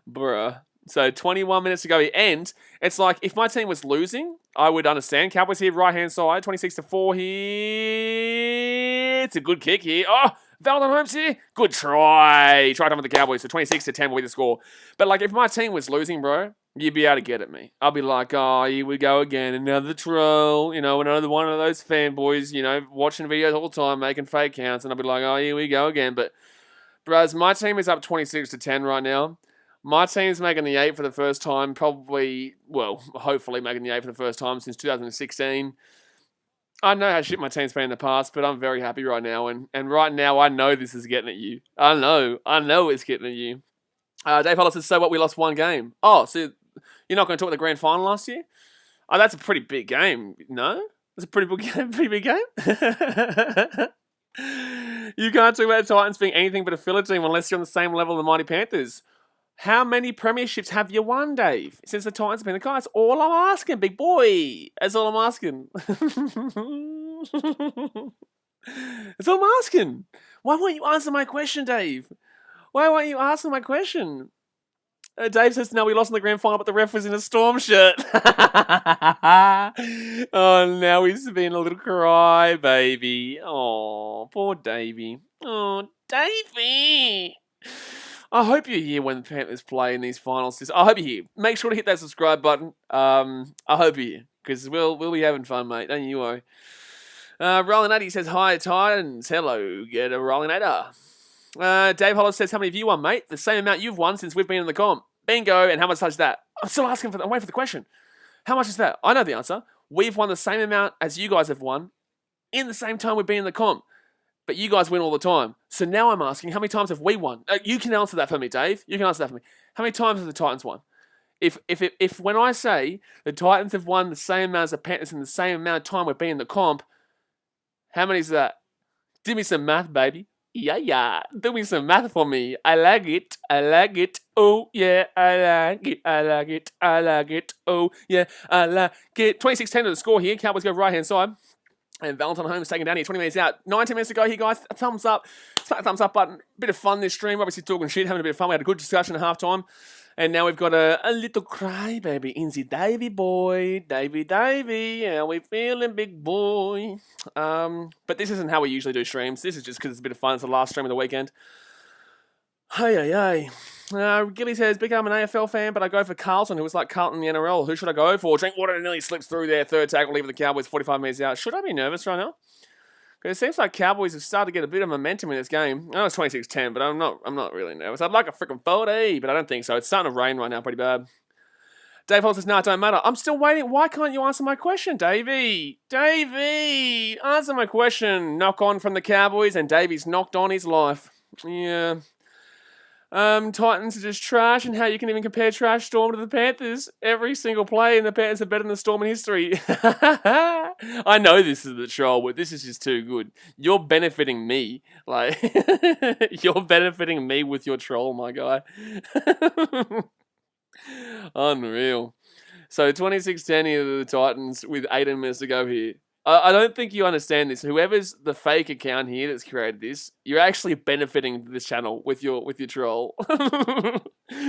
bruh. So 21 minutes to go here. And it's like, if my team was losing, I would understand. Cowboys here, right-hand side, 26-4 here. It's a good kick here. Oh, Valentine Holmes here. Good try. Try time with the Cowboys. So 26-10 will be the score. But like, if my team was losing, bro, you'd be able to get at me. I'll be like, oh, here we go again. Another troll. Another one of those fanboys, watching videos all the time, making fake accounts. And I'll be like, oh, here we go again. But, bros, my team is up 26-10 right now. My team's making the 8 for the first time. Hopefully making the 8 for the first time since 2016. I know how shit my team's been in the past, but I'm very happy right now. And right now, I know this is getting at you. I know it's getting at you. Dave Hollis says, so what, we lost one game. Oh, so you're not going to talk about the grand final last year? Oh, that's a pretty big game, no? That's a pretty big game? You can't talk about the Titans being anything but a filler team unless you're on the same level of the Mighty Panthers. How many premierships have you won, Dave, since the Titans have been the guy? That's all I'm asking, big boy. That's all I'm asking. That's all I'm asking. Why won't you answer my question, Dave? Why won't you answer my question? Dave says, no, we lost in the grand final, but the ref was in a Storm shirt. Oh, now he's being a little cry, baby. Oh, poor Davey. Oh, Davey. I hope you're here when the Panthers play in these finals. I hope you're here. Make sure to hit that subscribe button. I hope you're here, because we'll be having fun, mate. Don't you worry. Rollinator says, hi, Titans. Hello, get a Rollinator. Dave Hollis says, how many have you won, mate? The same amount you've won since we've been in the comp. Bingo, and how much is that? I'm still asking I'm waiting for the question. How much is that? I know the answer. We've won the same amount as you guys have won in the same time we've been in the comp. But you guys win all the time. So now I'm asking, how many times have we won? You can answer that for me, Dave. You can answer that for me. How many times have the Titans won? If when I say the Titans have won the same amount as the Panthers in the same amount of time we've been in the comp, how many is that? Give me some math, baby. Yeah. Do me some math for me. I like it. Oh, yeah. I like it. Oh, yeah. I like it. 26-10 to the score here. Cowboys go right-hand side. And Valentine Holmes taken down here, 20 minutes out. 19 minutes to go here, guys. A thumbs up. Smack the thumbs up button. Bit of fun this stream. Obviously talking shit, having a bit of fun. We had a good discussion at halftime. And now we've got a little cry, baby. Inzy Davey boy. Davey. How we feeling, big boy? But this isn't how we usually do streams. This is just because it's a bit of fun. It's the last stream of the weekend. Hey. Gilly says, Big, I'm an AFL fan, but I go for Carlton, who was like Carlton in the NRL. Who should I go for? Drinkwater nearly slips through there. Third tackle, leaving the Cowboys 45 metres out. Should I be nervous right now? Because it seems like Cowboys have started to get a bit of momentum in this game. I know it's 26-10, but I'm not really nervous. I'd like a freaking 40, but I don't think so. It's starting to rain right now pretty bad. Dave Holt says, no, it don't matter. I'm still waiting. Why can't you answer my question, Davey? Answer my question. Knock on from the Cowboys, and Davey's knocked on his life. Yeah. Titans are just trash, and how you can even compare trash Storm to the Panthers. Every single play in the Panthers are better than the Storm in history. I know this is the troll, but this is just too good. You're benefiting me. You're benefiting me with your troll, my guy. Unreal. So 26-10 here to the Titans with 18 minutes to go here. I don't think you understand this. Whoever's the fake account here that's created this, you're actually benefiting this channel with your troll.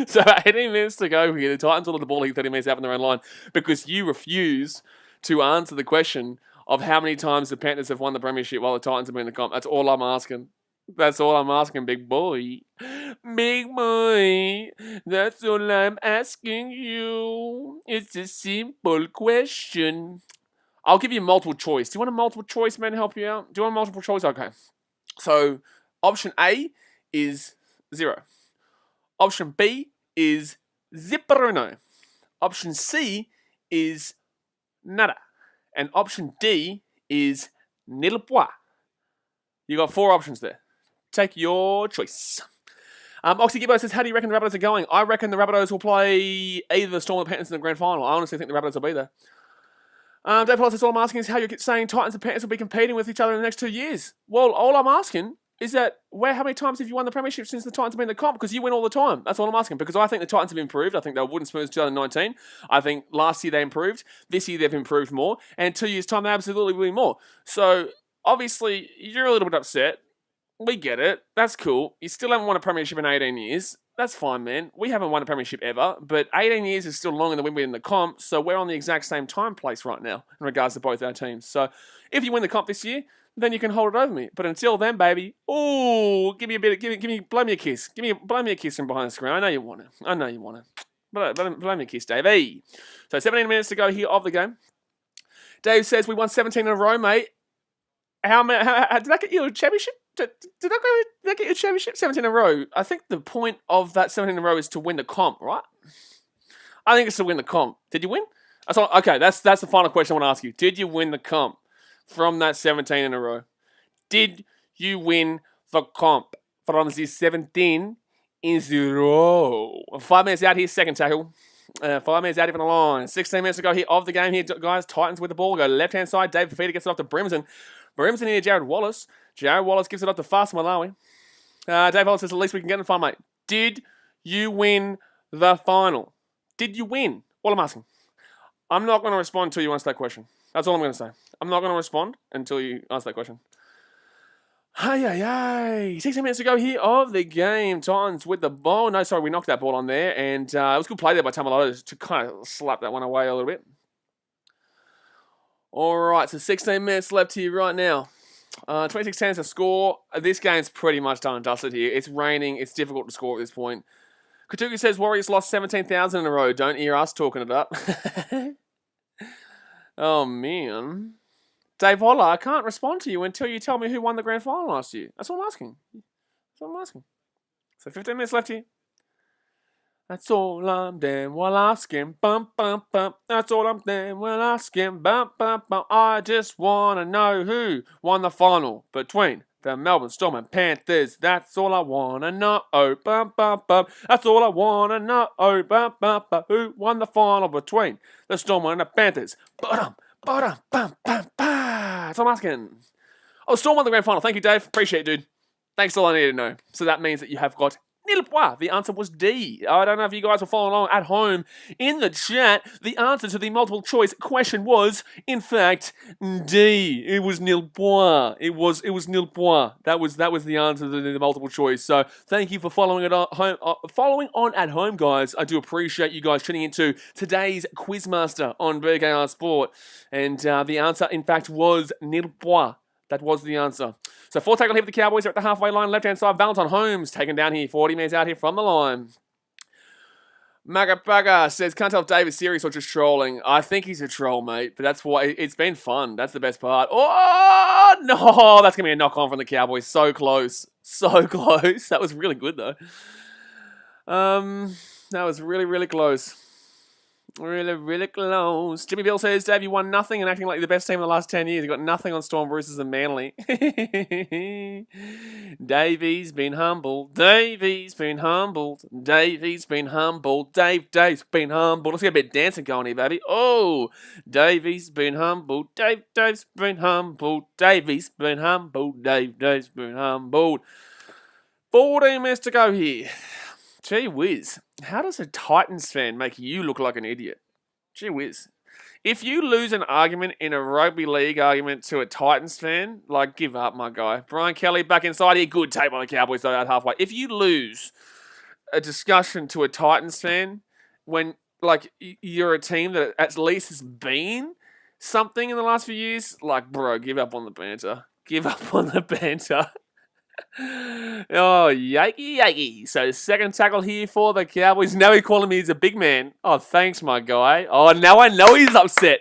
So 18 minutes to go here. The Titans will have the ball here 30 minutes out on their own line because you refuse to answer the question of how many times the Panthers have won the premiership while the Titans have been in the comp. That's all I'm asking. That's all I'm asking, big boy. Big boy, that's all I'm asking you. It's a simple question. I'll give you multiple choice. Do you want a multiple choice, man, to help you out? Do you want a multiple choice? Okay. So, option A is 0. Option B is zipperuno. Option C is nada. And option D is nil pois. You got 4 options there. Take your choice. Oxy Gibbo says, how do you reckon the Rabbitohs are going? I reckon the Rabbitohs will play either the Storm or the Panthers in the grand final. I honestly think the Rabbitohs will be there. Dave Hollis says, all I'm asking is how you're saying Titans and Panthers will be competing with each other in the next 2 years. Well, all I'm asking is that how many times have you won the premiership since the Titans have been in the comp? Because you win all the time. That's all I'm asking. Because I think the Titans have improved. I think they were wooden spoons 2019. I think last year they improved. This year they've improved more. And 2 years' time they absolutely will be more. So, obviously, you're a little bit upset. We get it. That's cool. You still haven't won a premiership in 18 years. That's fine, man. We haven't won a premiership ever, but 18 years is still longer than we win in the comp, so we're on the exact same time place right now in regards to both our teams. So if you win the comp this year, then you can hold it over me. But until then, baby, give me, blow me a kiss. Blow me a kiss from behind the screen. I know you want it. Blow me a kiss, Dave. Hey. So 17 minutes to go here of the game. Dave says we won 17 in a row, mate. How did that get you a championship? Did that get you a championship? 17 in a row. I think the point of that 17 in a row is to win the comp, right? I think it's to win the comp. Did you win? Okay, that's the final question I want to ask you. Did you win the comp from that 17 in a row? Did you win the comp from the 17 in a row? 5 minutes out here, second tackle. 5 minutes out here from the line. 16 minutes to go here of the game here, guys. Titans with the ball. Go left-hand side. Dave Fafita gets it off to Brimson. Brimson here, Jared Wallace. Jared Wallace gives it up to Fast Malawi. Dave Wallace says, at least we can get in the final, mate. Did you win the final? Did you win? All I'm asking. I'm not going to respond until you answer that question. That's all I'm going to say. I'm not going to respond until you answer that question. 16 minutes to go here of the game. Titans with the ball. No, sorry, we knocked that ball on there. And it was a good play there by Tamalolo to kind of slap that one away a little bit. All right, so 16 minutes left here right now. 26-10 is the score. This game's pretty much done and dusted here. It's raining. It's difficult to score at this point. Katuki says Warriors lost 17,000 in a row. Don't hear us talking it up. Oh, man. Dave Holler, I can't respond to you until you tell me who won the grand final last year. That's all I'm asking. So 15 minutes left here. That's all I'm damn well asking. Bum, bum, bum. That's all I'm damn well asking. Bum, bum, bum. I just want to know who won the final between the Melbourne Storm and Panthers. That's all I want to know. Oh, bum, bum, bum. That's all I want to know. Oh, bum, bum, bum. Who won the final between the Storm and the Panthers? Bum, bum, bum, bum. That's all I'm asking. Oh, Storm won the grand final. Thank you, Dave. Appreciate it, dude. Thanks, all I needed to know. So that means that you have got nil pois. The answer was D. I don't know if you guys were following along at home in the chat. The answer to the multiple choice question was, in fact, D. It was nil pois. It was nil pois. That was the answer to the multiple choice. So thank you for following it following on at home, guys. I do appreciate you guys tuning into today's Quizmaster on BKR Sport. And the answer, in fact, was nil pois. That was the answer. So 4 tackle here for the Cowboys. They're at the halfway line, left-hand side. Valentine Holmes taken down here. 40 minutes out here from the line. Magapaga says, can't tell if Dave is serious or just trolling. I think he's a troll, mate. But that's why it's been fun. That's the best part. Oh, no. That's going to be a knock-on from the Cowboys. So close. So close. That was really good, though. That was really, really close. Really, really close. Jimmy Bill says, Dave, you won nothing and acting like you're the best team in the last 10 years. You got nothing on Storm, Roosters and Manly. Davey's been humbled. Davey's been humbled. Davey's been humbled. Dave's been humbled. Let's get a bit of dancing going here, baby. Oh, Davey's been humbled. Dave's been humbled. Davey's been humbled. Dave's been humbled. 14 minutes to go here. Gee whiz, how does a Titans fan make you look like an idiot? Gee whiz. If you lose an argument in a rugby league argument to a Titans fan, like, give up, my guy. Brian Kelly back inside here. Good tape on the Cowboys, though, at halfway. If you lose a discussion to a Titans fan when, like, you're a team that at least has been something in the last few years, like, bro, give up on the banter. Give up on the banter. Oh, yikey. So second tackle here for the Cowboys. Now he's calling me he's a big man. Oh, thanks, my guy. Oh, now I know he's upset.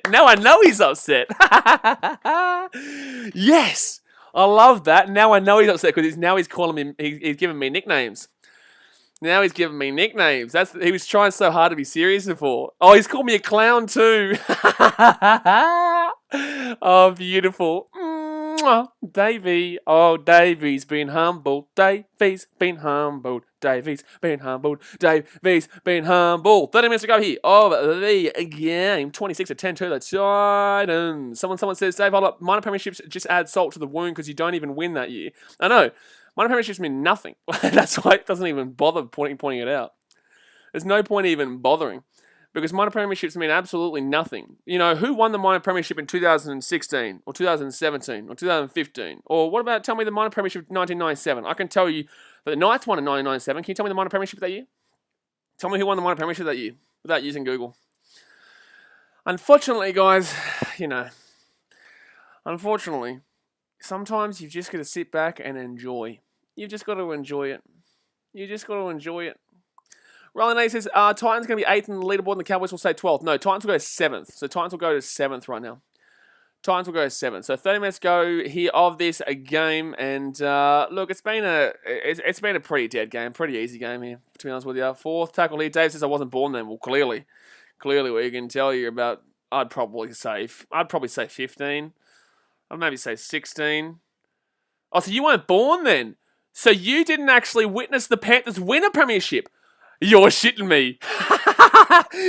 Yes. I love that. Now I know he's upset because he's calling me, he's giving me nicknames. Now he's giving me nicknames. He was trying so hard to be serious before. Oh, he's called me a clown too. Oh, beautiful. Davey. Oh, Davey's been humbled. Davey's been humbled. 30 minutes to go here of the game. 26-10 to the Titans. Someone says, Dave, hold up. Minor premierships just add salt to the wound because you don't even win that year. I know. Minor premierships mean nothing. That's why it doesn't even bother pointing it out. There's no point even bothering. Because minor premierships mean absolutely nothing. You know, who won the minor premiership in 2016 or 2017 or 2015? Or what about, tell me the minor premiership in 1997? I can tell you that the Knights won in 1997. Can you tell me the minor premiership that year? Tell me who won the minor premiership that year without using Google. Unfortunately, guys, you know, sometimes you've just got to sit back and enjoy. You've just got to enjoy it. Roland A says, Titans going to be 8th in the leaderboard and the Cowboys will say 12th. No, Titans will go 7th. So Titans will go to 7th right now. So 30 minutes go here of this game. And look, it's been a pretty dead game. Pretty easy game here, to be honest with you. Fourth tackle here. Dave says I wasn't born then. Well, clearly we can tell you about, I'd probably say 15. I'd maybe say 16. Oh, so you weren't born then? So you didn't actually witness the Panthers win a premiership? You're shitting me.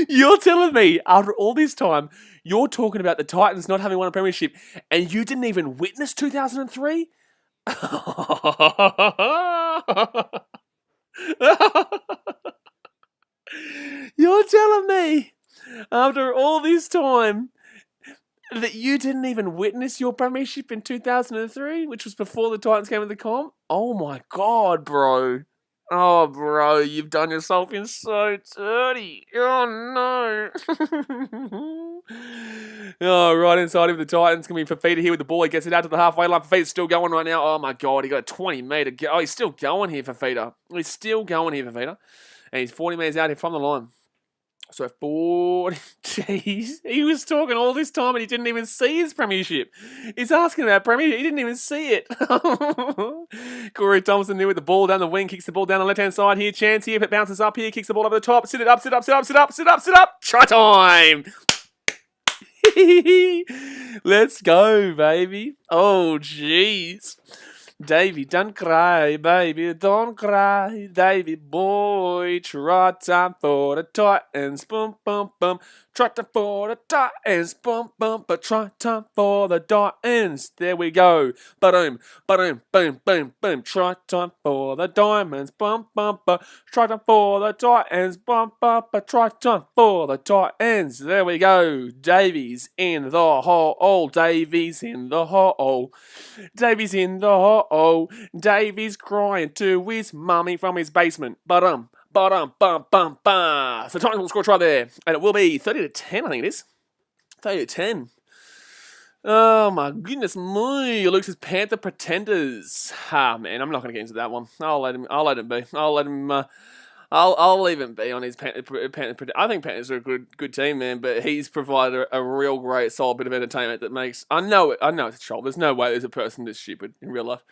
You're telling me after all this time, you're talking about the Titans not having won a premiership and you didn't even witness 2003? You're telling me after all this time that you didn't even witness your premiership in 2003, which was before the Titans came into the comp? Oh my God, bro. Oh, bro, you've done yourself in so dirty. Oh, no. Oh, right inside of the Titans. Going to be Fafita here with the ball. He gets it out to the halfway line. Fafita's still going right now. Oh, my God. He got a 20-metre go. Oh, he's still going here, Fafita. And he's 40 metres out here from the line. So 40, jeez, he was talking all this time and he didn't even see his premiership. He's asking about premiership, he didn't even see it. Corey Thompson there with the ball down the wing, kicks the ball down the left-hand side here, chance here, if it bounces up here, kicks the ball over the top, sit up, try time! Let's go, baby. Oh, jeez. Davey, don't cry, baby, don't cry, Davey boy. Try time for the Titans, boom, boom, boom. Try time for the Titans, boom, boom, but try time for the Titans. There we go. Boom, boom, boom, boom, boom. Try time for the Diamonds, boom, boom, boom. Try time for the Titans, boom, boom, but try time for the Titans. There we go. Davey's in the hole. Davey's in the hole. Davey's in the hole. Davey's crying to his mummy from his basement. So Titans will score a try there. And it will be 30-10, I think it is. 30-10. Oh my goodness me. Luke says Panther Pretenders. Man, I'm not going to get into that one. I'll let him be. I'll leave him be on his Panther. I think Panthers are a good team, man, but he's provided a real great, solid bit of entertainment that makes... I know it's a troll. There's no way there's a person this stupid in real life.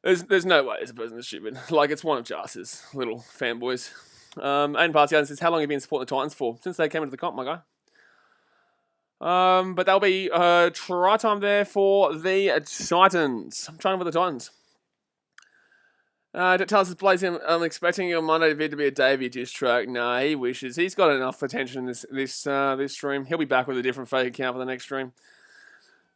There's no way there's a person this stupid. Like, it's one of Jar's little fanboys. Aiden Partigan says, how long have you been supporting the Titans for? Since they came into the comp, my guy. But that'll be try time there for the Titans. I'm trying for the Titans. Tell us, Blaze, I'm expecting your Monday vid to be a Davey diss track. Nah, he wishes. He's got enough attention in this stream. He'll be back with a different fake account for the next stream.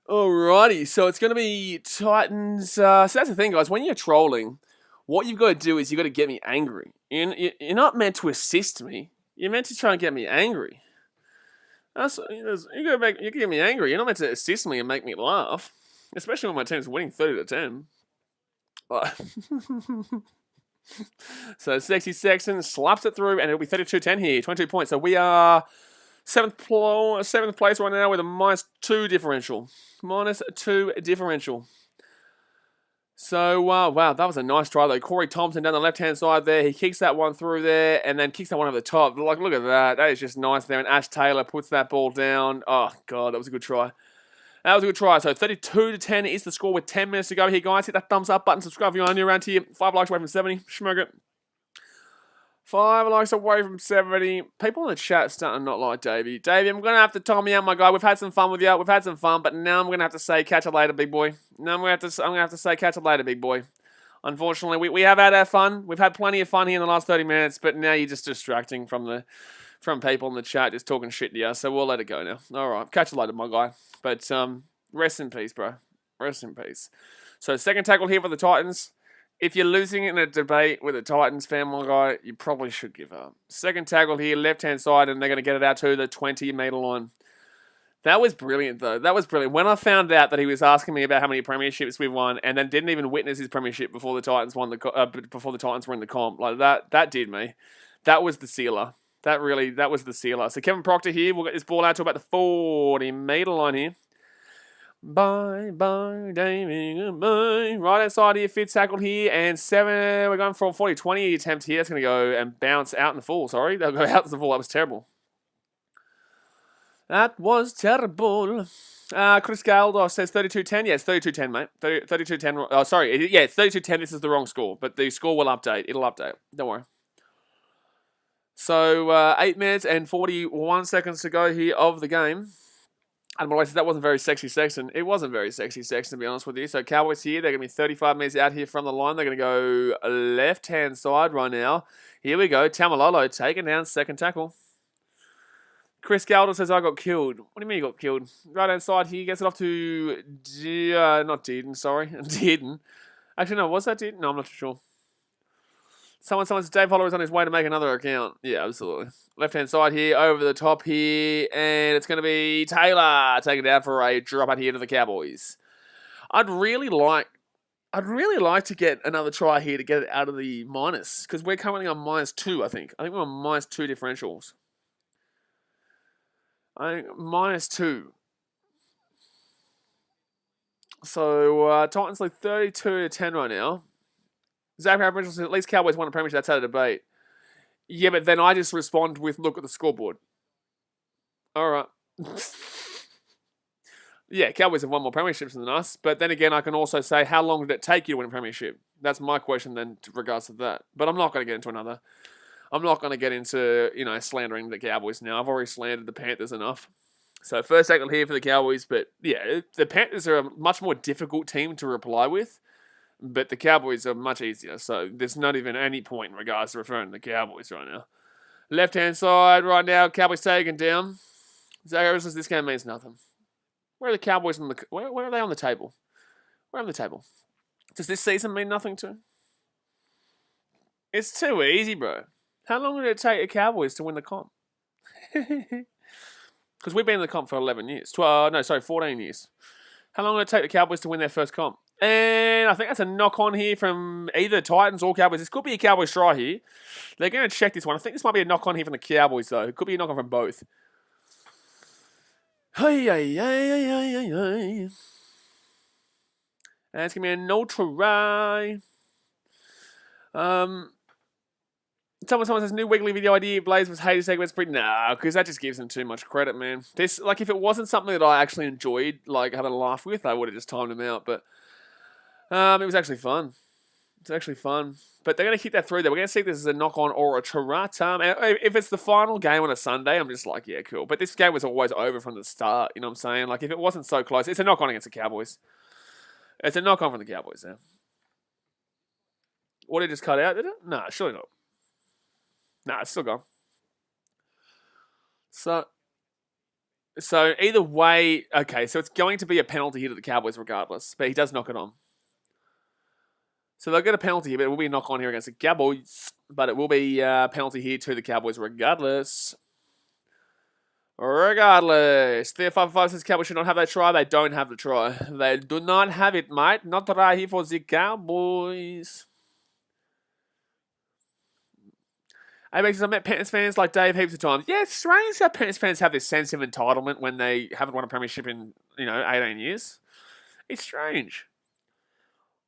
Alrighty, so it's going to be Titans. So that's the thing, guys. When you're trolling, what you've got to do is you've got to get me angry. You're not meant to assist me. You're meant to try and get me angry. You get me angry. You're not meant to assist me and make me laugh. Especially when my team's winning 30-10. So Sexy Sexton slaps it through, and it'll be 32-10 here. 22 points. So we are seventh place right now with a -2 differential. -2 differential. So, wow, that was a nice try, though. Corey Thompson down the left-hand side there. He kicks that one through there and then kicks that one over the top. Like, look at that. That is just nice there. And Ash Taylor puts that ball down. Oh, God, that was a good try. That was a good try. So 32-10 is the score with 10 minutes to go here, guys. Hit that thumbs up button. Subscribe if you're new around here. 5 likes away from 70. Schmurg it. 5 likes away from 70. People in the chat are starting to not like Davey. Davey, I'm going to have to time you out, my guy. We've had some fun with you. We've had some fun, but now I'm going to have to say catch you later, big boy. Now I'm going to have to say catch you later, big boy. Unfortunately, we have had our fun. We've had plenty of fun here in the last 30 minutes, but now you're just distracting from people in the chat just talking shit to you, so we'll let it go now. All right, catch you later, my guy. But rest in peace, bro. Rest in peace. So second tackle here for the Titans. If you're losing in a debate with a Titans fan, my guy, you probably should give up. Second tackle here, left-hand side, and they're going to get it out to the 20-metre line. That was brilliant, though. That was brilliant. When I found out that he was asking me about how many premierships we've won, and then didn't even witness his premiership before the Titans won before the Titans were in the comp, like that did me. That was the sealer. That was the sealer. So Kevin Proctor here. We'll get this ball out to about the 40-metre line here. Bye, Davey, bye. Right outside here, fifth tackle here, and 7. We're going for a 40-20 attempt here. It's going to go and bounce out in the full. Sorry, they'll go out in the full. That was terrible. That was terrible. Chris Galdor says 32-10. Yeah, it's 32-10, mate. 32-10. Oh, sorry. Yeah, it's 32-10. This is the wrong score, but the score will update. It'll update. Don't worry. So, 8 minutes and 41 seconds to go here of the game. And that wasn't very sexy Sexton. It wasn't very sexy Sexton, to be honest with you. So Cowboys here, they're going to be 35 metres out here from the line. They're going to go left-hand side right now. Here we go. Tamalolo taking down second tackle. Chris Galder says, I got killed. What do you mean you got killed? Right-hand side here, gets it off to... not Dearden, sorry. Dearden. Actually, no, was that Dearden? No, I'm not too sure. Someone says Dave Holler is on his way to make another account. Yeah, absolutely. Left-hand side here, over the top here, and it's going to be Taylor taking it down for a drop out here to the Cowboys. I'd really like to get another try here to get it out of the minus, because we're currently on -2, I think. I think we're on -2 differentials. -2. So, Titans lead 32-10 right now. Zach Aboriginal says, at least Cowboys won a premiership. That's out of debate. Yeah, but then I just respond with, look at the scoreboard. All right. Yeah, Cowboys have won more premierships than us. But then again, I can also say, how long did it take you to win a premiership? That's my question then, in regards to that. But I'm not going to get into another. I'm not going to get into, slandering the Cowboys now. I've already slandered the Panthers enough. So first tackle here for the Cowboys. But yeah, the Panthers are a much more difficult team to reply with. But the Cowboys are much easier, so there's not even any point in regards to referring to the Cowboys right now. Left-hand side right now, Cowboys taken down. Zach Harris says this game means nothing. Where are the Cowboys on the... Where are they on the table? Where on the table? Does this season mean nothing to? It's too easy, bro. How long did it take the Cowboys to win the comp? Because we've been in the comp for 11 years. 14 years. How long did it take the Cowboys to win their first comp? And I think that's a knock-on here from either Titans or Cowboys. This could be a Cowboys try here. They're going to check this one. I think this might be a knock-on here from the Cowboys, though. It could be a knock-on from both. And it's going to be a no try. Someone says, new weekly video idea, Blaze was hated segments. Nah, because that just gives them too much credit, man. This, if it wasn't something that I actually enjoyed, having a laugh with, I would have just timed them out, but... it was actually fun. It's actually fun. But they're going to kick that through there. We're going to see if this is a knock-on or a try. And if it's the final game on a Sunday, I'm just like, yeah, cool. But this game was always over from the start. You know what I'm saying? If it wasn't so close, it's a knock-on against the Cowboys. It's a knock-on from the Cowboys now. What, did it just cut out, did it? Nah, surely not. Nah, it's still gone. So either way, okay, so it's going to be a penalty here to the Cowboys regardless. But he does knock it on. So they'll get a penalty here, but it will be a knock-on here against the Cowboys. But it will be a penalty here to the Cowboys regardless. Regardless. 555 says Cowboys should not have that try. They don't have the try. They do not have it, mate. Not try here for the Cowboys. I met Panthers fans like Dave heaps of times. Yeah, it's strange how Panthers fans have this sense of entitlement when they haven't won a premiership in, 18 years. It's strange.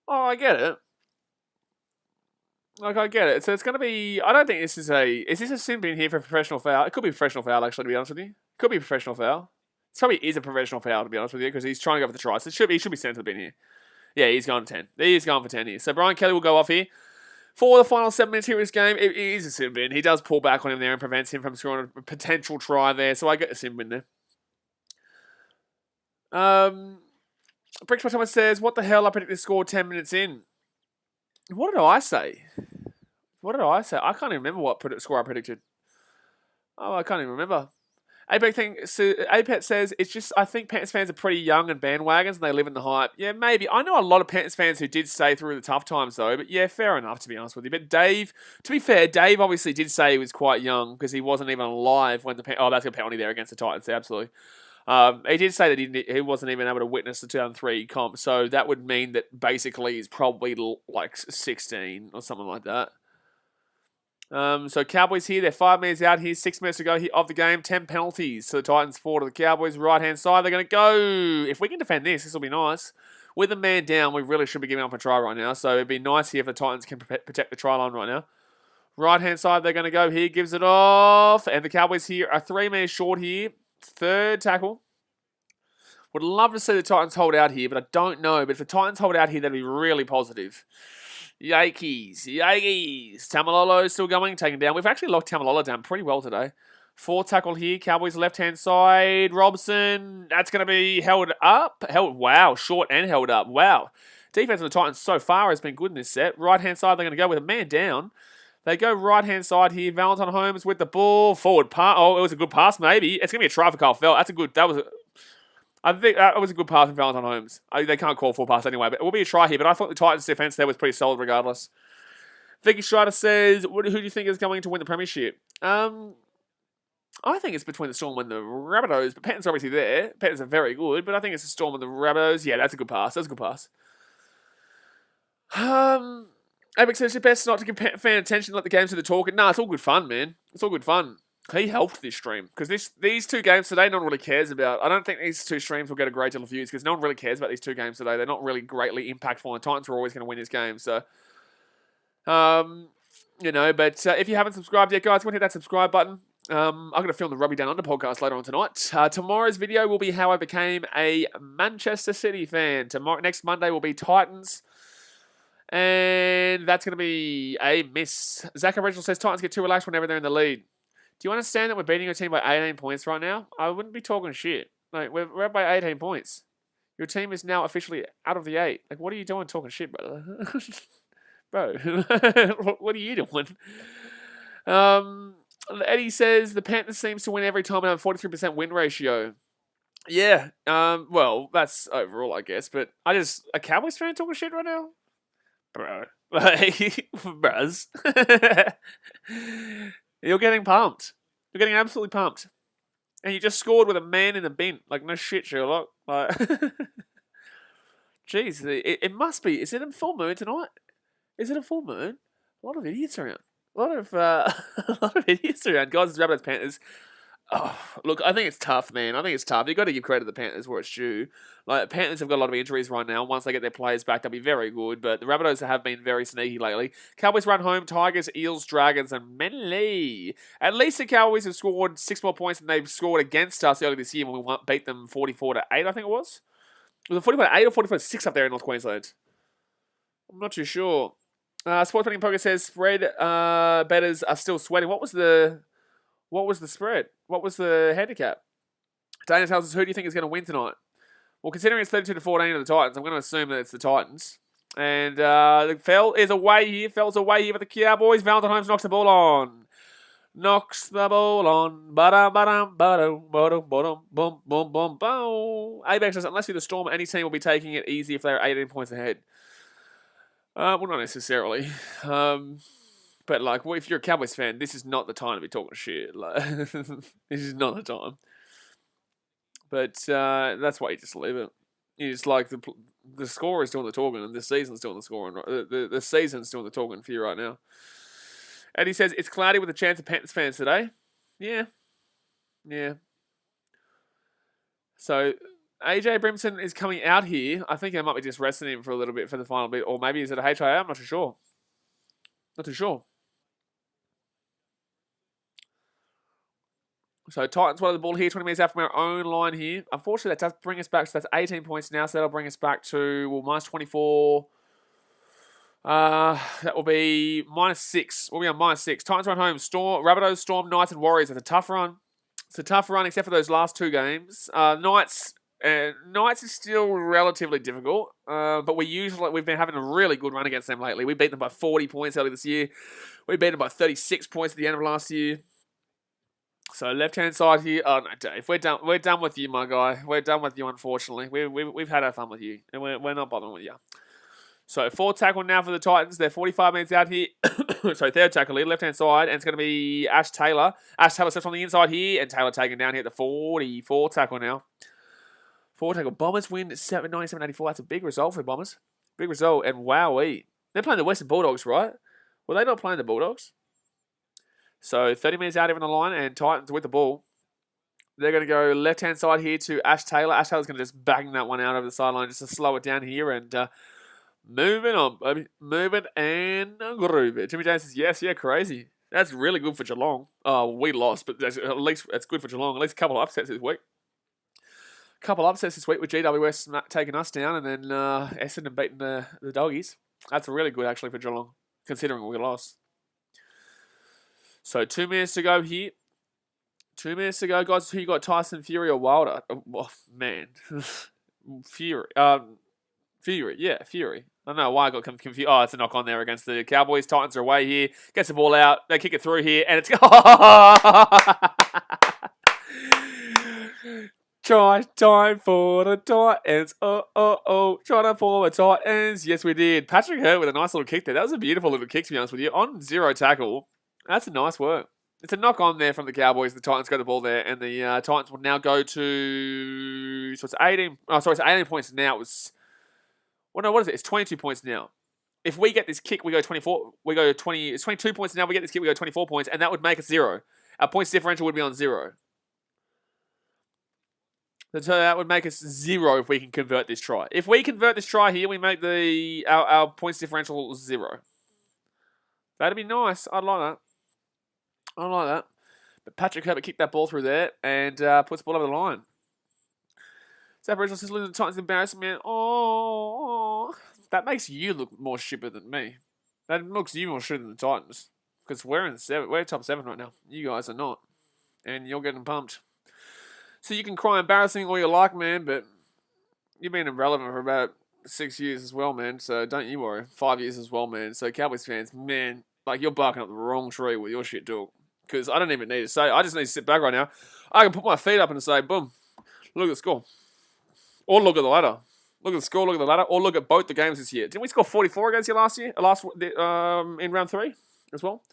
Oh, I get it. Like, I get it. So it's going to be... I don't think this is a... Is this a sim bin here for a professional foul? It could be a professional foul, actually, to be honest with you. Could be a professional foul. It probably is a professional foul, to be honest with you, because he's trying to go for the try. So he should be sent to the bin here. Yeah, he's gone 10. He's gone for 10 here. So Brian Kelly will go off here. For the final 7 minutes here of this game, it is a sim bin. He does pull back on him there and prevents him from scoring a potential try there. So I get the sim bin there. Bricks by Thomas says, what the hell? I predict this score 10 minutes in. What did I say? What did I say? I can't even remember what score I predicted. Oh, I can't even remember. Apet says, it's just, I think Panthers fans are pretty young and bandwagons and they live in the hype. Yeah, maybe. I know a lot of Panthers fans who did stay through the tough times though, but yeah, fair enough to be honest with you. But Dave, to be fair, Dave obviously did say he was quite young because he wasn't even alive when the... Oh, that's a penalty there against the Titans, absolutely. He did say that he wasn't even able to witness the 2003 comp, so that would mean that basically he's probably like 16 or something like that. So Cowboys here, they're 5 minutes out here, 6 minutes to go of the game, 10 penalties. So the Titans 4 to the Cowboys, right-hand side, they're going to go. If we can defend this will be nice. With a man down, we really should be giving up a try right now, so it'd be nice here if the Titans can protect the try line right now. Right-hand side, they're going to go here, gives it off, and the Cowboys here are 3 minutes short here. Third tackle. Would love to see the Titans hold out here, but I don't know. But if the Titans hold out here, that'd be really positive. Yankees. Tamalolo still going, taken down. We've actually locked Tamalolo down pretty well today. 4 tackle here. Cowboys left-hand side. Robson. That's going to be held up. Wow, short and held up. Wow. Defense of the Titans so far has been good in this set. Right-hand side, they're going to go with a man down. They go right-hand side here. Valentine Holmes with the ball. Forward pass. Oh, it was a good pass, maybe. It's going to be a try for Kyle Felt. I think that was a good pass from Valentine Holmes. They can't call for a pass anyway, but it will be a try here. But I thought the Titans' defense there was pretty solid regardless. Vicky Strider says, who do you think is going to win the premiership? I think it's between the Storm and the Rabbitohs, but Panthers are obviously there. Panthers are very good, but I think it's the Storm and the Rabbitohs. Yeah, that's a good pass. That's a good pass. Apex says it's best not to give fan attention, let the games do the talking. Nah, it's all good fun, man. It's all good fun. He helped this stream because these 2 games today, no one really cares about. I don't think these 2 streams will get a great deal of views because no one really cares about these 2 games today. They're not really greatly impactful, and Titans are always going to win this game. So, you know, but if you haven't subscribed yet, guys, go and hit that subscribe button. I'm going to film the Robbie Down Under podcast later on tonight. Tomorrow's video will be how I became a Manchester City fan. Next Monday will be Titans. And that's going to be a miss. Zach Original says Titans get too relaxed whenever they're in the lead. Do you understand that we're beating your team by 18 points right now? I wouldn't be talking shit. Like, we're up by 18 points. Your team is now officially out of the 8. Like, what are you doing talking shit, brother? Bro, what are you doing? Eddie says the Panthers seems to win every time and have a 43% win ratio. Yeah, well, that's overall, I guess. But a Cowboys fan talking shit right now? Bro. Bros. You're getting pumped. You're getting absolutely pumped. And you just scored with a man in the bin. Like, no shit, Sherlock. Like, jeez, it must be. Is it a full moon tonight? Is it a full moon? A lot of idiots around. A lot of idiots around. Guys, it's Rabbitohs Panthers. Oh, look, I think it's tough, man. I think it's tough. You've got to give credit to the Panthers where it's due. Like, the Panthers have got a lot of injuries right now. Once they get their players back, they'll be very good. But the Rabbitohs have been very sneaky lately. Cowboys run home. Tigers, Eels, Dragons, and Manly. At least the Cowboys have scored 6 more points than they've scored against us earlier this year when we beat them 44-8, I think it was. Was it 44-8 or 44-6 up there in North Queensland? I'm not too sure. Sports Betting Poker says spread bettors are still sweating. What was the spread? What was the handicap? Dana tells us, who do you think is going to win tonight? Well, considering it's 32-14 of the Titans, I'm going to assume that it's the Titans. And Fell is away here. Fell's away here for the Cowboys. Valentine Holmes knocks the ball on. Knocks the ball on. Ba-dum, ba-dum, ba-dum, ba-dum, boom, boom, boom, boom. Abex says, unless you're the Storm, any team will be taking it easy if they're 18 points ahead. Well, not necessarily. But, like, well, if you're a Cowboys fan, this is not the time to be talking shit. Like, this is not the time. But that's why you just leave it. You just, like, the score is doing the talking, and the season's doing the scoring. The season's doing the talking for you right now. And he says, it's cloudy with a chance of Panthers fans today. Yeah. So, AJ Brimson is coming out here. I think they might be just resting him for a little bit for the final bit. Or maybe is it a HIA? I'm not too sure. Not too sure. So Titans won the ball here, 20 minutes out from our own line here. Unfortunately, that does bring us back. So that's 18 points now. So that'll bring us back to, well, minus 24. That will be minus 6. We'll be on minus 6. Titans run home. Rabbitohs, Storm, Knights, and Warriors. It's a tough run. It's a tough run, except for those last 2 games. Knights is still relatively difficult, but we've been having a really good run against them lately. We beat them by 40 points earlier this year. We beat them by 36 points at the end of last year. So left-hand side here. Oh no, Dave, we're done with you, my guy. We're done with you, unfortunately. We've had our fun with you, and we're not bothering with you. So 4 tackle now for the Titans. They're 45 minutes out here. So 3rd tackle here, left-hand side, and it's going to be Ash Taylor. Ash Taylor steps on the inside here, and Taylor taken down here at the 44 tackle now. 4 tackle. Bombers win 97-84. That's a big result for the Bombers. Big result, and wowee. They're playing the Western Bulldogs, right? Were they not playing the Bulldogs? So 30 minutes out here on the line, and Titans with the ball. They're going to go left-hand side here to Ash Taylor. Ash Taylor's going to just bang that one out over the sideline just to slow it down here, and moving on, baby. Moving and groove it. Jimmy James says, yes, yeah, crazy. That's really good for Geelong. We lost, but at least it's good for Geelong. At least a couple of upsets this week. With GWS taking us down, and then Essendon beating the Doggies. That's really good, actually, for Geelong, considering we lost. So 2 minutes to go here. 2 minutes to go, guys. Who you got, Tyson, Fury, or Wilder? Oh, man. Fury. Fury. Yeah, Fury. I don't know why I got confused. Oh, it's a knock on there against the Cowboys. Titans are away here. Gets the ball out. They kick it through here, and it's... Time for the Titans. Trying for the Titans. Yes, we did. Patrick Hurt with a nice little kick there. That was a beautiful little kick, to be honest with you. On 0 tackle. That's a nice work. It's a knock on there from the Cowboys. The Titans got the ball there, and the Titans will now go to... So it's 18... Oh, sorry, it's 18 points now. It was... Well, no, what is it? It's 22 points now. If we get this kick, we go 24... We go 20... It's 22 points now. We get this kick, we go 24 points, and that would make us 0. Our points differential would be on 0. So that would make us 0 if we can convert this try. If we convert this try here, we make our points differential 0. That'd be nice. I'd like that. But Patrick Herbert kicked that ball through there and puts the ball over the line. So Aboriginal says, losing the Titans embarrassment. Oh, that makes you look more shipper than me. That looks you more shipper than the Titans. Because we're top 7 right now. You guys are not. And you're getting pumped. So you can cry embarrassing all you like, man, but you've been irrelevant for about 6 years as well, man. So don't you worry. 5 years as well, man. So Cowboys fans, man, like you're barking up the wrong tree with your shit, dog. Because I don't even need to say. I just need to sit back right now. I can put my feet up and say, boom, look at the score. Or look at the ladder. Look at the score, look at the ladder. Or look at both the games this year. Didn't we score 44 against you last year? In round 3 as well?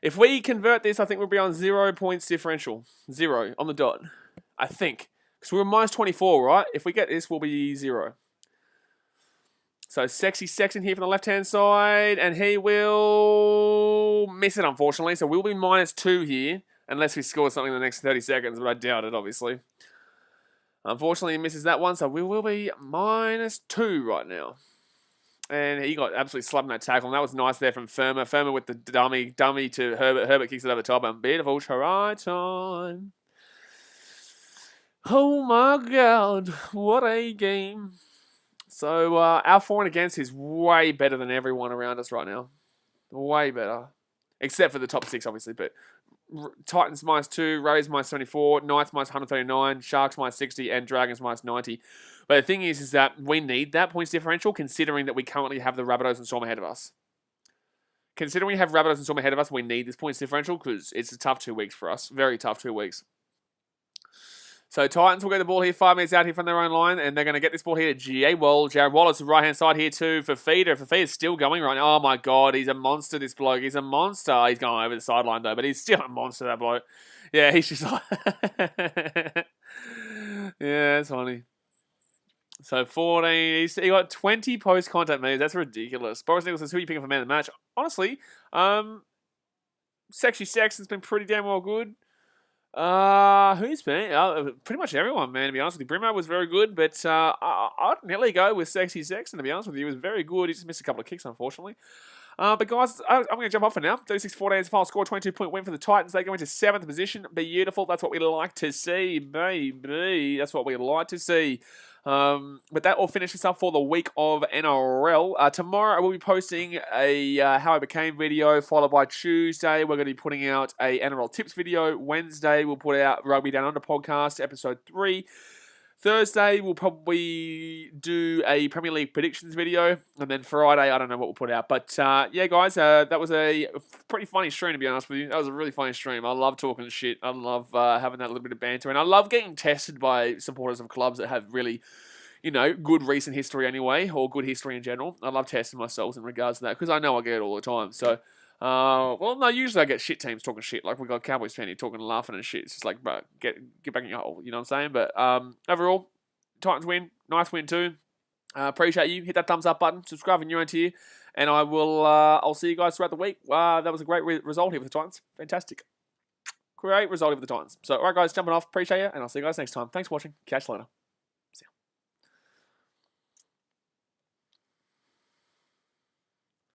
If we convert this, I think we'll be on 0 points differential. 0 on the dot. I think. Because we were minus 24, right? If we get this, we'll be 0. So Sexy Sexton here from the left-hand side. And he will miss it, unfortunately. So we'll be minus 2 here. Unless we score something in the next 30 seconds. But I doubt it, obviously. Unfortunately, he misses that one. So we will be minus 2 right now. And he got absolutely slapped in that tackle. And that was nice there from Firma. Firma with the dummy to Herbert. Herbert kicks it over the top. And beautiful try time. Oh my God, what a game. So our for and against is way better than everyone around us right now. Way better. Except for the top 6, obviously. But Titans minus 2, Rays minus 74, Knights minus 139, Sharks minus 60, and Dragons minus 90. But the thing is that we need that points differential considering that we currently have the Rabbitohs and Storm ahead of us. Considering we have Rabbitohs and Storm ahead of us, we need this points differential because it's a tough 2 weeks for us. Very tough 2 weeks. So Titans will get the ball here, 5 minutes out here from their own line, and they're going to get this ball here to Jared Wallace, right-hand side here to Fafita. Fafita's still going right now. Oh my God, he's a monster, this bloke. He's a monster. He's going over the sideline though, but he's still a monster, that bloke. Yeah, he's just like... yeah, it's funny. So 14, he got 20 post-contact moves. That's ridiculous. Boris Nichols says, who are you picking for man of the match? Honestly, Sexy Sexton's been pretty damn well good. Who's been? Pretty much everyone, man, to be honest with you. Brimo was very good, but I'd nearly go with Sexy Sexton, to be honest with you. He was very good. He just missed a couple of kicks, unfortunately. But guys, I'm going to jump off for now. 36-14 is the final score, 22-point win for the Titans. They go into 7th position. Beautiful. That's what we like to see, baby. That's what we like to see. But that all finishes up for the week of NRL. Tomorrow I will be posting a How I Became video, followed by Tuesday we're going to be putting out a NRL tips video. Wednesday we'll put out Rugby Down Under podcast, episode 3. Thursday, we'll probably do a Premier League predictions video. And then Friday, I don't know what we'll put out. But yeah, guys, that was a pretty funny stream, to be honest with you. That was a really funny stream. I love talking shit. I love having that little bit of banter. And I love getting tested by supporters of clubs that have really, good recent history anyway, or good history in general. I love testing myself in regards to that because I know I get it all the time. So, well, no, usually I get shit teams talking shit. Like we got Cowboys fan here talking and laughing and shit. It's just like, bro, get back in your hole. You know what I'm saying? But overall, Titans win. Nice win too. Appreciate you. Hit that thumbs up button. Subscribe if you're new here. And I'll see you guys throughout the week. That was a great result here for the Titans. Fantastic. Great result here for the Titans. So, all right, guys, jumping off. Appreciate you. And I'll see you guys next time. Thanks for watching. Catch you later.